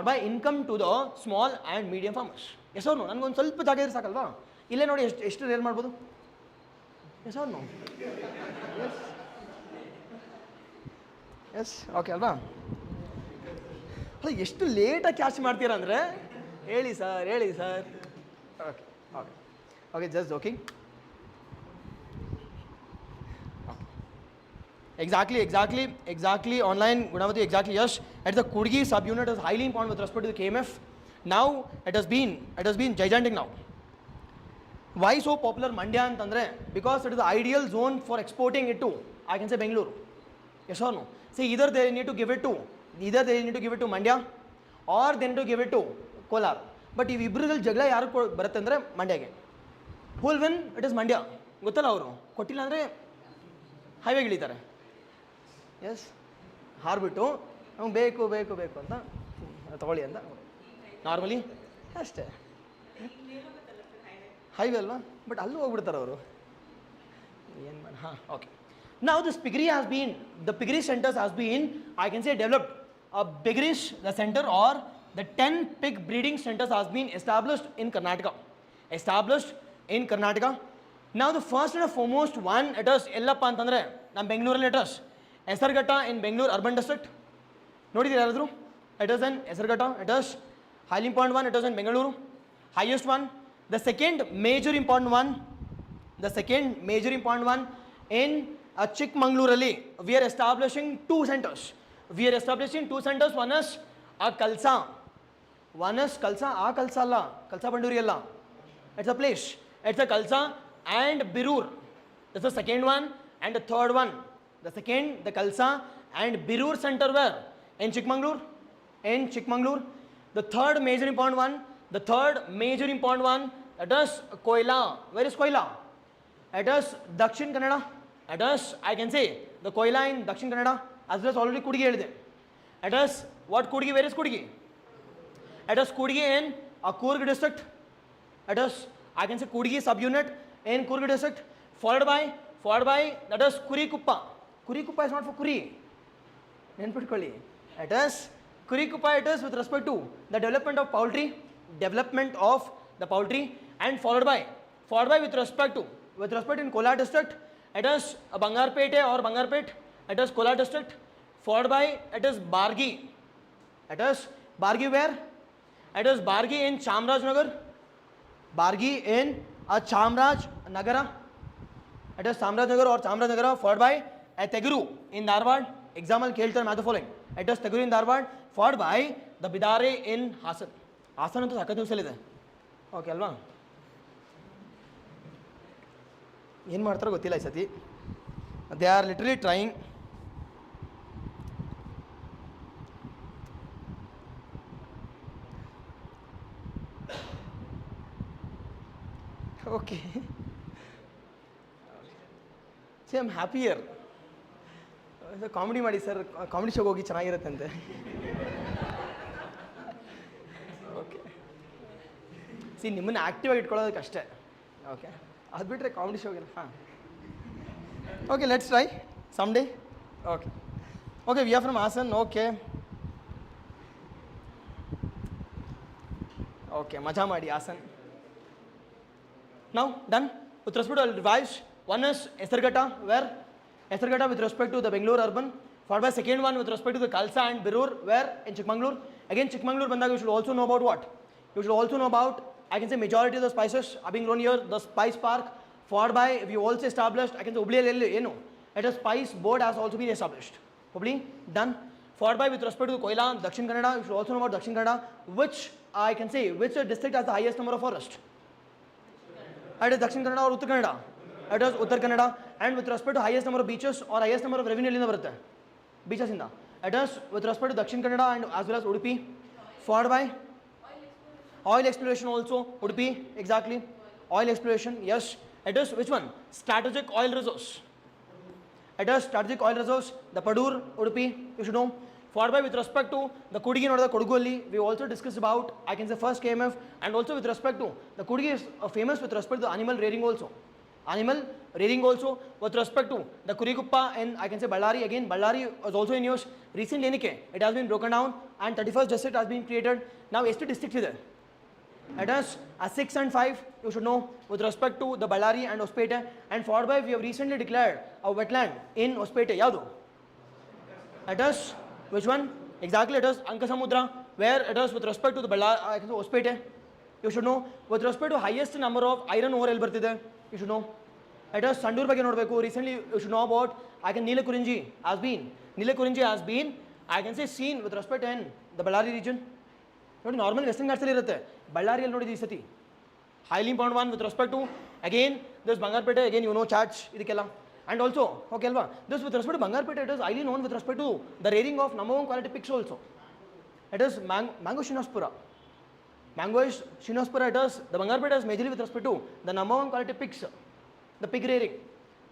by income to the small and medium farmers. Yes or no? ನನಗೊಂದು ಸ್ವಲ್ಪ ಜಾಗ ಇದ್ರೆ ಸಾಕಲ್ವಾ? ಇಲ್ಲೇ ನೋಡಿ ಎಷ್ಟು rail ಮಾಡ್ಬೋದು. Yes or no? Yes. Yes, okay ಅಲ್ವಾ? ಎಷ್ಟು ಲೇಟಾಗಿ ಕ್ಯಾಚ್ ಮಾಡ್ತೀರಾ ಅಂದರೆ ಹೇಳಿ sir. Okay just joking. Exactly online Gunavati, exactly yes. At the Kudgi subunit is highly important with respect to the KMF. Now it has been gigantic now. Why so popular Mandya antandre? Because it is the ideal zone for exporting it to, I can say, Bangalore. Yes or no? See, either they need to give it to Mandya or they need to give it to Kolar. But if ಇಬ್ಬರಲ್ಲಿ ಜಗಳ ಯಾರು ಬರುತ್ತೆ ಅಂದರೆ ಮಂಡ್ಯಗೆ. Who will win? It is Mandya. ಗೊತ್ತಲ್ಲ, ಅವರು ಕೊಟ್ಟಿಲ್ಲ ಅಂದರೆ ಹೈವೇಗೆ ಇಳಿತಾರೆ. S, ಹಾರ್ಬಿಟ್ಟು ನಮ್ಗೆ ಬೇಕು ಅಂತ ತಗೊಳ್ಳಿ ಅಂತ ನಾರ್ಮಲಿ ಅಷ್ಟೇ. ಹೈವೇ ಅಲ್ವಾ, ಬಟ್ ಅಲ್ಲೂ ಹೋಗ್ಬಿಡ್ತಾರೆ ಅವರು. ಏನು ಮಾಡಿ okay. Now this piggery has been, the piggery centers has been, I can say, developed. A piggerish, the center or the 10 pig breeding centers has been established in Karnataka. Now the first and foremost one, it is ಎಲ್ಲಪ್ಪ ಅಂತಂದರೆ ನಮ್ಮ ಬೆಂಗಳೂರಲ್ಲಿ it is Hesaraghatta in Bangalore urban district. ನೋಡಿದ್ದೀರಾ ಯಾರಾದರೂ? It is in Hesaraghatta. It is highly important one. It is in Bangalore, highest one. The second major important one in Chikmagaluralli, we are establishing two centers. One is Kalsa. Kalsa alla, Kalsa Banduri alla. It's a place. It's a Kalsa and Birur. That's the second one. And the third one, the Kalsa and Birur center where? In Chikmagalur. The third major important one, that is Koila. Where is Koila? It is Dakshin Kannada. It is, I can say, the Koila in Dakshin Kannada, as well as already Kudgi ಹೇಳಿದೆ. It is what Kudgi? Where is Kudgi? It is Kudgi in Coorg district. It is, I can say, Kudgi subunit in Coorg district, followed by that is Kurikuppa. Kurikuppa is not for Kuri. ನೆನ್ಪಿಟ್ಕೊಳ್ಳಿ. It is Kurikuppa. It is with respect to the development of poultry, and followed by with respect in Kolar district, it is Bangarpete or Bangarpet. It is Kolar district, followed by it is Bargi. It is Bargi where? It is Bargi in Chamrajnagar. Chamrajnagara. It is Chamrajnagar or Chamrajnagara, followed by Teguru in Dharwad. Example ಕೇಳ್ತಾರೆ math following. It is Teguru in Dharwad, followed by the Bidare in Hasan. Hassan ಅಂತೂ ಸಖತ್ ನ್ಯೂಸಲ್ಲಿದೆ. Okay ಅಲ್ವಾ? ಏನು ಮಾಡ್ತಾರೋ ಗೊತ್ತಿಲ್ಲ ಈ ಸತಿ. They are literally trying. Okay, see I am happier. Comedy ಮಾಡಿ ಸರ್, ಕಾಮಿಡಿ ಶೋಗೆ ಹೋಗಿ ಚೆನ್ನಾಗಿರುತ್ತಂತೆ. ಓಕೆ, ಸಿ ನಿಮ್ಮನ್ನು ಆ್ಯಕ್ಟಿವಾಗಿ ಇಟ್ಕೊಳ್ಳೋದಕ್ಕೆ ಅಷ್ಟೇ. ಓಕೆ, ಅದು ಬಿಟ್ಟರೆ ಕಾಮಿಡಿ ಶೋಗೆ okay, let's try someday. Okay, we are from Hassan. Okay, ಮಜಾ ಮಾಡಿ Haasan. Now done. With respect to revise, one is Esargata, where Esargata with respect to the Bangalore urban, followed by second one with respect to the Kalsa and Birur, where in Chikmagalur. Again, Chikmagalur bandaga, you should also know about what? You should also know about, I can say, majority of the spices are being grown here. The Spice Park, followed by, we also established, I can say, Ubliyalli, it is Spice Board has also been established. Hopefully done. Followed by with respect to Koila, Dakshin Kannada, you should also know about Dakshin Kannada, which I can say, which district has the highest number of forests? It is Dakshin Kannada or Uttar Kannada? It is Uttar Kannada. And with respect to highest number of beaches or highest number of revenue in the beaches in the. It is with respect to Dakshin Kannada and as well as Udupi. Followed by oil exploration also, Udupi, exactly. Oil exploration, yes. It is which one? Strategic oil resource. It is strategic oil resource, the Padur, Udupi, you should know. Followed by with respect to the Kudigi or the Kodugolli, we also discussed about, I can say first KMF, and also with respect to, the Kudigi is famous with respect to animal rearing also. Animal rearing also, with respect to the Kurikuppa and I can say Ballari, again Ballari was also in use. Recently, it has been broken down and 31st district has been created. Now, ST district is there. It is a 6 and 5, you should know, with respect to the Ballari and Hospete. And followed by, we have recently declared a wetland in Hospete. Yadu. It is, which one? Exactly, it is Ankasamudra, where it is with respect to the Ballari, Hospete. You should know, with respect to highest number of iron ore elbertide, you should know. It is Sandur Bagi Nodbeku. Recently, you should know about, I can Neelakurinji has been, I can say seen with respect to the Ballari region. Normal Western Ghats Ballari al nodi sati. Highly important one with respect to, again, this Bangarpete, again you know charts, idikella. And also, okay, this with respect to Bangarpete, it is highly known with respect to the rearing of number one quality pigs also. It is Mango Shinospura. Mango is Shinospura, it is, the Bangarpete is majorly with respect to the number one quality pigs, the pig rearing.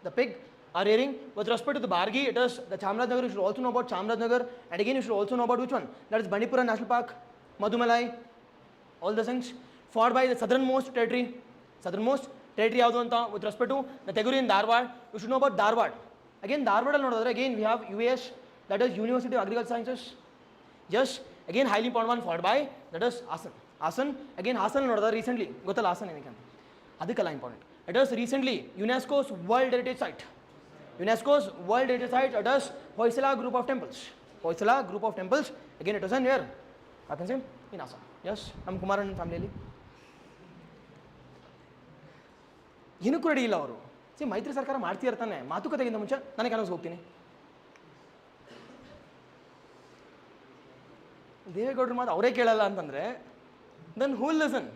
The pig are rearing with respect to the Bargi, it is the Chamrajnagar, you should also know about Chamrajnagar. And again, you should also know about which one? That is Bandipura National Park, Madumalai, all the things. Followed by the southernmost territory ಯಾವುದು ಅಂತ with respect to the Teguri in Dharwad. You should know about Dharwad. Again, Dharwad ಅಲ್ಲಿ ನೋಡಿದ್ರೆ again we have UAS, that is University of Agricultural Sciences. Yes, again highly important one, followed by that is Hasan. Again Hasan ನೋಡಿದ್ರೆ recently ಗೊತ್ತಲ್ಲ Hasan ಏನಕ್ಕೆ ಅಂತ, ಅದಕ್ಕೆಲ್ಲ important. It is recently UNESCO's World Heritage Site. UNESCO's World Heritage Site, it is Hoysala group of temples. Hoysala group of temples. Again it is in where? I can say in Assam. Yes, ನಮ್ಮ ಕುಮಾರನ್ ಫ್ಯಾಮಿಲಿಯಲ್ಲಿ ಏನಕ್ಕೂ ready ಇಲ್ಲ ಅವರು. C ಮೈತ್ರಿ ಸರ್ಕಾರ ಮಾಡ್ತಾ ಇರ್ತಾನೆ, ಮಾತುಕತೆಗಿಂತ ಮುಂಚೆ ನನಗೆ ಅನೌನ್ಸ್ ಹೋಗ್ತೀನಿ. ದೇವೇಗೌಡರ ಮಾತು ಅವರೇ ಕೇಳಲ್ಲ ಅಂತಂದರೆ then who will listen?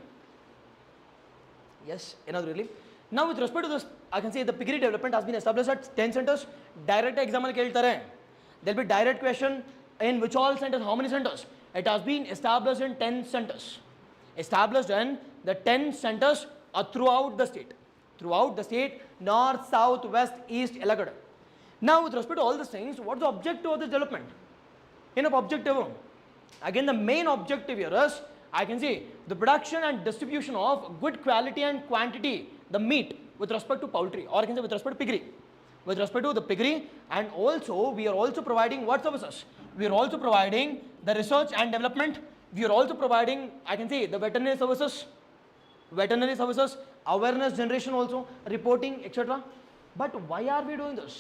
Yes, ಏನಾದರೂ ಇರಲಿ. Now with respect to this, I can say the piggery development has been established at 10 centers. Direct exam ಅಲ್ಲಿ ಕೇಳ್ತಾರೆ. There will be direct question in which all centers, how many centers? It has been established in 10 centers. Established in the 10 centers throughout the state. Throughout the state, north, south, west, east, Elagada. Now with respect to all these things, what is the objective of this development? Enough objective. Again, the main objective here is, I can say, the production and distribution of good quality and quantity, the meat, with respect to poultry, or I can say with respect to piggery. With respect to the piggery, and also we are also providing what services? We are also providing the research and development. We are also providing, I can say, the veterinary services, awareness generation also, reporting, etc. But why are we doing this?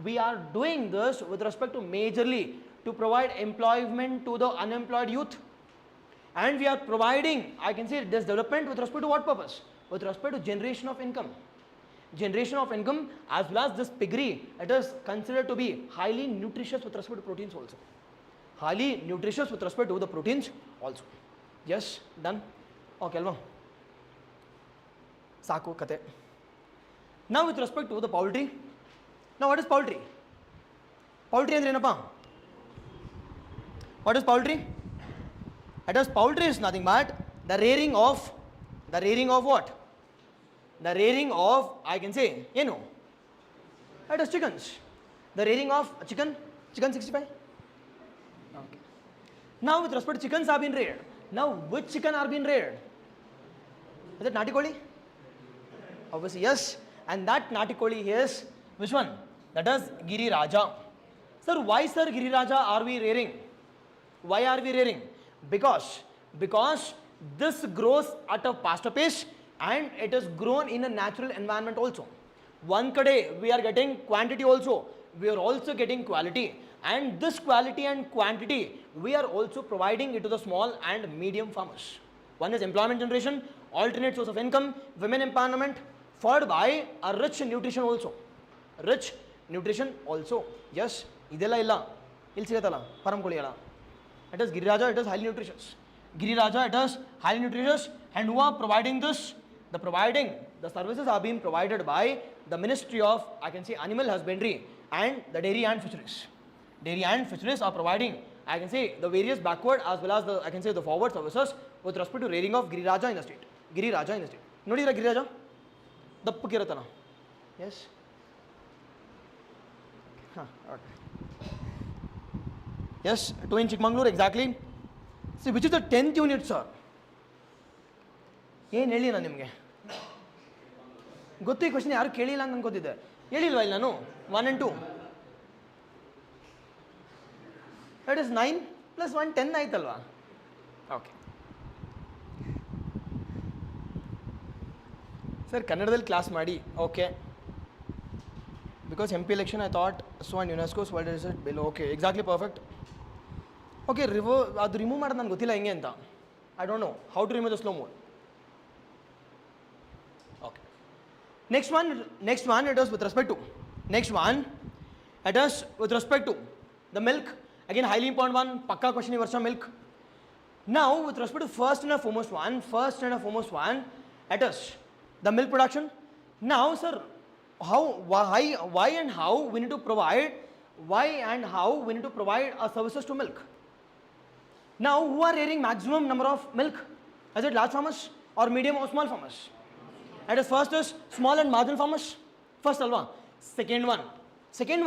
We are doing this with respect to majorly to provide employment to the unemployed youth. And we are providing, I can say, this development with respect to what purpose? With respect to generation of income. Generation of income, as well as this piggery, it is considered to be highly nutritious with respect to proteins also. Highly nutritious with respect to the proteins also. Yes, done. Okay, alva. Saku kate. Now with respect to the poultry. Now what is poultry? Poultry andre enappa? What is poultry? It is poultry is nothing but the rearing of what? The rearing of, I can say, you know, it is chickens. The rearing of chicken 65. Okay. Now with respect to chickens have been reared. Now which chicken are being reared? Is it Nati Koli? Obviously yes. And that Nati Koli is which one? That is Giri Raja. Sir, why sir Giri Raja are we rearing? Why are we rearing? Because this grows at a faster pace and it is grown in a natural environment also. One kade we are getting quantity also, we are also getting quality, and this quality and quantity we are also providing it to the small and medium farmers. One is employment generation, alternate source of income, women empowerment, followed by a rich nutrition also. Rich nutrition also. Yes, ಇದೆಲ್ಲ ಇಲ್ಲ, ಇಲ್ಲಿ ಸಿಗುತ್ತಲ್ಲ farm ಕೋಳಿ ಎಲ್ಲ. It is Giriraja, it is highly nutritious. Giriraja, it is highly nutritious, and who are providing this? The services are being provided by the Ministry of, I can say, Animal Husbandry and the Dairy and Fisheries. Dairy and Fisheries are providing, I can say, the various backward as well as the, I can say, the forward services with respect to rearing of Giriraja in the state. Giriraja in the state. Nodira Giriraja? Dappakiratana. Yes? Okay. Yes, 2 in Chikmagalur, exactly. See, which is the 10th unit, sir? ಏನು ಹೇಳಿ ನಾನು ನಿಮಗೆ ಗೊತ್ತು. ಈ question ಯಾರು ಕೇಳಿಲ್ಲ ಅಂತ ಅನ್ಕೋತಿದ್ದೆ. ಹೇಳಿಲ್ವಾ ಇಲ್ಲಿ ನಾನು 1 and 2? That is 9 plus 1 10 ಆಯ್ತಲ್ವಾ? ಓಕೆ ಸರ್, ಕನ್ನಡದಲ್ಲಿ ಕ್ಲಾಸ್ ಮಾಡಿ. Okay, because MP election I thought so and UNESCO's World Heritage Bill. Okay, exactly, perfect. Okay, ಅದು ರಿಮೂವ್ ಮಾಡೋದು ನನಗೆ ಗೊತ್ತಿಲ್ಲ ಹೆಂಗೆ ಅಂತ. I don't know how to remove the slow mode. Okay, next one it is with respect to, next one it is with respect to the milk. Again, highly important one, pakka question in varsha milk. Now with respect to first and foremost one, it is the milk production. Now sir, why and how we need to provide our services to milk. Now, who are rearing maximum number of milk? Is it large farmers or medium or small farmers? That is, first is small and marginal farmers. First alva. Second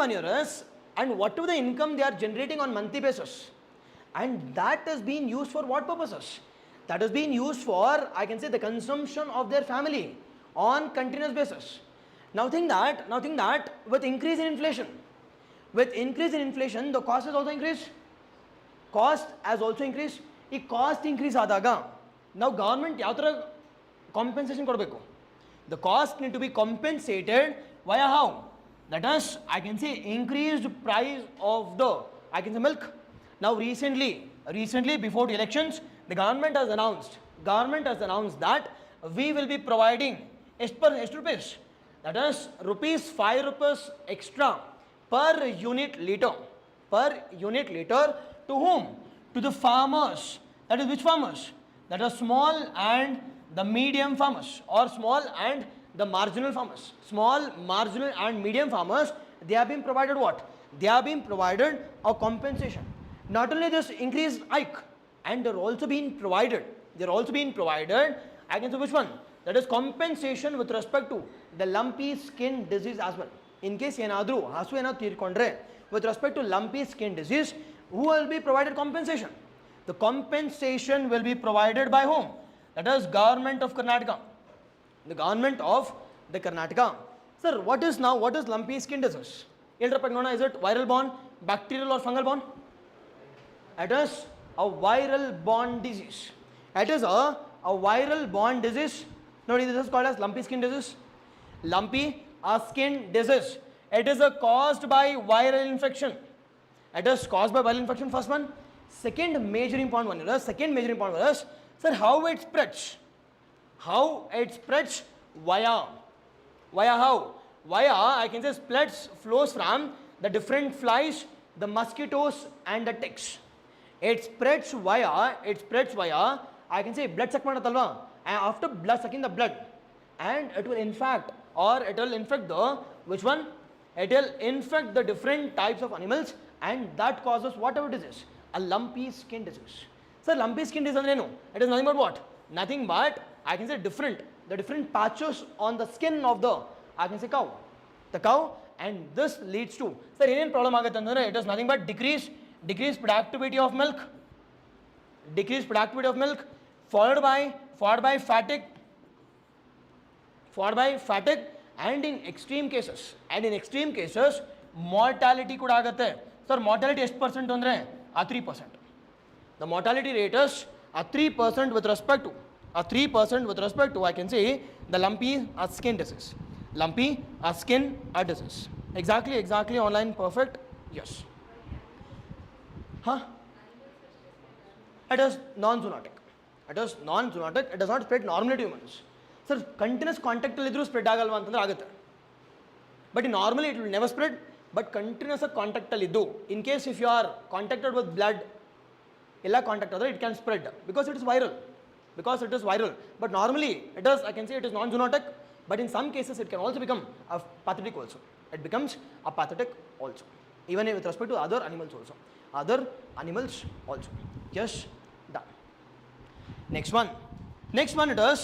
one here is, and whatever the income they are generating on monthly basis, and that is being used for what purposes? That is being used for, I can say, the consumption of their family on continuous basis. Now think that with increase in inflation, the cost has also increased. ಈ cost increase ಆದಾಗ ನಾವು government ಯಾವ ಥರ compensation ಕೊಡಬೇಕು? The cost need to be compensated via how? That is, I can say, increased price of the, I can say, milk. Now recently before the elections, the government has announced that we will be providing ಎಷ್ಟು rupees? That is rupees 5 extra per unit liter. To whom? To the farmers. That is which farmers? That are small and the medium farmers, or small and the marginal farmers. Small, marginal and medium farmers, they have been provided what? They have been provided a compensation. Not only this increased hike, and they're also being provided, I can say which one? That is compensation with respect to the lumpy skin disease as well. In case yenadru hasu enadu tirkondre, with respect to lumpy skin disease, who will be provided compensation? The compensation will be provided by whom? That is government of Karnataka. The government of the Karnataka. Sir, what is lumpy skin disease? Is it viral borne, bacterial or fungal borne? It is a viral borne disease. It is a viral borne disease. Notice this is called as lumpy skin disease. Lumpy skin disease. It is caused by viral infection. It is caused by viral infection, first one. Second major important one is, sir, how it spreads? Via how? Via, I can say, flows from the different flies, the mosquitoes and the ticks. It spreads via, I can say, blood suck madatalva. And after blood sucking the blood, and it will infect the, which one? It will infect the different types of animals, and that causes whatever disease, a lumpy skin disease. Sir, lumpy skin disease andre no, it is nothing but what? Nothing but, I can say, the different patches on the skin of the, I can say, the cow, and this leads to, sir, enen problem agutte andre, it is nothing but decreased productivity of milk, followed by fatigue, and in extreme cases mortality kuda agutte. Sir, mortality ಎಷ್ಟು percent ಅಂದರೆ 3%. The mortality rate is 3% with respect to, I can say, the lumpy skin disease. Exactly, online, perfect, yes. It is non-zoonotic. It does not spread normally to humans. Sir, continuous contact allidru spread agalva antandre agutte. But normally it will never spread. But continuous ಆಗಿ ಕಾಂಟ್ಯಾಕ್ಟಲ್ಲಿ ಇದ್ದು in case if you are contacted with blood ಎಲ್ಲ contact ಆದರೆ it can spread because it is viral but normally it is I can say it is non zoonotic but in some cases it can also become a pathogenic also. It becomes a pathogenic also, even with respect to other animals also. Yes, done. Next one it is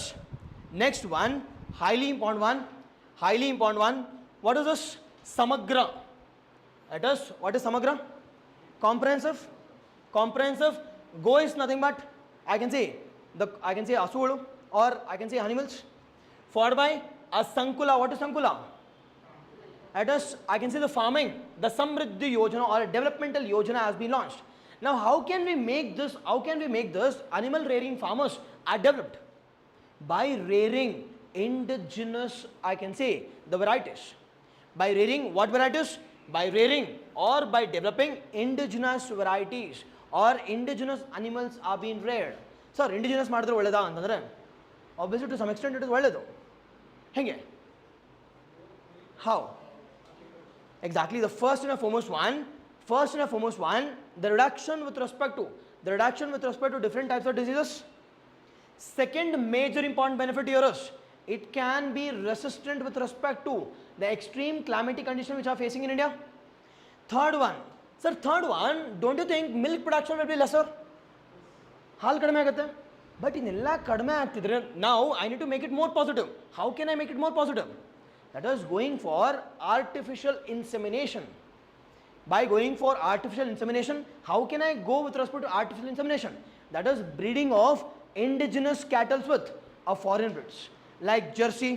highly important one. What is this? Samagra. It is, what is Samagra? Comprehensive. Go is nothing but I can say asulu or I can say animals, followed by a Sankula. What is Sankula? It is, I can say, the farming, the Samriddhi Yojana or a developmental Yojana has been launched. Now how can we make this animal rearing farmers are developed? By rearing indigenous, I can say, the varieties. By rearing what varieties? By rearing or by developing indigenous varieties or indigenous animals are being reared. Sir, indigenous ಮಾಡಿದ್ರೆ ಒಳ್ಳೆದಾ ಅಂತಂದ್ರೆ obviously to some extent it is ಒಳ್ಳೆದು. ಹೆಂಗೆ? How? Exactly, the first and foremost one, the reduction with respect to different types of diseases. Second major important benefit here is it can be resistant with respect to the extreme climatic conditions which are facing in India. Third one, don't you think milk production will be lesser? ಹಾಲು ಕಡಿಮೆ ಆಗುತ್ತೆ but ಇನ್ನೆಲ್ಲ ಕಡಿಮೆ ಆಗ್ತಿದ್ರೆ now I need to make it more positive. How can I make it more positive? That is going for artificial insemination. By going for artificial insemination, how can I go with respect to artificial insemination? That is breeding of indigenous cattle with foreign breeds like Jersey.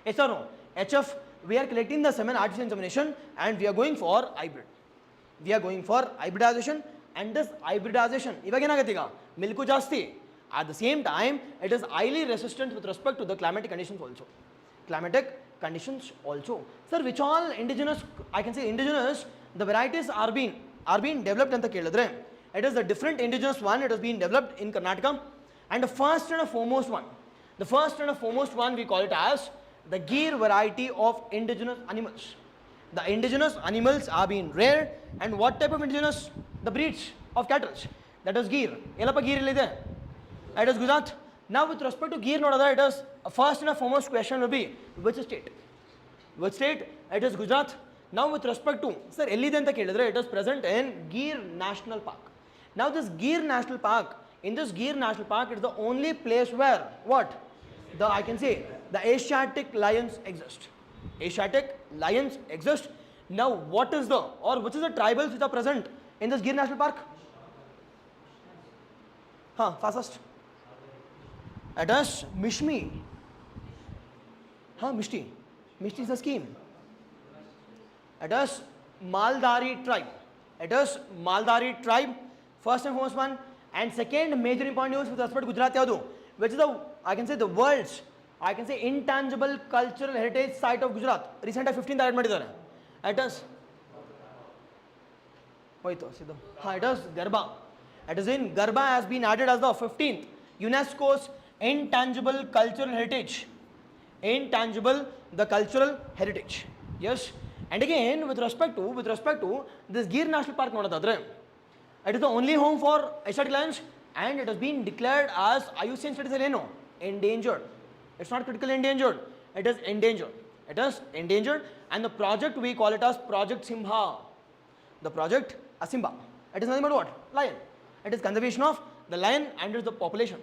Yes or no? HF, we are collecting the semen artificial insemination and we are going for hybrid. We are going for hybridization, and this hybridization ಇವಾಗ ಏನಾಗುತ್ತೆ ಈಗ milk ಜಾಸ್ತಿ. At the same time, it is highly resistant with respect to the climatic conditions also. Sir, which all indigenous, I can say indigenous, the varieties are being developed anta kelidre, it is the different indigenous one, it has been developed in Karnataka. And the first and foremost one we call it as the Gir variety of indigenous animals. The indigenous animals are being reared, and what type of indigenous? The breeds of cattle, that is Gir. Elapa Gir illide, it is Gujarat. Now with respect to Gir nodadre, it is first and foremost question will be which state? It is Gujarat. Now with respect to sir ellide anta kelidre, it is present in Gir National Park. Now this Gir National Park, in this Gir National Park, it is the only place where what I can say the Asiatic lions exist. Now what is which is the tribals which are present in this Gir National Park? Fastest. It is Mishmi. Mishti is a scheme. It is Maldari tribe. First and foremost one. And second major important news with respect to Gujarat yadu, which is the, I can say, the world's, I can say, intangible cultural heritage site of Gujarat. Recent 15th add ಮಾಡಿದ್ದಾರೆ. It is it is Garba. It is in Garba has been added as the 15th UNESCO's intangible cultural heritage. Yes. And again with respect to this Gir National Park nodadadre, it is the only home for Asiatic lions, and it has been declared as IUCN status endangered. It's not critically endangered, it is endangered. And the project we call it as Project Simha. The project Simba. It is nothing but what? Lion. It is conservation of the lion and its population.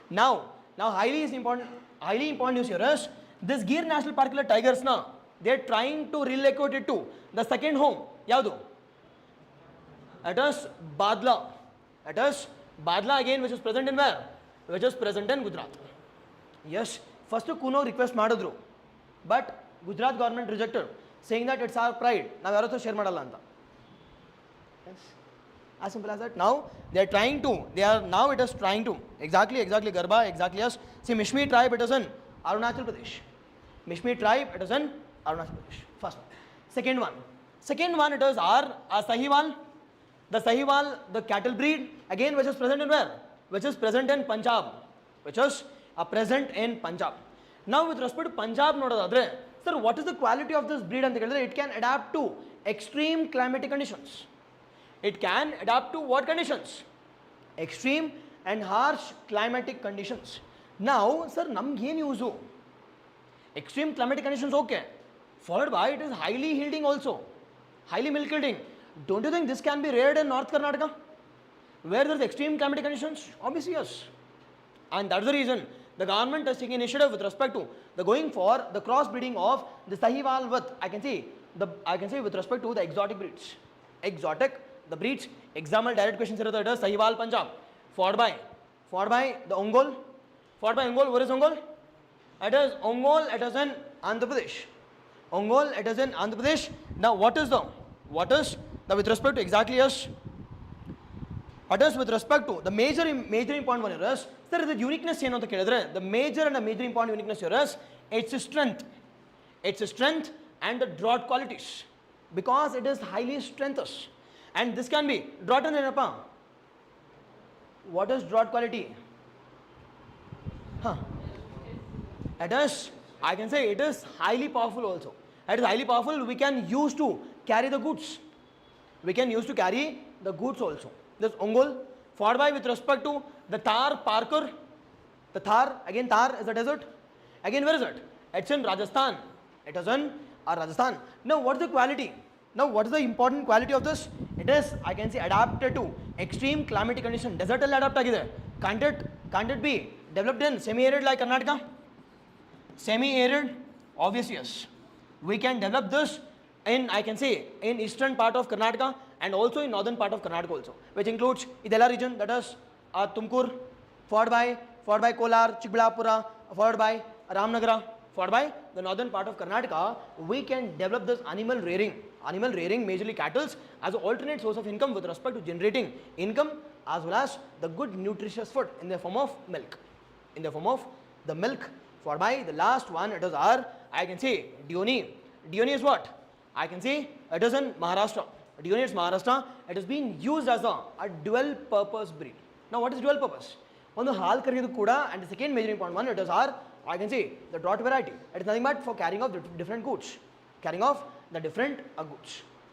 Now highly important news here is this Gir National Park tigers now they are trying to relocate it to the second home. Yadu? It is Badla again, which is present in where? Which is present in Gujarat. Yes, first Kuno request madidru, but Gujarat government rejected, saying that it's our pride, now yaru share madalla anta. Yes, as simple as that. Now it is trying to exactly Garba, exactly. Yes, see Mishmi tribe, it is in Arunachal Pradesh. First one. Second one it is our Sahiwal. The Sahiwal, the cattle breed, again which is present in where? Which is present in Punjab. Now with respect to Punjab nodadadre, sir, what is the quality of this breed? And it can adapt to extreme climatic conditions. It can adapt to what conditions? Extreme and harsh climatic conditions. Now, sir, namge ಏನು use? Extreme climatic conditions, okay. Followed by it is highly yielding also. Highly milk yielding. Don't you think this can be reared in North Karnataka? Where there is extreme climatic conditions? Obviously, yes. And that's the reason the government is taking initiative with respect to the going for the crossbreeding of the Sahiwal with, I can say with respect to the exotic breeds. Exotic, the breeds, example direct questions here, that is Sahiwal Punjab, followed by the Ongol, where is Ongol? It is Ongol, it is in Andhra Pradesh. Ongol, it is in Andhra Pradesh. Now what is the with respect to exactly, yes, what is with respect to the major important one here is, sir, the uniqueness ಏನು ಅಂತ ಕೇಳಿದ್ರೆ, the major and the major important uniqueness here is its strength and the drought qualities, because it is highly strengthous, and this can be drought and ಏನಪ್ಪ, what is drought quality? It is, I can say it is highly powerful also. It is highly powerful. We can use to carry the goods. We can use to carry the goods also. This Ongol, followed by with respect to the Thar Parker. The Thar, again Thar is a desert. Again, where is it? It's in Rajasthan. It is in Rajasthan. Now, what is the quality? Now, what is the important quality of this? It is, I can say, adapted to extreme climatic condition. Desert will adapt agide. Can't it be developed in semi-arid like Karnataka? Semi-arid, obviously yes. We can develop this in, I can say, in eastern part of Karnataka and also in northern part of Karnataka also, which includes Idela region, that is Tumkur, followed by Kolar, Chikbillapura, followed by Ramnagara, followed by the northern part of Karnataka. We can develop this animal rearing, majorly cattle, as an alternate source of income with respect to generating income as well as the good nutritious food in the form of milk. Followed by the last one, it is our, I can say, Dioni. Dioni is what? I can say it is in Maharashtra. Dioni is Maharashtra. It is being used as a dual purpose breed. Now, what is dual purpose? On the hal kariyedu kuda, and the second major important one, it is our, I can say, the draught variety. It is nothing but for carrying of the different goods.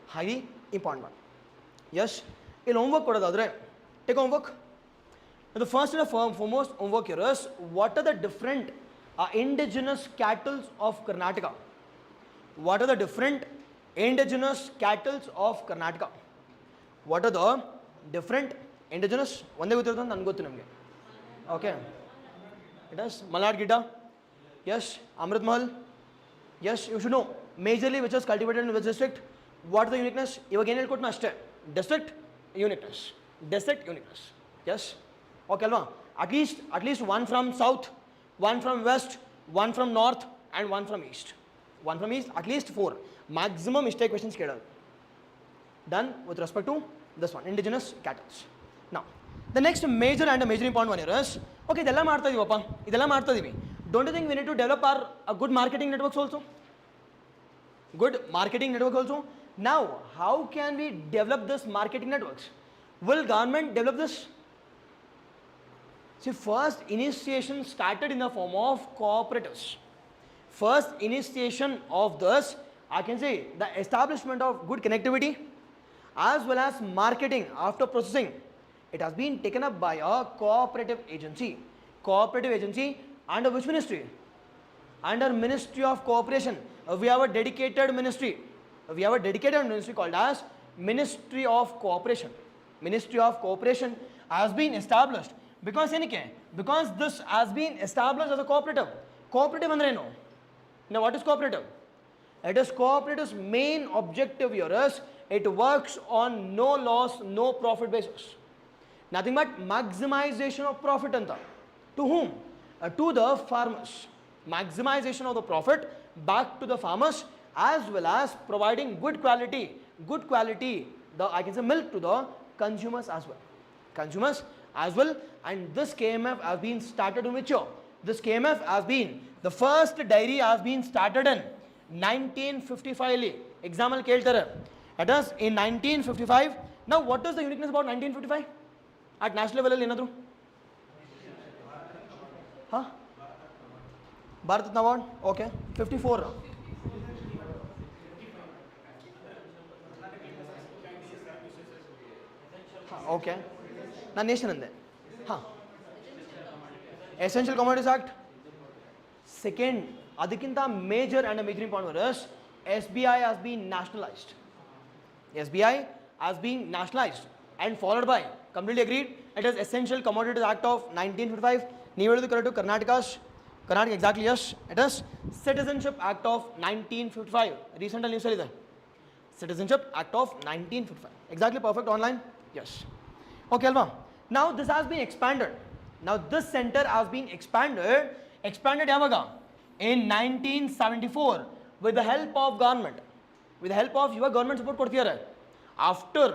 Highly important one. Yes. In homework kodadadre, take homework. The first and foremost homework here is, what are the different indigenous cattle of Karnataka? What are the different indigenous cattle of Karnataka? What are the different indigenous? One day we will okay. It is Malad Gidda. Yes. Amrit Mahal. Yes, you should know. Majorly which is cultivated in which district? What is the uniqueness? District uniqueness. Yes. Okay, Alva. At least one from south, one from west, one from north, and one from east. At least 4. Maximum mistake questions done with respect to this one, indigenous cattle. Now, the next major important one here is, okay, don't you think we need to develop our good marketing networks also? Now, how can we develop this marketing networks? Will government develop this? See, first initiation started in the form of cooperatives. First initiation of this, I can say, the establishment of good connectivity as well as marketing after processing. It has been taken up by a cooperative agency. Cooperative agency under which ministry? Under Ministry of Cooperation. We have a dedicated ministry. Called as Ministry of Cooperation. Ministry of Cooperation has been established. Because this has been established as a cooperative. Cooperative andre no. Now, what is cooperative? It is cooperative's main objective here is, it works on no loss, no profit basis. Nothing but maximization of profit. To whom? To the farmers. Maximization of the profit back to the farmers, as well as providing good quality, I can say, milk to the consumers as well. And this KMF has been started in which year? This KMF has been, the first dairy has been started in 1955. Example keltare. It is in 1955. Now, what is the uniqueness about 1955? At national level, ಏನದು? Bharat Ratna Award? Okay. 54. Okay ನಾನು nation ಅಂದೆ ಹಾಂ essential commodities act second ಅದಕ್ಕಿಂತ major and major important is SBI has been nationalized. SBI has been nationalized and followed by, completely agreed, it is Essential Commodities Act of 1955. ನೀವು ಹೇಳಿದ್ದು correct, Karnataka exactly yes. It is citizenship act of 1955. ರೀಸೆಂಟಲ್ಲಿ ನ್ಯೂಸಲ್ಲಿದೆ citizenship act of 1955. Exactly perfect online yes. Okay ಅಲ್ವಾ? Now this has been expanded. Now this centre has been expanded ಯಾವಾಗ? In 1974 with the help of government, with the help of your government support ಕೊಡ್ತಿದ್ದಾರೆ. after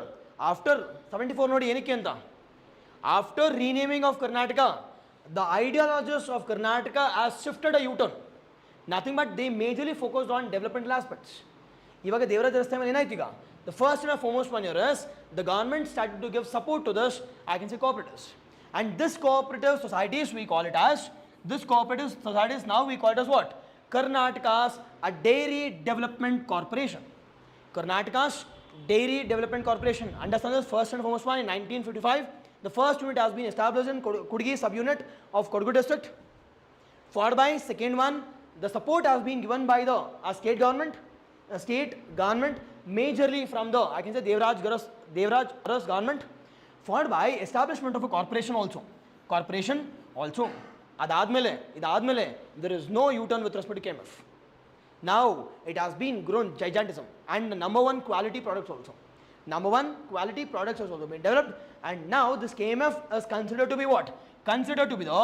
74 ನೋಡಿ ಏನಕ್ಕೆ ಅಂತ, after renaming of Karnataka, the ideologists of Karnataka has shifted a U-turn. Nothing but they majorly focused on developmental aspects. ಇವಾಗ ದೇವರಾಜ ರಸ್ತೆ ಮೇಲೆ ಏನಾಯ್ತು ಈಗ? The first and foremost one here is the government started to give support to this, I can say, cooperatives. And this cooperative societies we call it as, this cooperative societies now we call it as what? Karnataka's a dairy development corporation. Karnataka's dairy development corporation. Understand this first and foremost one in 1955. The first unit has been established in Kudgi subunit of Kodagu district. Followed by second one, the support has been given by the state government, majorly from the, I can say, Devraj Garas government. Followed by establishment of a corporation also. ಇದಾದ್ಮೇಲೆ there is no U-turn with respect to KMF. Now it has been grown gigantism and number one quality products also been developed, and now this KMF is considered to be what? Considered to be the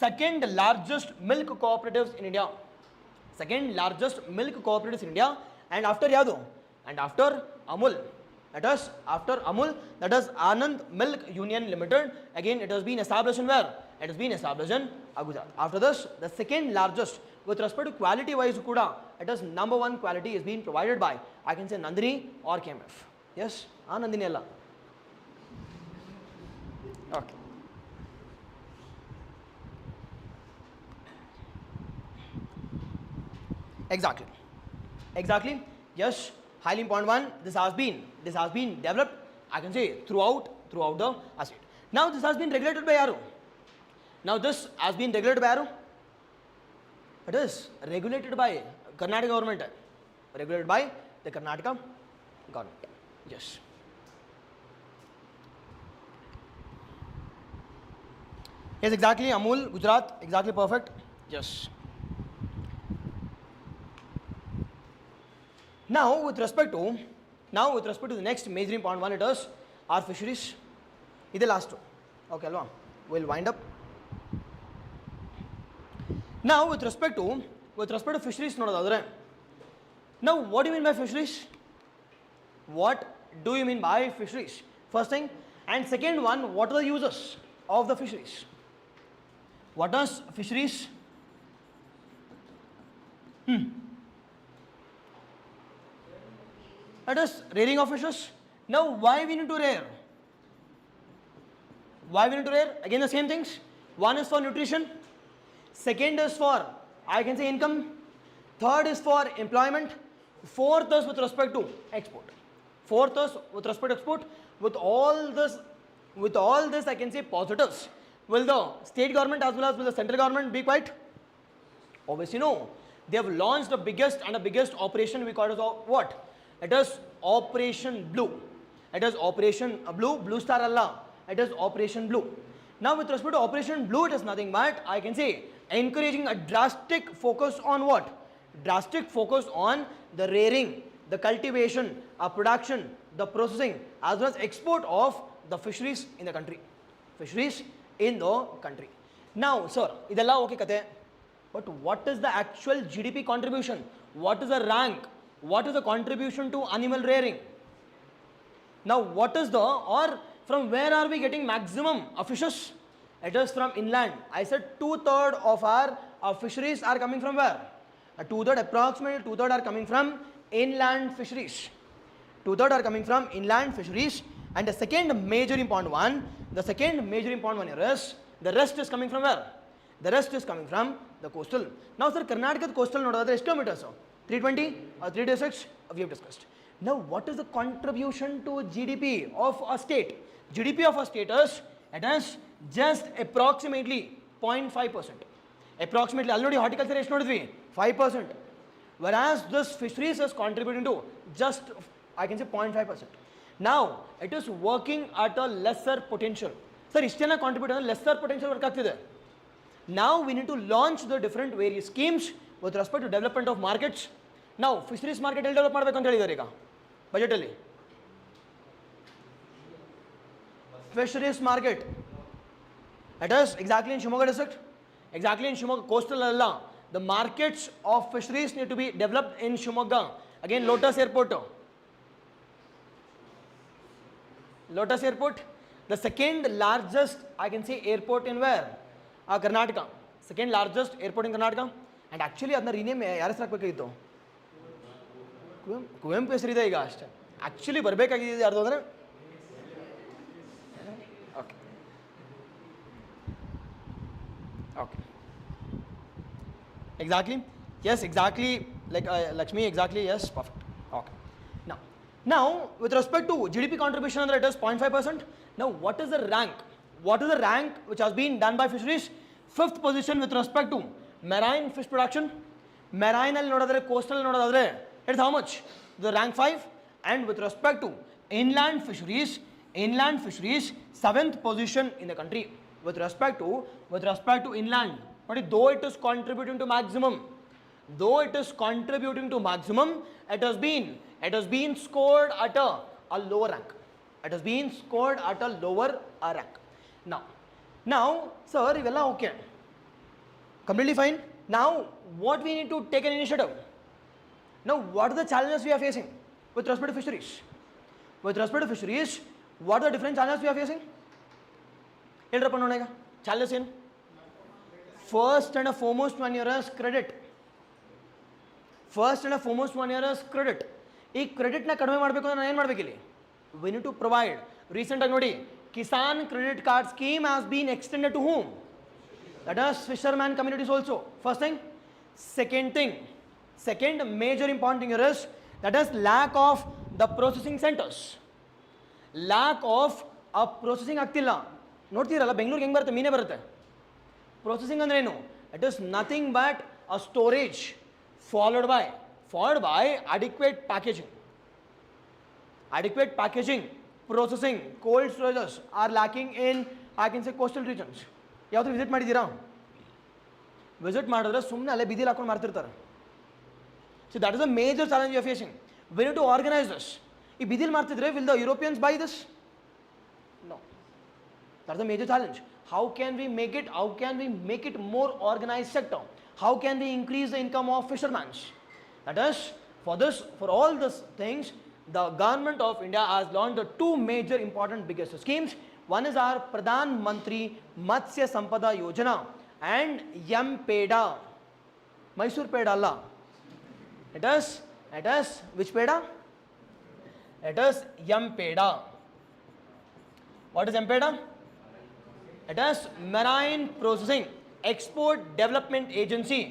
second largest milk cooperatives in India. And after yadu? And after Amul. That is Anand Milk Union Limited. Again, it has been established in where? It has been established in Gujarat. After this, the second largest with respect to quality wise kuda, it is number one quality is being provided by, I can say, Nandini or KMF. Yes, Nandini alla. Okay. Exactly. Yes, highly important one. This has been developed, I can say, throughout the state. Now this has been regulated by yaru? It is regulated by Karnataka government. Regulated by the Karnataka government. Yes. Yes, exactly. Amul, Gujarat, exactly perfect. Yes. Now with respect to the next major important one, it is our fisheries. This is the last one. Okay, alva. We'll wind up. Now with respect to fisheries nodadadre. Now what do you mean by fisheries? First thing, and second one, what are the uses of the fisheries? What does fisheries? That is rearing of fishes. Now why we need to rear? Again the same things. One is for nutrition, second is for, I can say, income, third is for employment, fourth is with respect to export. With all this I can say positives. Will the state government as well as will the central government be quiet? Obviously no. They have launched the biggest operation we call it as what? It is Operation Blue. Blue Star Allah. It is Operation Blue. Now with respect to Operation Blue, it is nothing but, I can say, encouraging a drastic focus on what? Drastic focus on the rearing, the cultivation, production, the processing, as well as export of the fisheries in the country. Now sir, idella okay kate, but what is the actual GDP contribution? What is the rank? What is the contribution to animal rearing? Now what is from where are we getting maximum of fishes? It is from inland. I said 2/3 of our fisheries are coming from where? Approximately 2/3 are coming from inland fisheries. And the second major important one here is, the rest is coming from where? The rest is coming from the coastal. Now sir, Karnataka coastal nodadre ಎಷ್ಟು kilometers? 320 or 326 we have discussed. Now what is the contribution to GDP of a state? GDP of a status, it is just approximately 0.5%. Approximately, already horticulture is not 5%. Whereas this fisheries is contributing to just, I can say 0.5%. Now, it is working at a lesser potential. Sir, ishtena contribute to lesser potential work agtide. Now, we need to launch the different various schemes with respect to development of markets. Now, fisheries market develop ಮಾಡಬೇಕು ಅಂತ ಹೇಳಿದ್ದಾರೆ ಈಗ budget ಅಲ್ಲಿ. Fisheries market. It is exactly in Shimoga district. Exactly in Shimoga coastal alla. The markets of fisheries need to be developed in Shimoga. Again, Lotus Airport. Lotus Airport, the second largest, I can say, airport in where? Karnataka. Second largest airport in Karnataka. And actually, ಅದನ್ನ rename ಯಾರ ಹೆಸರು ಹಾಕಬೇಕಾಗಿತ್ತು? ಕುವೆಂಪು ಹೆಸರಿದೆ ಈಗ ಅಷ್ಟೇ. Actually ಬರಬೇಕಾಗಿದೆ ಯಾರ್ದು ಅಂದರೆ okay okay exactly, yes, exactly, like Lakshmi, exactly, yes, perfect. Okay, now with respect to GDP contribution under it is 0.5%. Now what is the rank which has been done by fisheries? 5th position with respect to marine fish production. Marine alli nodadre, coastal nodadre, it is how much? The rank 5. And with respect to inland fisheries 7th position in the country with respect to inland. But though it is contributing to maximum, it has been scored at a lower rank. It has been scored at a lower rank. Now, sir, ivella okay, completely fine. Now, what we need to take an initiative. Now, what are the challenges we are facing with respect to fisheries? With respect to fisheries, what are the different challenges we are facing? Helrappa nodega challenges ಏನು? First and foremost one here is credit. ಈ ಕ್ರೆಡಿಟ್ನ ಕಡಿಮೆ ಮಾಡಬೇಕು ಅಂದ್ರೆ ನಾನು ಏನು ಮಾಡಬೇಕು ಇಲ್ಲಿ? We need to provide. Recent ಆಗಿ ನೋಡಿ, Kisan credit card scheme has been extended to whom? That is fisherman communities also. First thing. Second major important thing here is that is lack of the processing centers. Lack of a processing ಆಗ್ತಿಲ್ಲ. ನೋಡ್ತೀರಲ್ಲ ಬೆಂಗಳೂರಿಗೆ ಹೆಂಗೆ ಬರುತ್ತೆ, ಮೀನೇ ಬರುತ್ತೆ. Processing ಅಂದ್ರೆ ಏನು? It is nothing but a storage followed by adequate packaging. Processing, cold storages are lacking in, I can say, coastal regions. ಯಾವ್ದು visit ಮಾಡಿದ್ದೀರಾ? Visit ಮಾಡಿದ್ರೆ ಸುಮ್ಮನೆ ಅಲ್ಲೇ ಬಿದಿಲು ಹಾಕೊಂಡು ಮಾಡ್ತಿರ್ತಾರೆ. So that is a major challenge we are facing. We need to organize this. ಈ ಬಿದಿಲು ಮಾಡ್ತಿದ್ರೆ will the Europeans buy this? No. That's a major challenge. How can we make it more organized sector? How can we increase the income of fishermen? That is, for all these things, the government of India has launched 2 major important biggest schemes. One is our Pradhan Mantri Matsya Sampada Yojana and Peda. Mysore Peda alla. It is which Peda? It is Peda. What is Peda? It is Marine Processing Export Development Agency,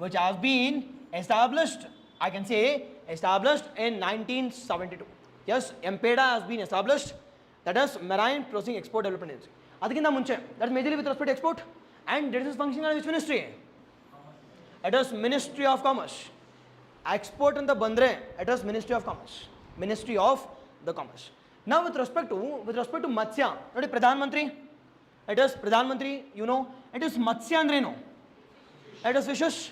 which has been established, I can say, established in 1972. Yes, MPEDA has been established. That is Marine Processing Export Development Agency. Adikina munche, that is majorly with respect to export. And this is functioning under which ministry? It is Ministry of Commerce. Export in the bandre, it is Ministry of Commerce. Ministry of the Commerce. Now with respect to Matsya, what is Pradhan Mantri? It is Pradhan Mantri, you know. It is Matsya andre no. It is fishes.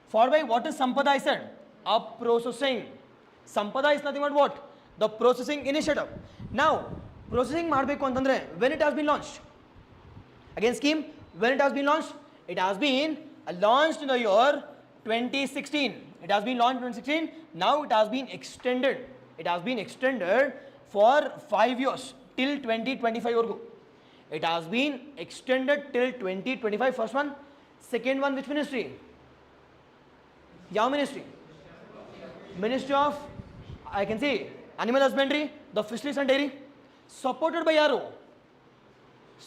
Followed by what is Sampada, I said? A processing. Sampada is nothing but what? The processing initiative. Now, processing ಮಾಡಬೇಕು ಅಂತಂದ್ರೆ when it has been launched? Again scheme, when it has been launched? It has been launched in the year 2016. It has been launched in 2016. Now it has been extended. It has been extended for 5 years till 2025 orgu. It has been extended till 2025. First one. Second one, which ministry? Yaw ministry? Ministry of, I can say, Animal Husbandry, the Fisheries and Dairy. Supported by Yaro.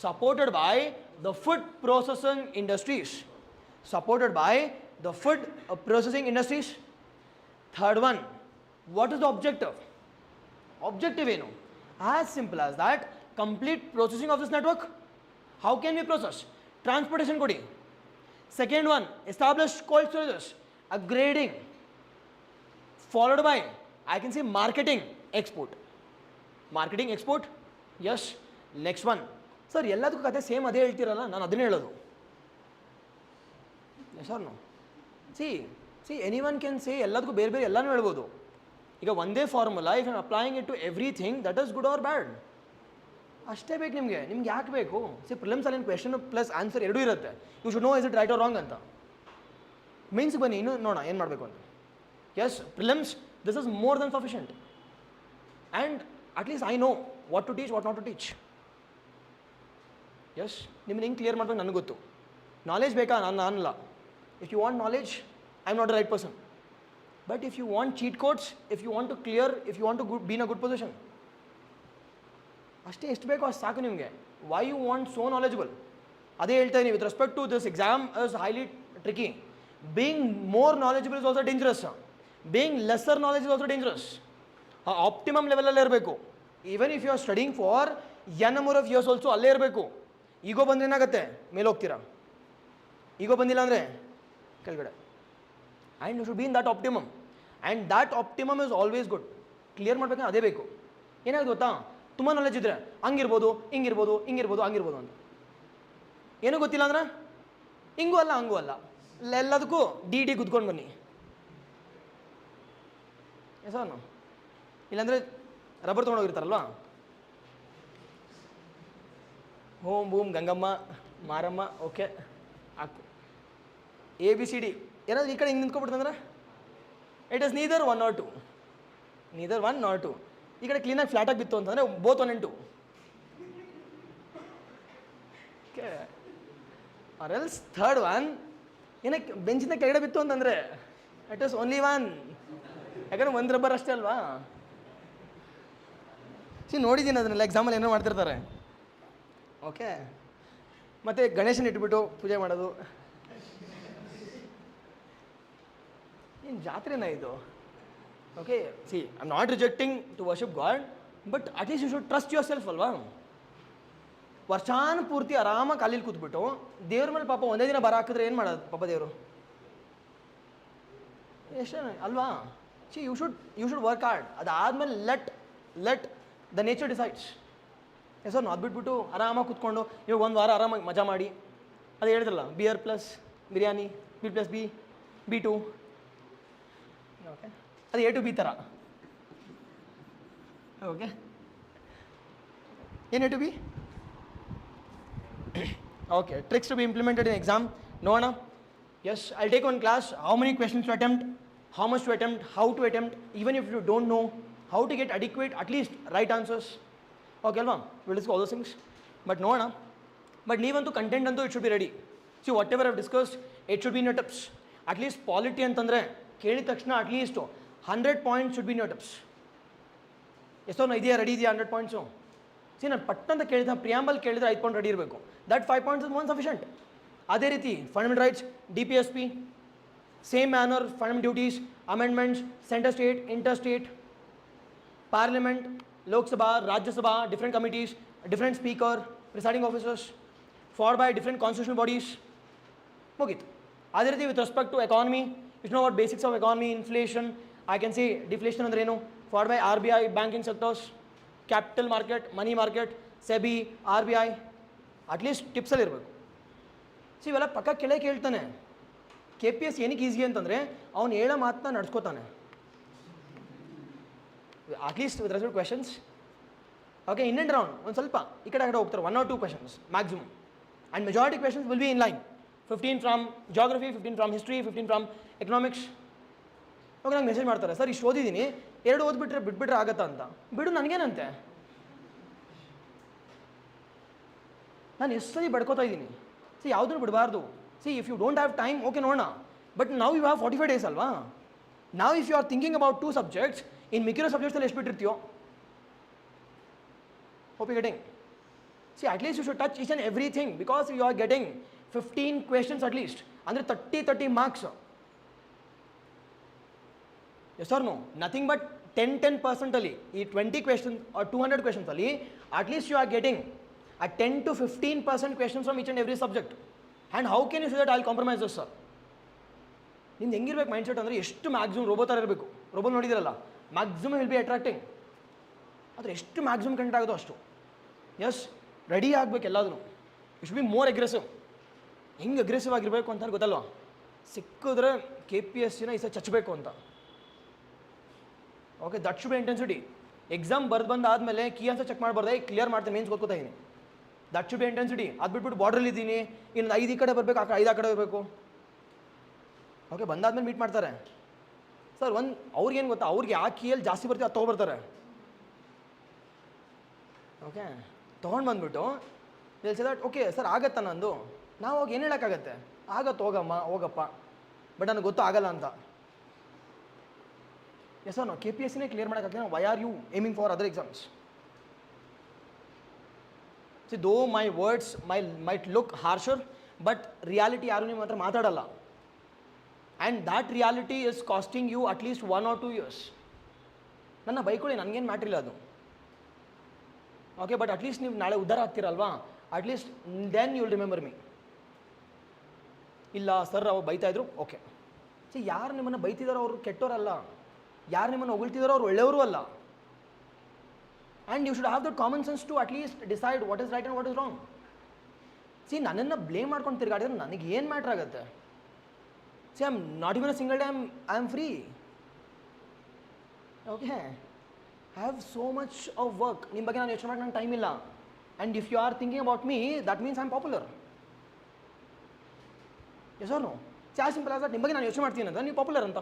Supported by the food processing industries. Supported by the food processing industries. Third one, what is the objective? Objective, as simple as that, Complete processing of this network. How can we process? Transportation kodi. Second one, establish cold storages, upgrading, followed by, I can say marketing, export. Marketing, export, yes. Next one, sir, ಎಲ್ಲದಕ್ಕೂ ಕತೆ same ಅದೇ ಹೇಳ್ತೀರಲ್ಲ, ನಾನು ಅದನ್ನೇ ಹೇಳೋದು. Yes or no? See, anyone can say ಎಲ್ಲದಕ್ಕೂ ಬೇರೆ ಬೇರೆ ಎಲ್ಲನೂ ಹೇಳ್ಬೋದು. ಈಗ ಒಂದೇ formula, if I am applying it to everything, that is good or bad. ಅಷ್ಟೇ ಬೇಕು ನಿಮಗೆ ಯಾಕೆ ಬೇಕು? ಪ್ರಿಲಿಮ್ಸಲ್ಲಿ ಏನು ಕ್ವೆಶನ್ ಪ್ಲಸ್ ಆನ್ಸರ್ ಎರಡೂ ಇರುತ್ತೆ. You should know is it right or wrong ಅಂತ. ಮೀನ್ಸ್ ಬನ್ನಿ ಇನ್ನೂ ನೋಡೋಣ ಏನು ಮಾಡಬೇಕು ಅಂತ. Yes, prelims this is more than sufficient. And at least I know what to teach, what not to teach. Yes, ನಿಮ್ಮನ್ನ ಹಿಂಗೆ ಕ್ಲಿಯರ್ ಮಾಡ್ಬೇಕು ನನಗೆ ಗೊತ್ತು. ನಾಲೆಜ್ ಬೇಕಾ? ನಾನು ಅನ್ನಲ್ಲ. If you want knowledge, I am not the right person. But if you want cheat codes, if you want to clear, if you want to be in a good position, ಅಷ್ಟೇ ಎಷ್ಟು ಬೇಕೋ ಅಷ್ಟು ಸಾಕು ನಿಮಗೆ. Why you want so knowledgeable? ಅದೇ ಹೇಳ್ತಾ ಇದ್ದೀನಿ, with respect to this exam is highly tricky. Being more knowledgeable is also dangerous. Being lesser knowledge is also dangerous. Optimum ಲೆವೆಲಲ್ಲೇ ಇರಬೇಕು. Even if you are studying for n number of years also ಅಲ್ಲೇ ಇರಬೇಕು. ಈಗೋ ಬಂದರೆ ಏನಾಗುತ್ತೆ? ಮೇಲೆ ಹೋಗ್ತೀರಾ. ಈಗೋ ಬಂದಿಲ್ಲ ಅಂದರೆ ಕೆಳಗಡೆ. And you should be in that optimum. And that optimum is always good. Clear ಮಾಡಬೇಕಂದ್ರೆ ಅದೇ ಬೇಕು. ಏನಾಗುತ್ತೆ ಗೊತ್ತಾ? ತುಂಬ ನಾಲೆಜ್ ಇದ್ದರೆ ಹಂಗಿರ್ಬೋದು, ಹಿಂಗಿರ್ಬೋದು, ಹಿಂಗಿರ್ಬೋದು, ಹಂಗಿರ್ಬೋದು ಅಂತ. ಏನೂ ಗೊತ್ತಿಲ್ಲ ಅಂದ್ರೆ ಹಿಂಗೂ ಅಲ್ಲ ಹಂಗೂ ಅಲ್ಲ, ಎಲ್ಲದಕ್ಕೂ ಡಿ ಗುದ್ಕೊಂಡು ಬನ್ನಿ. ಸರ್ ಇಲ್ಲಾಂದರೆ ರಬ್ಬರ್ ತೊಗೊಂಡೋಗಿರ್ತಾರಲ್ವಾ, ಹೋಮ್ ಬೂಮ್ ಗಂಗಮ್ಮ ಮಾರಮ್ಮ ಓಕೆ ಹಾಕು ABCD ಏನಾದರೂ ಈ ಕಡೆ ಹಿಂಗೆ ನಿಂತ್ಕೊಬಿಡ್ತಂದ್ರೆ it is neither 1 or 2, neither 1 or 2. ಈ ಕಡೆ ಕ್ಲೀನಾಗಿ ಫ್ಲಾಟಾಗಿ ಬಿತ್ತು ಅಂತಂದರೆ both 1 and 2. Okay, or else third one ಏನಕ್ಕೆ ಬೆಂಚಿನ ಕೆಳಗಡೆ ಬಿತ್ತು ಅಂತಂದರೆ ಇಟ್ ಇಸ್ ಓನ್ಲಿ 1. ಯಾಕಂದರೆ ಒಂದು ರಬ್ಬರ್ ಅಷ್ಟೇ ಅಲ್ವಾ. ನೋಡಿದ್ದೀನಿ ಅದನ್ನೆಲ್ಲ ಎಕ್ಸಾಮಲ್ಲಿ ಏನೋ ಮಾಡ್ತಿರ್ತಾರೆ. ಓಕೆ, ಮತ್ತು ಗಣೇಶನ ಇಟ್ಬಿಟ್ಟು ಪೂಜೆ ಮಾಡೋದು. ಏನು ಜಾತ್ರೆನಾ ಇದು? Okay, see I am not rejecting to worship god, but at least you should trust yourself ಅಲ್ವಾ. ವರ್ಷಾನ ಪೂರ್ತಿ ಆರಾಮಾಗಿ ಕಾಲಿಲ್ಲಿ ಕೂತ್ಬಿಟ್ಟು ದೇವ್ರ ಮೇಲೆ ಪಾಪ ಒಂದೇ ದಿನ ಬರ ಹಾಕಿದ್ರೆ ಏನು ಮಾಡೋದು ಪಾಪ ದೇವರು? ಎಷ್ಟೇ ಅಲ್ವಾ. See you should work hard. ಅದಾದಮೇಲೆ let the nature decides. Sir ಅದು ಬಿಟ್ಬಿಟ್ಟು ಆರಾಮಾಗಿ ಕೂತ್ಕೊಂಡು ಇವಾಗ ಒಂದು ವಾರ ಆರಾಮಾಗಿ ಮಜಾ ಮಾಡಿ, ಅದು ಹೇಳಿದ್ರಲ್ಲ beer plus biryani, B+B, B2, okay, ಅದು A to B ಥರ. ಓಕೆ, ಏನು A to B? Okay, tricks to be implemented in exam. ನೋಡೋಣ. Yes, I take one class how many questions to attempt, how much to attempt, how to attempt, even if you don't know how to get adequate, at least right answers. Okay alva, we'll discuss all those things. But no na, but neevantu content antu it should be ready. See, whatever I've discussed, it should be in your tips. At least polity ಅಂತಂದ್ರೆ ಕೇಳಿದ ತಕ್ಷಣ at least 100 points should be in your tips. ಎಷ್ಟೋ ಇದೆಯಾ, ready ಇದೆಯಾ 100 points? C ನಾನು ಪಟ್ಟಂತ ಕೇಳಿದ preamble ಕೇಳಿದ್ರೆ 5 ಪಾಯಿಂಟ್ ರೆಡಿ ಇರಬೇಕು. That 5 points is more sufficient. ಅದೇ ರೀತಿ fundamental rights, DPSP, same manner, fundamental duties, amendments, center state, interstate, parliament, Lok Sabha, Rajya Sabha, different committees, different speaker, presiding officers, followed by different constitutional bodies. ಮುಗೀತು. ಅದೇ ರೀತಿ with respect to economy, it know what basics of economy, inflation, I can see deflation ಅಂದ್ರೆ ಏನು, followed by RBI, banking sectors, capital market, money market, SEBI, RBI, at least ಟಿಪ್ಸಲ್ಲಿ ಇರಬೇಕು. See ಇವೆಲ್ಲ ಪಕ್ಕ ಕೆಳಗೆ ಕೇಳ್ತಾನೆ. KPSC ಏನಕ್ಕೆ ಈಸಿ ಅಂತಂದರೆ ಅವ್ನು ಹೇಳೋ ಮಾತನ್ನ ನಡ್ಸ್ಕೋತಾನೆ. At least with respect questions. Okay, in and round ಒಂದು ಸ್ವಲ್ಪ ಈ ಕಡೆ ಹೋಗ್ತಾರೆ, 1 or 2 questions maximum. And majority questions will be in line. 15 from geography, 15 from history, 15 from economics. Okay, ನಂಗೆ ಮೆಸೇಜ್ ಮಾಡ್ತಾರೆ, ಸರ್ ಇಷ್ಟು ಓದಿದ್ದೀನಿ, 2 ಬಿಟ್ಬಿಟ್ರೆ ಆಗತ್ತಾ ಅಂತ. ಬಿಡು, ನನಗೇನಂತೆ, ನಾನು ಎಷ್ಟು ಸರಿ ಬಡ್ಕೋತಾ ಇದ್ದೀನಿ. ಸಿ ಯಾವುದನ್ನು ಬಿಡಬಾರ್ದು. See if you don't have time, okay ನೋಡೋಣ, but now you have 45 days ಅಲ್ವಾ. ನಾವು if you are thinking about 2 subjects, ಇನ್ನು ಮಿಕ್ಕಿರೋ ಸಬ್ಜೆಕ್ಟ್ಸಲ್ಲಿ ಎಷ್ಟು ಬಿಟ್ಟಿರ್ತೀಯೋ. Hope you getting. See at least you should touch each and everything, because you are getting 15 questions at least, ಅಂದರೆ 30 marks. Yes or no? Nothing but 10% ಅಲ್ಲಿ ಈ 20 questions or 200 questions ಅಲ್ಲಿ at least you are getting a 10 to 15% questions from each and every subject. And how can you say that I'll compromise this, sir? ನಿಮ್ದು ಹೆಂಗಿರ್ಬೇಕು mind set ಅಂದರೆ ಎಷ್ಟು maximum robo ಥರ ಇರಬೇಕು. Robo ನೋಡಿದಿರಲ್ಲ, maximum will be attracting. ಆದರೆ ಎಷ್ಟು maximum content ಆಗುತ್ತೋ ಅಷ್ಟು. ಎಸ್, ರೆಡಿ ಆಗಬೇಕು ಎಲ್ಲಾದರೂ. You should be more aggressive. ಹೆಂಗೆ ಅಗ್ರೆಸಿವ್ ಆಗಿರಬೇಕು ಅಂತ ಗೊತ್ತಲ್ವ? ಸಿಕ್ಕಿದ್ರೆ KPSCನ ಈ ಸಲ ಚಚ್ಚಬೇಕು ಅಂತ. Okay, that should be intensity. Exam ಬಂದಾದಮೇಲೆ ಕೀ ಅಂತ ಚೆಕ್ ಮಾಡಬಾರ್ದು, ಕ್ಲಿಯರ್ ಮಾಡ್ತೀನಿ ಮೀನ್ಸ್ ಗೊತ್ತಾ ಇದ್ದೀನಿ. That should be intensity. ಅದು ಬಿಟ್ಬಿಟ್ಟು ಬಾರ್ಡ್ರಲ್ಲಿ ಇದ್ದೀನಿ, ಇನ್ನು 5 ಈ ಕಡೆ ಬರಬೇಕು, 5 ಆ ಕಡೆ ಬರಬೇಕು. ಓಕೆ, ಬಂದಾದ್ಮೇಲೆ ಮೀಟ್ ಮಾಡ್ತಾರೆ ಸರ್. ಅವ್ರಿಗೇನು ಗೊತ್ತಾ, ಅವ್ರಿಗೆ ಆ ಕೀಯಲ್ಲಿ ಜಾಸ್ತಿ ಬರ್ತೀವಿ ಅದು ತೊಗೊಬರ್ತಾರೆ. ಓಕೆ, ತೊಗೊಂಡು ಬಂದ್ಬಿಟ್ಟು ಹೇಳ್ಸಿ ದಟ್ ಓಕೆ ಸರ್ ಆಗತ್ತಾ ನಂದು. ನಾವು ಹೋಗಿ ಏನು ಹೇಳೋಕ್ಕಾಗತ್ತೆ, ಆಗತ್ತೆ ಹೋಗಪ್ಪ, ಬಟ್ ನನಗೆ ಗೊತ್ತು ಆಗಲ್ಲ ಅಂತ. ಎಸ್ ಸರ್, ನಾವು KPSCನೇ ಕ್ಲಿಯರ್ ಮಾಡೋಕ್ಕಾಗ್ತದೆ. Why are you aiming for other exams? See, though my words might look harsher, but reality ಯಾರು ನಿಮ್ಮ ಹತ್ರ ಮಾತಾಡಲ್ಲ. And that reality is costing you at least 1 or 2 years. ನನ್ನ ಬೈಕೊಳ್ಳಿ, ನನಗೇನು ಮ್ಯಾಟ್ರಿಲ್ಲ ಅದು. ಓಕೆ, ಬಟ್ ಅಟ್ಲೀಸ್ಟ್ ನೀವು ನಾಳೆ ಉದ್ಧಾರ ಆಗ್ತೀರಲ್ವಾ, at least then you will remember me. ಇಲ್ಲ ಸರ್ ಅವ್ರು ಬೈತಾಯಿದ್ರು, ಓಕೆ. ಸಿ, ಯಾರು ನಿಮ್ಮನ್ನು ಬೈತಿದಾರೋ ಅವರು ಕೆಟ್ಟೋರಲ್ಲ, ಯಾರು ನಿಮ್ಮನ್ನು ಹೊಗಳ್ತಿದಾರೋ ಅವ್ರು ಒಳ್ಳೆಯವರು ಅಲ್ಲ. And you should have that common sense to at least decide what is right and what is wrong. See, ನನ್ನನ್ನು ಬ್ಲೇಮ್ ಮಾಡ್ಕೊಂಡು ತಿರ್ಗಾಡಿದ್ರೆ ನನಗೆ ಏನು ಮ್ಯಾಟ್ರ್ ಆಗುತ್ತೆ? See, I am not even a single day I am free. Okay, I have so much of work. ನಿಮ್ಮ ಬಗ್ಗೆ ನಾನು ಯೋಚನೆ ಮಾಡಿ ನಂಗೆ ಟೈಮ್ ಇಲ್ಲ. And if you are thinking about me, that means I am popular. S or no? See, ಆ simple as that. ನಿಮ್ಮ ಬಗ್ಗೆ ನಾನು ಯೋಚನೆ ಮಾಡ್ತೀನಿ ಅಂತ ನೀವು ಪಾಪ್ಯುಲರ್ ಅಂತ.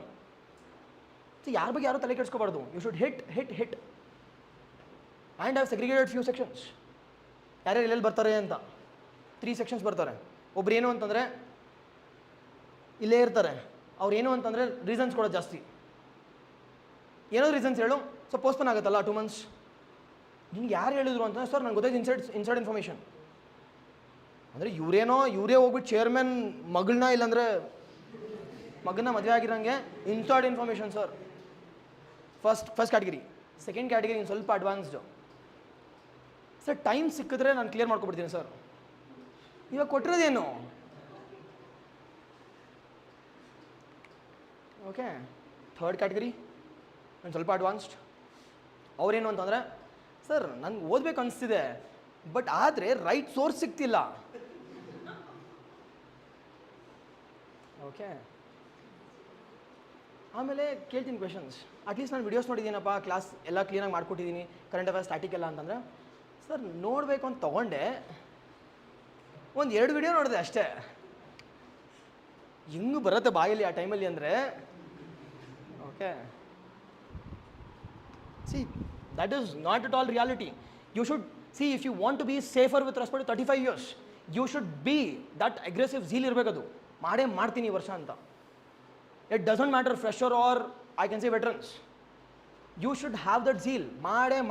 ಸಿ, ಯಾರ ಬಗ್ಗೆ ಯಾರೂ ತಲೆ ಕೆಡಿಸ್ಕೋಬಾರ್ದು. You should hit. And I have segregated few sections. ಯಾರ್ಯಾರು ಎಲ್ಲೆಲ್ಲಿ ಬರ್ತಾರೆ ಅಂತ 3 sections ಬರ್ತಾರೆ. ಒಬ್ರು ಏನು ಅಂತಂದರೆ ಇಲ್ಲೇ ಇರ್ತಾರೆ, ಅವ್ರು ಏನು ಅಂತಂದರೆ ರೀಸನ್ಸ್ ಕೊಡೋದು ಜಾಸ್ತಿ. ಏನೋ ರೀಸನ್ಸ್ ಹೇಳು, ಸೊ ಪೋಸ್ಟ್ಪೋನ್ ಆಗುತ್ತಲ್ಲ 2 months. ನಿಮ್ಗೆ ಯಾರು ಹೇಳಿದ್ರು ಅಂತಂದರೆ ಸರ್ ನನಗೆ ಗೊತ್ತಾಯ್ತು ಇನ್ಸೈಡ್ ಇನ್ಫಾರ್ಮೇಷನ್. ಅಂದರೆ ಇವರೇ ಹೋಗ್ಬಿಟ್ಟು ಚೇರ್ಮನ್ ಮಗಳನ್ನ ಇಲ್ಲಾಂದರೆ ಮಗನ ಮದುವೆ ಆಗಿರೋಂಗೆ inside information sir. First category. Second category ಇನ್ನು ಸ್ವಲ್ಪ ಅಡ್ವಾನ್ಸ್ಡು. ಸರ್ ಟೈಮ್ ಸಿಕ್ಕಿದ್ರೆ ನಾನು ಕ್ಲಿಯರ್ ಮಾಡ್ಕೊಬಿಡ್ತೀನಿ ಸರ್. ಇವಾಗ ಕೊಟ್ಟಿರೋದೇನು? ಓಕೆ, ಥರ್ಡ್ ಕ್ಯಾಟಗರಿ ಒಂದು ಸ್ವಲ್ಪ ಅಡ್ವಾನ್ಸ್ಡ್. ಅವ್ರೇನು ಅಂತಂದರೆ ಸರ್ ನನಗೆ ಓದಬೇಕು ಅನಿಸ್ತಿದೆ, ಬಟ್ ಆದರೆ ರೈಟ್ ಸೋರ್ಸ್ ಸಿಗ್ತಿಲ್ಲ. ಓಕೆ, ಆಮೇಲೆ ಕೇಳ್ತೀನಿ ಕ್ವೆಶನ್ಸ್. ಅಟ್ಲೀಸ್ಟ್ ನಾನು ವಿಡಿಯೋಸ್ ನೋಡಿದ್ದೀನಪ್ಪ, ಕ್ಲಾಸ್ ಎಲ್ಲ ಕ್ಲೀನಾಗಿ ಮಾಡ್ಕೊಟ್ಟಿದ್ದೀನಿ, ಕರೆಂಟ್ ಅಫೇರ್ಸ್ ಸ್ಟ್ಯಾಟಿಕ್ ಎಲ್ಲ ಅಂತಂದರೆ ಸರ್ ನೋಡಬೇಕು ಅಂತ ತೊಗೊಂಡೆ, ಒಂದು 2 ವಿಡಿಯೋ ನೋಡಿದೆ ಅಷ್ಟೇ. ಹೆಂಗೆ ಬರುತ್ತೆ ಬಾಯಲ್ಲಿ ಆ ಟೈಮಲ್ಲಿ ಅಂದರೆ okay. See, that is not at all reality. You should see, if you want to be safer with respect to 35 years, you should be that aggressive zeal ಇರಬೇಕದು. ಮಾಡ್ತೀನಿ ಈ ವರ್ಷ ಅಂತ. It doesn't matter fresher or I can say veterans. You should have that zeal.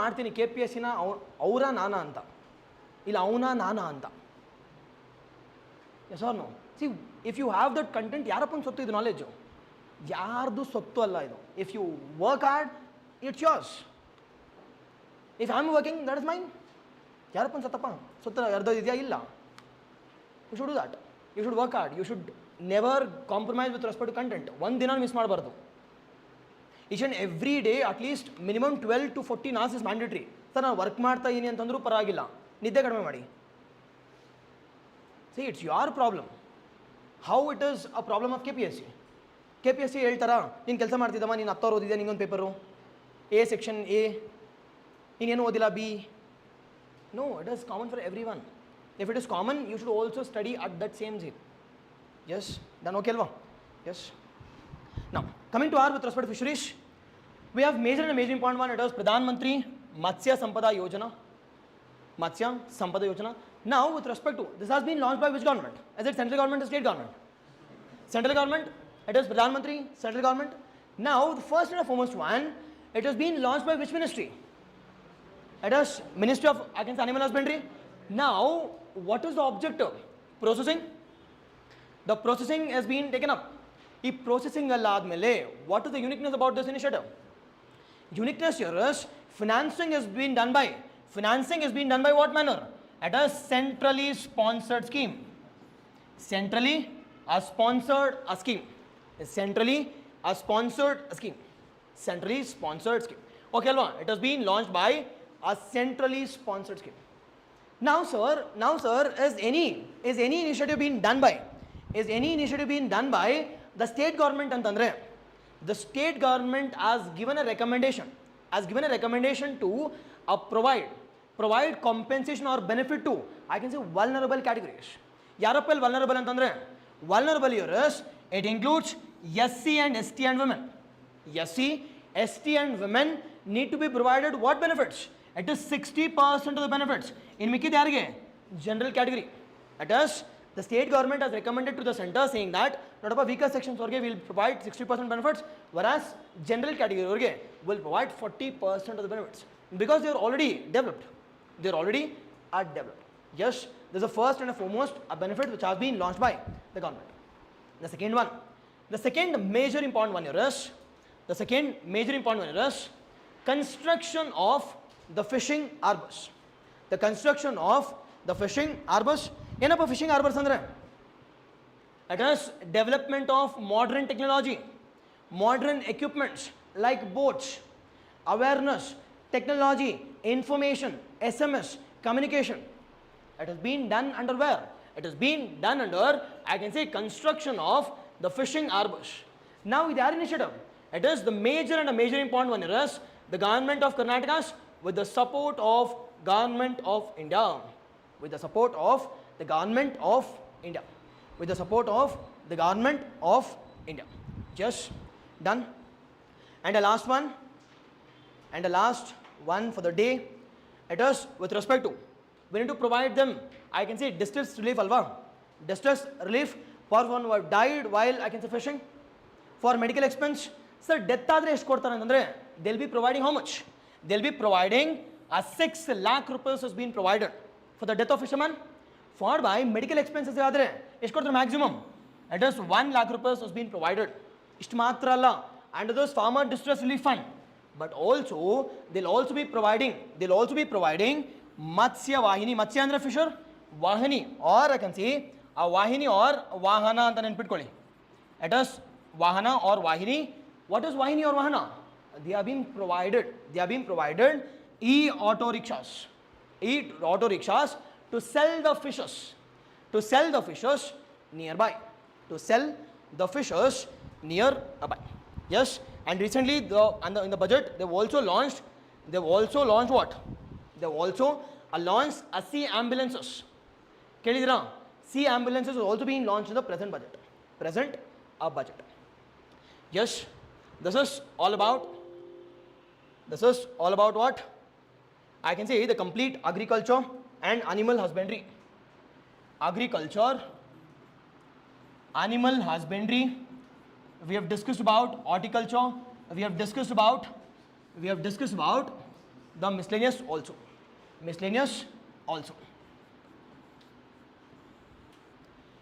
ಮಾಡ್ತೀನಿ KPSCನ ಅವರ ನಾನಾ ಅಂತ, ಇಲ್ಲ ಅವನ ನಾನಾ ಅಂತ. Yes or no? See, if you have that content, ಯಾರಪ್ಪನ ಸೊತ್ತು ಇದು? ನಾಲೆಜು ಯಾರ್ದು ಸೊತ್ತು ಅಲ್ಲ ಇದು. If you work hard, it's yours. If I am working, that is mine. ಯಾರಪ್ಪನ ಸೊತ್ತು ಅರ್ಧದಿದೆಯಾ? ಇಲ್ಲ. You should do that. You should work hard. You should never compromise with respect to content. ಒಂದು ದಿನ ಮಿಸ್ ಮಾಡಬಾರ್ದು. Each and every day at least minimum 12 to 14 hours is mandatory. Sir ನಾನು work ಮಾಡ್ತಾ ಇದ್ದೀನಿ ಅಂತಂದ್ರೂ ಪರವಾಗಿಲ್ಲ, ನಿದ್ದೆ ಕಡಿಮೆ ಮಾಡಿ. See, it's your problem. How it is a problem of KPSC ಹೇಳ್ತಾರಾ, ನೀನು ಕೆಲಸ ಮಾಡ್ತಿದ್ದಮ್ಮ, ನೀನು 10 hours ಓದಿದ್ಯಾ, ನಿಂಗೊಂದು ಪೇಪರು A section A, ನೀನೇನು ಓದಿಲ್ಲ B. No, it is common for everyone. If it is common, you should also study at that same zeal. Yes, then okay alva? Yes. Now, coming to our with respect to fisheries, we have major and major important one. It is Pradhan Mantri Matsya Sampada Yojana. Now, with respect to, this has been launched by which government? Is it central government or state government? Central government. It is Pradhan Mantri, central government. Now, the first and foremost one, it has been launched by which ministry? It is Ministry of Animal Husbandry. Now, what is the objective? Processing. The processing has been taken up. ಈ processing ಅಲ್ಲಾದಮೇಲೆ what is the uniqueness about this initiative? Uniqueness here is financing is being done by what manner? At a centrally sponsored scheme. Centrally sponsored scheme. Centrally sponsored scheme. Centrally sponsored scheme. Okay, Alva, it has been launched by a centrally sponsored scheme. Now, sir, is any initiative being done by? Is any initiative being done by the state government antandre? The state government has given a recommendation to provide compensation or benefit to, I can say, vulnerable categories. Yarapel vulnerable antandre? Vulnerable here is, it includes SC and ST and women. SC, ST and women need to be provided what benefits? It is 60% of the benefits. In Mikki Dyarge, general category. It is the state government has recommended to the center saying that not about weaker sections will provide 60% benefits, whereas general category will provide 40% of the benefits because they are already developed. They are already developed. Yes, this is the first and foremost a benefit which has been launched by the government. The second one, the second major important one here is construction of the fishing harbors. The construction of the fishing harbors. ಏನಪ್ಪ fishing ಹಾರ್ಬರ್ಸ್ ಅಂದರೆ? It is development of modern technology, modern equipments like boats, awareness, technology, information, SMS, communication. It has been done under where? It has been done under, I can say, construction of the fishing harbors. Now, with our initiative, it is the major important one is the government of Karnataka with the support of government of India. With the support of the government of India. With the support of the government of India. Just done. And the last one, for the day, it is with respect to, we need to provide them, I can say, distress relief, alva. Distress relief for one who have died while, I can say, fishing. For medical expense, sir, death adre ಎಷ್ಟು ಕೊಡ್ತಾರೆ ಅಂತಂದ್ರೆ, they'll be providing how much? They'll be providing a 6 lakh rupees has been provided for the death of fisherman. For by medical expenses adre ಎಷ್ಟು ಕೊಡ್ತಾರೆ maximum? It is 1 lakh rupees has been provided. ಇಷ್ಟು ಮಾತ್ರ ಅಲ್ಲ, under those farmer distress relief fund, but also they'll also be providing matsya vahini. Matsya andre fisher, vahini, or I can say a vahini or vahana anta ನೆನಪಿಟ್ಕೊಳ್ಳಿ. It is vahana or vahini. What is vahini or vahana? They have been provided e-auto rickshaws to sell the fishes nearby. Yes, and recently in the budget they've also launched what? They've also launched a sea ambulances. Kelidra, sea ambulances is also being launched in the present budget. Yes, this is all about what? I can say the complete agriculture and animal husbandry. Agriculture, animal husbandry. We have discussed about horticulture. We have discussed about the miscellaneous also.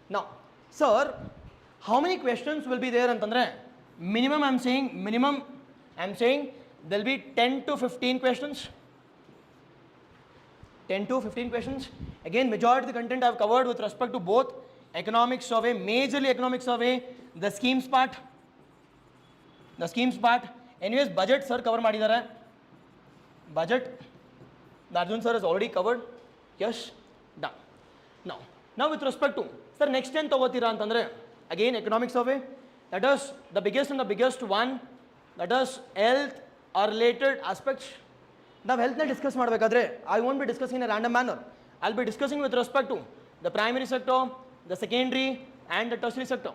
Now, sir, how many questions will be there antandre? Minimum I'm saying there will be 10 to 15 questions. 10 to 15 questions. Again, majority of the content I have covered with respect to both economic survey, majorly economic survey, the schemes part. Anyways, budget sir cover ಮಾಡಿದ್ದಾರೆ. Budget, the Arjun sir has already covered. Yes, done. Now with respect to, sir, next 10 ತಗೋತೀರಾ ಅಂತಂದ್ರೆ, again economic survey, that is the biggest one, that is health or related aspects. Now health na discuss ಮಾಡಬೇಕಾದ್ರೆ, I won't be discussing in a random manner. I'll be discussing with respect to the primary sector, the secondary and the tertiary sector.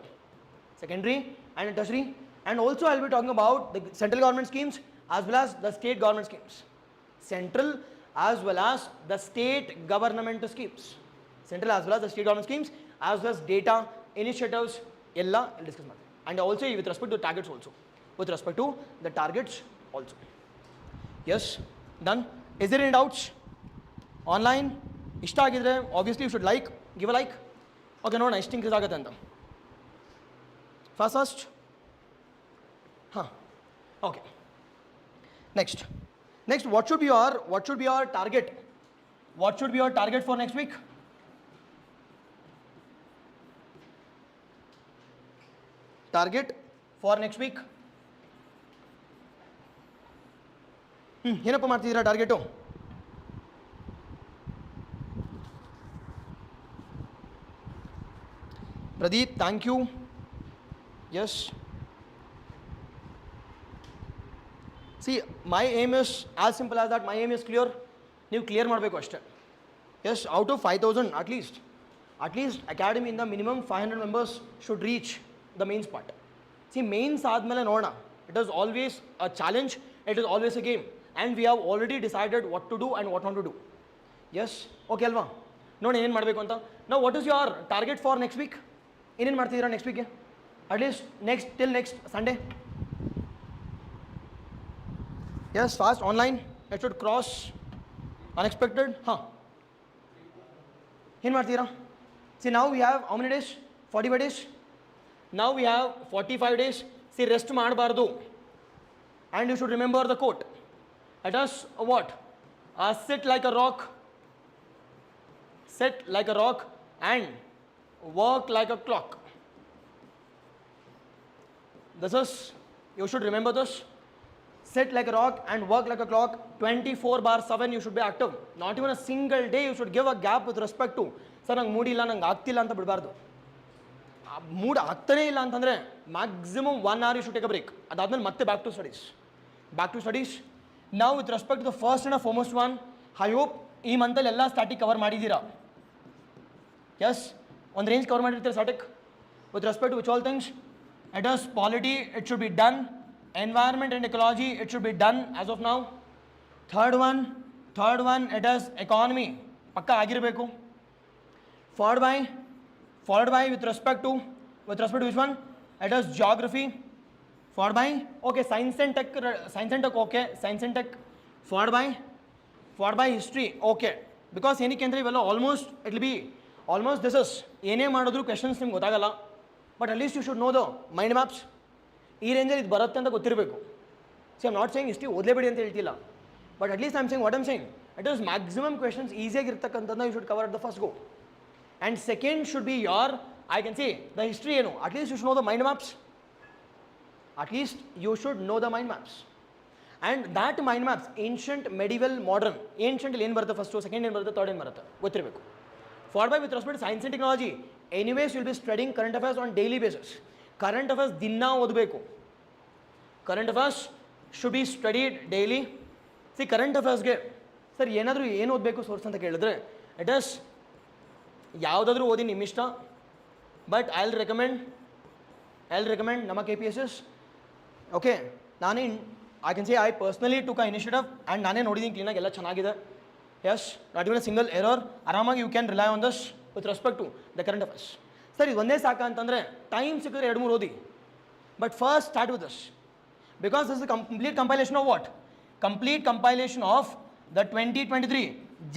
And also I'll be talking about the central government schemes as well as the state government schemes. Central as well as the state government schemes. As well as data, initiatives, ella I'll discuss ಮಾಡ್ತೀನಿ. And also with respect to targets also. Yes, done. Is there any doubts? Online, ಇಷ್ಟ ಆಗಿದ್ರೆ obviously you should give a like. Okay, ನೋಡೋಣ ಎಷ್ಟು increase ಆಗುತ್ತೆ ಅಂತ. First. Okay. Next, what should be your target? What should be your target for next week? Target for next week? ಏನಪ್ಪ ಮಾಡ್ತಿದ್ದೀರಾ target? Pradeep, thank you. Yes. See, my aim is as simple as that. My aim is clear. ನೀವು clear ಮಾಡಬೇಕು ಅಷ್ಟೇ. Yes, out of 5,000 at least academy in the minimum 500 members should reach the mains part. See, mains ಆದಮೇಲೆ ನೋಡೋಣ. It is always a challenge. It is always a game. And we have already decided what to do and what not to do. Yes, okay ಅಲ್ವಾ? ನೋಡಿ ಏನೇನು ಮಾಡಬೇಕು ಅಂತ. Now, what is your target for next week? ಏನೇನು ಮಾಡ್ತಿದ್ದೀರಾ next ವೀಕ್ಗೆ? At least till next Sunday. Yes, fast online. It should cross unexpected. ಏನು ಮಾಡ್ತೀರಾ? See, now we have how many days? 45 days. Now we have 45 days. See, rest ಮಾಡಬಾರ್ದು. And you should remember the quote. Let us what? Sit like a rock. Sit like a rock and work like a clock. This is, you should remember this. Sit like a rock and work like a clock. 24/7 you should be active. Not even a single day you should give a gap with respect to, sir ನಂಗೆ ಮೂಡಿ ಇಲ್ಲ, ನಂಗೆ ಆಗ್ತಿಲ್ಲ ಅಂತ ಬಿಡಬಾರ್ದು. Mood ಆಗ್ತಾನೇ ಇಲ್ಲ ಅಂತಂದರೆ maximum 1 hour you should take a break. ಅದಾದ್ಮೇಲೆ ಮತ್ತೆ ಬ್ಯಾಕ್ ಟು ಸ್ಟಡೀಸ್. ನಾವು with respect to the first and foremost one, I hope ಈ ಮಂತಲ್ಲಿ ಎಲ್ಲ ಸ್ಟಾಟಿಕ್ ಕವರ್ ಮಾಡಿದ್ದೀರಾ. ಎಸ್, ಒಂದು ರೇಂಜ್ ಕವರ್ ಮಾಡಿರ್ತೀರ static. With respect to which all things? It is polity, it should be done. Environment and ecology, it should be done as of now. Third one, it is economy. Pakka agirbeku. Followed by with respect to which one? It is geography. Followed by, okay, science and tech, okay, science and tech. Followed by history, okay. Because ಏನಕ್ಕೆ ಅಂದರೆ ಇವೆಲ್ಲ almost it will be almost this is ಏನೇ ಮಾಡಿದ್ರು questions ನಿಮ್ಗೆ ಗೊತ್ತಾಗಲ್ಲ. But at least you should know the mind maps. ಈ ರೇಂಜಲ್ಲಿ ಇದು ಬರುತ್ತೆ ಅಂತ ಗೊತ್ತಿರಬೇಕು. See I'm not saying history ಓದಲೇಬೇಡಿ ಅಂತ ಹೇಳ್ತಿಲ್ಲ, but at least I'm saying what I'm saying it is maximum questions ಈಸಿಯಾಗಿರ್ತಕ್ಕಂಥದ್ದನ್ನ you should cover at the first go. And second should be your, I can see the history ಏನು, at least you should know the mind maps. At least you should know the mind maps. And that mind maps ancient, medieval, modern. ಏನ್ಷಂಟಲ್ಲಿ ಏನು ಬರುತ್ತೆ first, second ಏನು ಬರುತ್ತೆ, third ಏನು ಬರುತ್ತೆ ಗೊತ್ತಿರಬೇಕು. Followed by with respect to science and technology, anyways you will be studying current affairs on daily basis. Current affairs dinna ಓದಬೇಕು. Current affairs should be studied daily. See, current affairsಗೆ sir ಏನಾದರೂ ಏನು ಓದಬೇಕು source ಅಂತ ಕೇಳಿದ್ರೆ it is ಯಾವುದಾದ್ರೂ ಓದಿ ನಿಮ್ಮ ಇಷ್ಟ. ಬಟ್ ಐ ವಿಲ್ ರೆಕಮೆಂಡ್ ನಮ್ಮ KPSS. ಓಕೆ, ನಾನೇ I can say I personally took a initiative and ನಾನೇ ನೋಡಿದ್ದೀನಿ ಕ್ಲೀನಾಗಿ, ಎಲ್ಲ ಚೆನ್ನಾಗಿದೆ. Yes, not even a single error. ಆರಾಮಾಗಿ you can rely on this with respect to the current affairs. Sir ಇದು ಒಂದೇ ಸಾಕ ಅಂತಂದರೆ ಟೈಮ್ ಸಿಕ್ಕಿದ್ರೆ 2-3 ಓದಿ. But first start with this, because this is complete compilation of what? Complete compilation of the 2023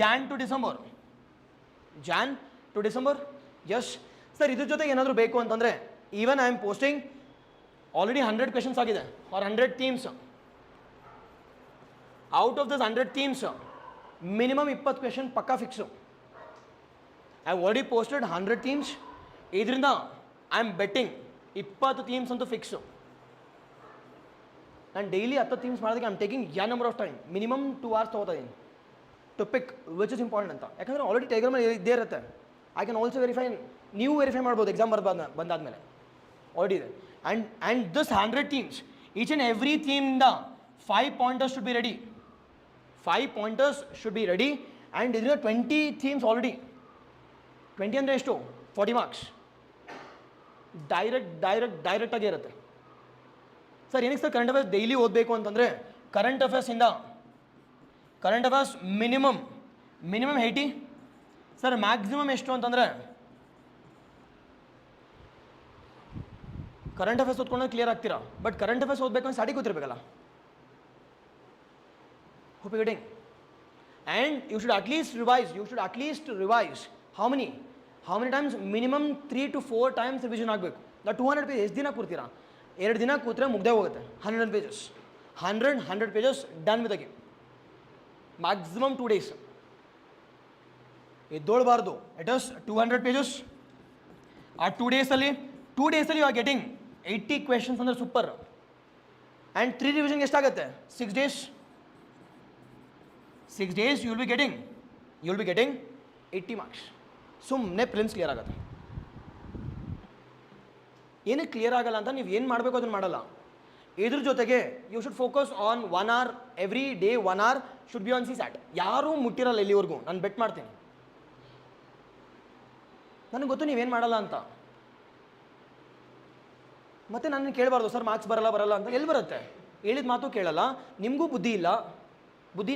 Jan to December. Yes sir, ಇದ್ರ ಜೊತೆಗೆ ಏನಾದರೂ ಬೇಕು ಅಂತಂದರೆ even I am posting already 100 questions ಆಗಿದೆ or 100 themes. Out of this 100 themes minimum 20 question ಪಕ್ಕಾ fix. I already posted 100 themes. ಇದರಿಂದ I am betting 20 themes ಅಂತೂ fix. ನಾನು ಡೈಲಿ 10 ಥೀಮ್ಸ್ ಮಾಡೋದಕ್ಕೆ I am taking number of time, minimum 2 hours ತೊಗೋತಾ ಇದ್ದೀನಿ to pick which is important ಅಂತ. ಯಾಕಂದರೆ already ಟೆಲಿಗ್ರಾಮಲ್ಲಿ ಇದ್ದೇ ಇರುತ್ತೆ. ಐ ಕ್ಯಾನ್ ಆಲ್ಸೋ ವೆರಿಫೈ, ನೀವು ವೆರಿಫೈ ಮಾಡ್ಬೋದು ಎಕ್ಸಾಮ್ ಬಂದಾದಮೇಲೆ ಆಲ್ರೆಡಿ ಇದೆ. And this 100 themes, each and every ಥೀಮಿಂದ 5 pointers should be ready. 5 pointers should be ready. And ಇದರಿಂದ 20 ಥೀಮ್ಸ್ ಆಲ್ರೆಡಿ. 20 ಅಂದರೆ ಎಷ್ಟು? 40 marks ಡೈರೆಕ್ಟಾಗಿ ಇರುತ್ತೆ. ಸರ್ ಏನಕ್ಕೆ ಸರ್ ಕರೆಂಟ್ ಅಫೇರ್ಸ್ ಡೈಲಿ ಓದಬೇಕು ಅಂತಂದರೆ, current affairs minimum 80. Sir maximum ಎಷ್ಟು ಅಂತಂದರೆ, ಕರೆಂಟ್ ಅಫೇರ್ಸ್ ಓದ್ಕೊಂಡ್ರೆ ಕ್ಲಿಯರ್ ಆಗ್ತೀರಾ, ಬಟ್ ಕರೆಂಟ್ ಅಫೇರ್ಸ್ ಓದಬೇಕು ಅಂತ starting ಗೊತ್ತಿರಬೇಕಲ್ಲ. Hope you're getting. And you should at least revise. How many times? Minimum 3 to 4 times revision ಆಗಬೇಕು. 200 pages ಎಷ್ಟು ದಿನ ಕೂರ್ತೀರಾ? 2 ದಿನ ಕೂತ್ರೆ ಮುಗ್ದೇ ಹೋಗುತ್ತೆ 100 pages. 100 pages, done with the game. Maximum 2 days. ಎದ್ದೋಳ್ಬಾರ್ದು. It is 200 pages. ಆ 2 days you are getting 80 questions ಅಂದ್ರೆ super. And 3 revision ಎಷ್ಟಾಗುತ್ತೆ? 6 days. 6 days you will be getting 80 marks. ಸುಮ್ಮನೆ ಪ್ರಿಲಿಮ್ಸ್ ಕ್ಲಿಯರ್ ಆಗುತ್ತೆ. ಏನಕ್ಕೆ ಕ್ಲಿಯರ್ ಆಗಲ್ಲ ಅಂತ ನೀವು ಏನು ಮಾಡಬೇಕು ಅದನ್ನು ಮಾಡಲ್ಲ. ಇದ್ರ ಜೊತೆಗೆ you should focus on 1 hour every day. 1 hour should be on CSAT. ಯಾರೂ ಮುಟ್ಟಿರಲ್ಲ ಇಲ್ಲಿವರೆಗೂ, ನಾನು ಬೆಟ್ ಮಾಡ್ತೀನಿ. ನನಗೆ ಗೊತ್ತು ನೀವೇನು ಮಾಡಲ್ಲ ಅಂತ. ಮತ್ತೆ ನನ್ನ ಕೇಳಬಾರ್ದು ಸರ್ ಮಾರ್ಕ್ಸ್ ಬರಲ್ಲ ಅಂತ. ಎಲ್ಲಿ ಬರುತ್ತೆ? ಹೇಳಿದ ಮಾತು ಕೇಳಲ್ಲ. ನಿಮಗೂ ಬುದ್ಧಿ ಇಲ್ಲ.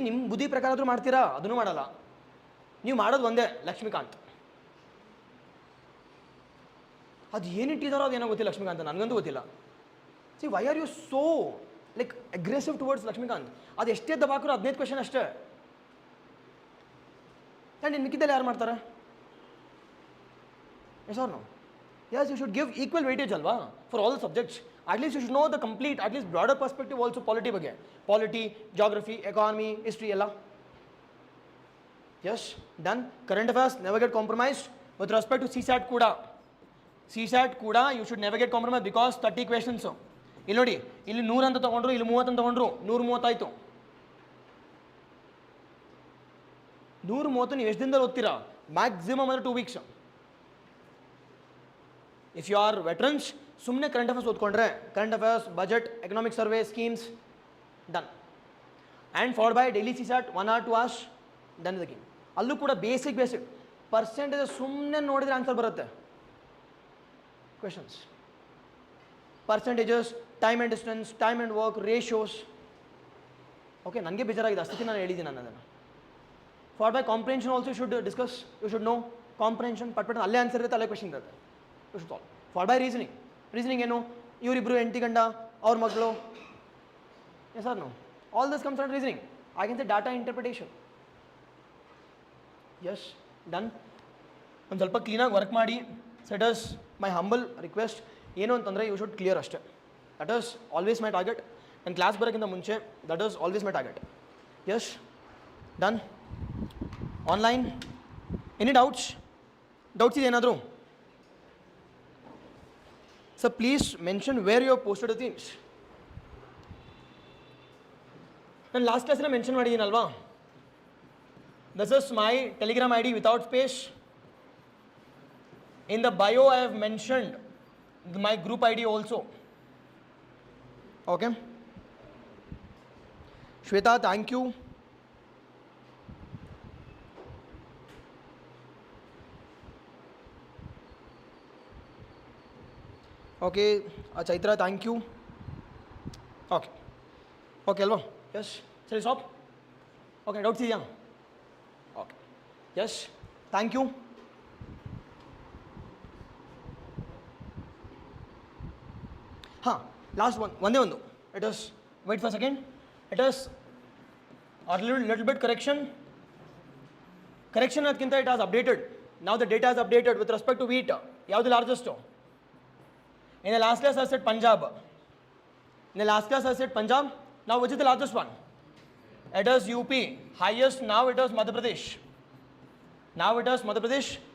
ನಿಮ್ಮ ಬುದ್ಧಿ ಪ್ರಕಾರ ಆದರೂ ಮಾಡ್ತೀರಾ? ಅದನ್ನು ಮಾಡಲ್ಲ. ನೀವು ಮಾಡೋದು ಒಂದೇ, ಲಕ್ಷ್ಮೀಕಾಂತ್. ಅದು ಏನಿಟ್ಟಿದಾರೋ ಅದೇನೋ ಗೊತ್ತಿಲ್ಲ ಲಕ್ಷ್ಮೀಕಾಂತ್, ನನಗಂತೂ ಗೊತ್ತಿಲ್ಲ. See why are you so like aggressive towards Laxmikanth? ಅದು ಎಷ್ಟೇ ದಬಾಕರು 15 ಕ್ವೆಶನ್ ಅಷ್ಟೇ. ಆ್ಯಂಡ್ ಇನ್ನು ಮಿಕ್ಕಿದ್ದಲ್ಲಿ ಯಾರು ಮಾಡ್ತಾರೆ? Yes or no? Yes, you should give equal weightage alva for all the subjects. At least you should know the complete, at least broader perspective also polity ಬಗ್ಗೆ. Polity, geography, economy, history ಎಲ್ಲ. Yes, done. Current affairs, never get compromised. With respect to CSAT ಕೂಡ you should never get compromised because 30 questions. ಇಲ್ಲಿ ನೋಡಿ, ಇಲ್ಲಿ 100 ಅಂತ ತಗೊಂಡ್ರು, ಇಲ್ಲಿ 30 ಅಂತ ತಗೊಂಡ್ರು, 130 ಆಯಿತು. 130 ನೀವು ಎಷ್ಟು ದಿನದಲ್ಲಿ ಓದ್ತೀರಾ? ಮ್ಯಾಕ್ಸಿಮಮ್ ಅಂದರೆ 2 weeks. If you are veterans, ಸುಮ್ಮನೆ ಕರೆಂಟ್ ಅಫೇರ್ಸ್ ಓದ್ಕೊಂಡ್ರೆ, current affairs, budget, economic survey, schemes, done. And followed by daily CSAT 1 hour 2 hours, done the game. ಅಲ್ಲೂ ಕೂಡ ಬೇಸಿಕ್ ಪರ್ಸೆಂಟೇಜ್ ಸುಮ್ಮನೆ ನೋಡಿದ್ರೆ ಆನ್ಸರ್ ಬರುತ್ತೆ. Questions, percentages, time and distance, time and work, ratios. Okay, ನನಗೆ ಬೇಜಾರಾಗಿದೆ, ಅಷ್ಟಕ್ಕೆ ನಾನು ಹೇಳಿದ್ದೀನಿ ಅದನ್ನು. Followed by comprehension also should discuss. You should know comprehension. But ಅಲ್ಲೇ ಆನ್ಸರ್ ಇರುತ್ತೆ, ಅಲ್ಲೇ ಕ್ವೆಶನ್ ಇರುತ್ತೆ. You should solve. Followed by reasoning ಏನು? ಇವರಿಬ್ಬರು ಹೆಂಡತಿ ಗಂಡ, ಅವ್ರ ಮಗಳು. Yes or no? All this comes under reasoning. I can say data interpretation. Yes, done. ಒಂದು ಸ್ವಲ್ಪ ಕ್ಲೀನಾಗಿ ವರ್ಕ್ ಮಾಡಿ. So it is my humble request. ಏನು ಅಂತಂದರೆ ಯು ಶುಡ್ ಕ್ಲಿಯರ್ ಅಷ್ಟೇ. That is always my target. ನನ್ನ ಕ್ಲಾಸ್ ಬರೋಕ್ಕಿಂತ ಮುಂಚೆ that is always my target. Yes, done. Online any doubts ಇದೆ ಏನಾದರೂ? So please mention where you have posted the things. ನಾನು last ಕ್ಲಾಸಲ್ಲಿ mention ಮಾಡಿದ್ದೀನಲ್ವಾ? This is my Telegram ID without space. In the bio I have mentioned my group ID also. Okay. Shweta, thank you. Okay, Chaitra, thank you. Okay ಅಲ್ವಾ? Yes, ಸರಿ, stop. Okay, doubts ಇದೆಯಾ? Okay, yes, thank you. ಹಾಂ, last ಒಂದೇ ಒಂದು. It is wait for second. It is little bit correction ಅದಕ್ಕಿಂತ it as updated. ನಾವು the data is updated with respect to wheat. ಯಾವುದು largest? In the last class I said Punjab. Now which is the largest one? It is UP. Highest now it is Madhya Pradesh.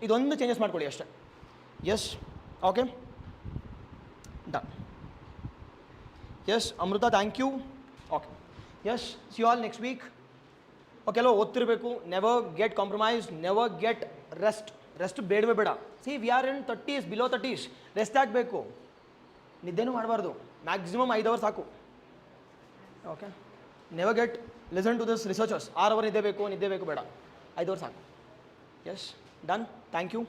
ಇದೊಂದು changes ಮಾಡ್ಕೊಳ್ಳಿ ಅಷ್ಟೇ. Yes, okay, done. Yes, Amrita, thank you. Okay, yes, see all next week. Okay ಅಲ್ವಾ? ಓದ್ತಿರಬೇಕು. Never get compromise, never get rest ಬೇಡವೇ ಬೇಡ. See we are in 30s, below 30s. Rest ಆಗಬೇಕು. ನಿದ್ದೆನೂ ಮಾಡಬಾರ್ದು. ಮ್ಯಾಕ್ಸಿಮಮ್ 5 hours ಸಾಕು. Okay, never get listen to this researchers. 6 hours ನಿದ್ದೆ ಬೇಕು ಬೇಡ, 5 hours ಸಾಕು. Yes, done. Thank you.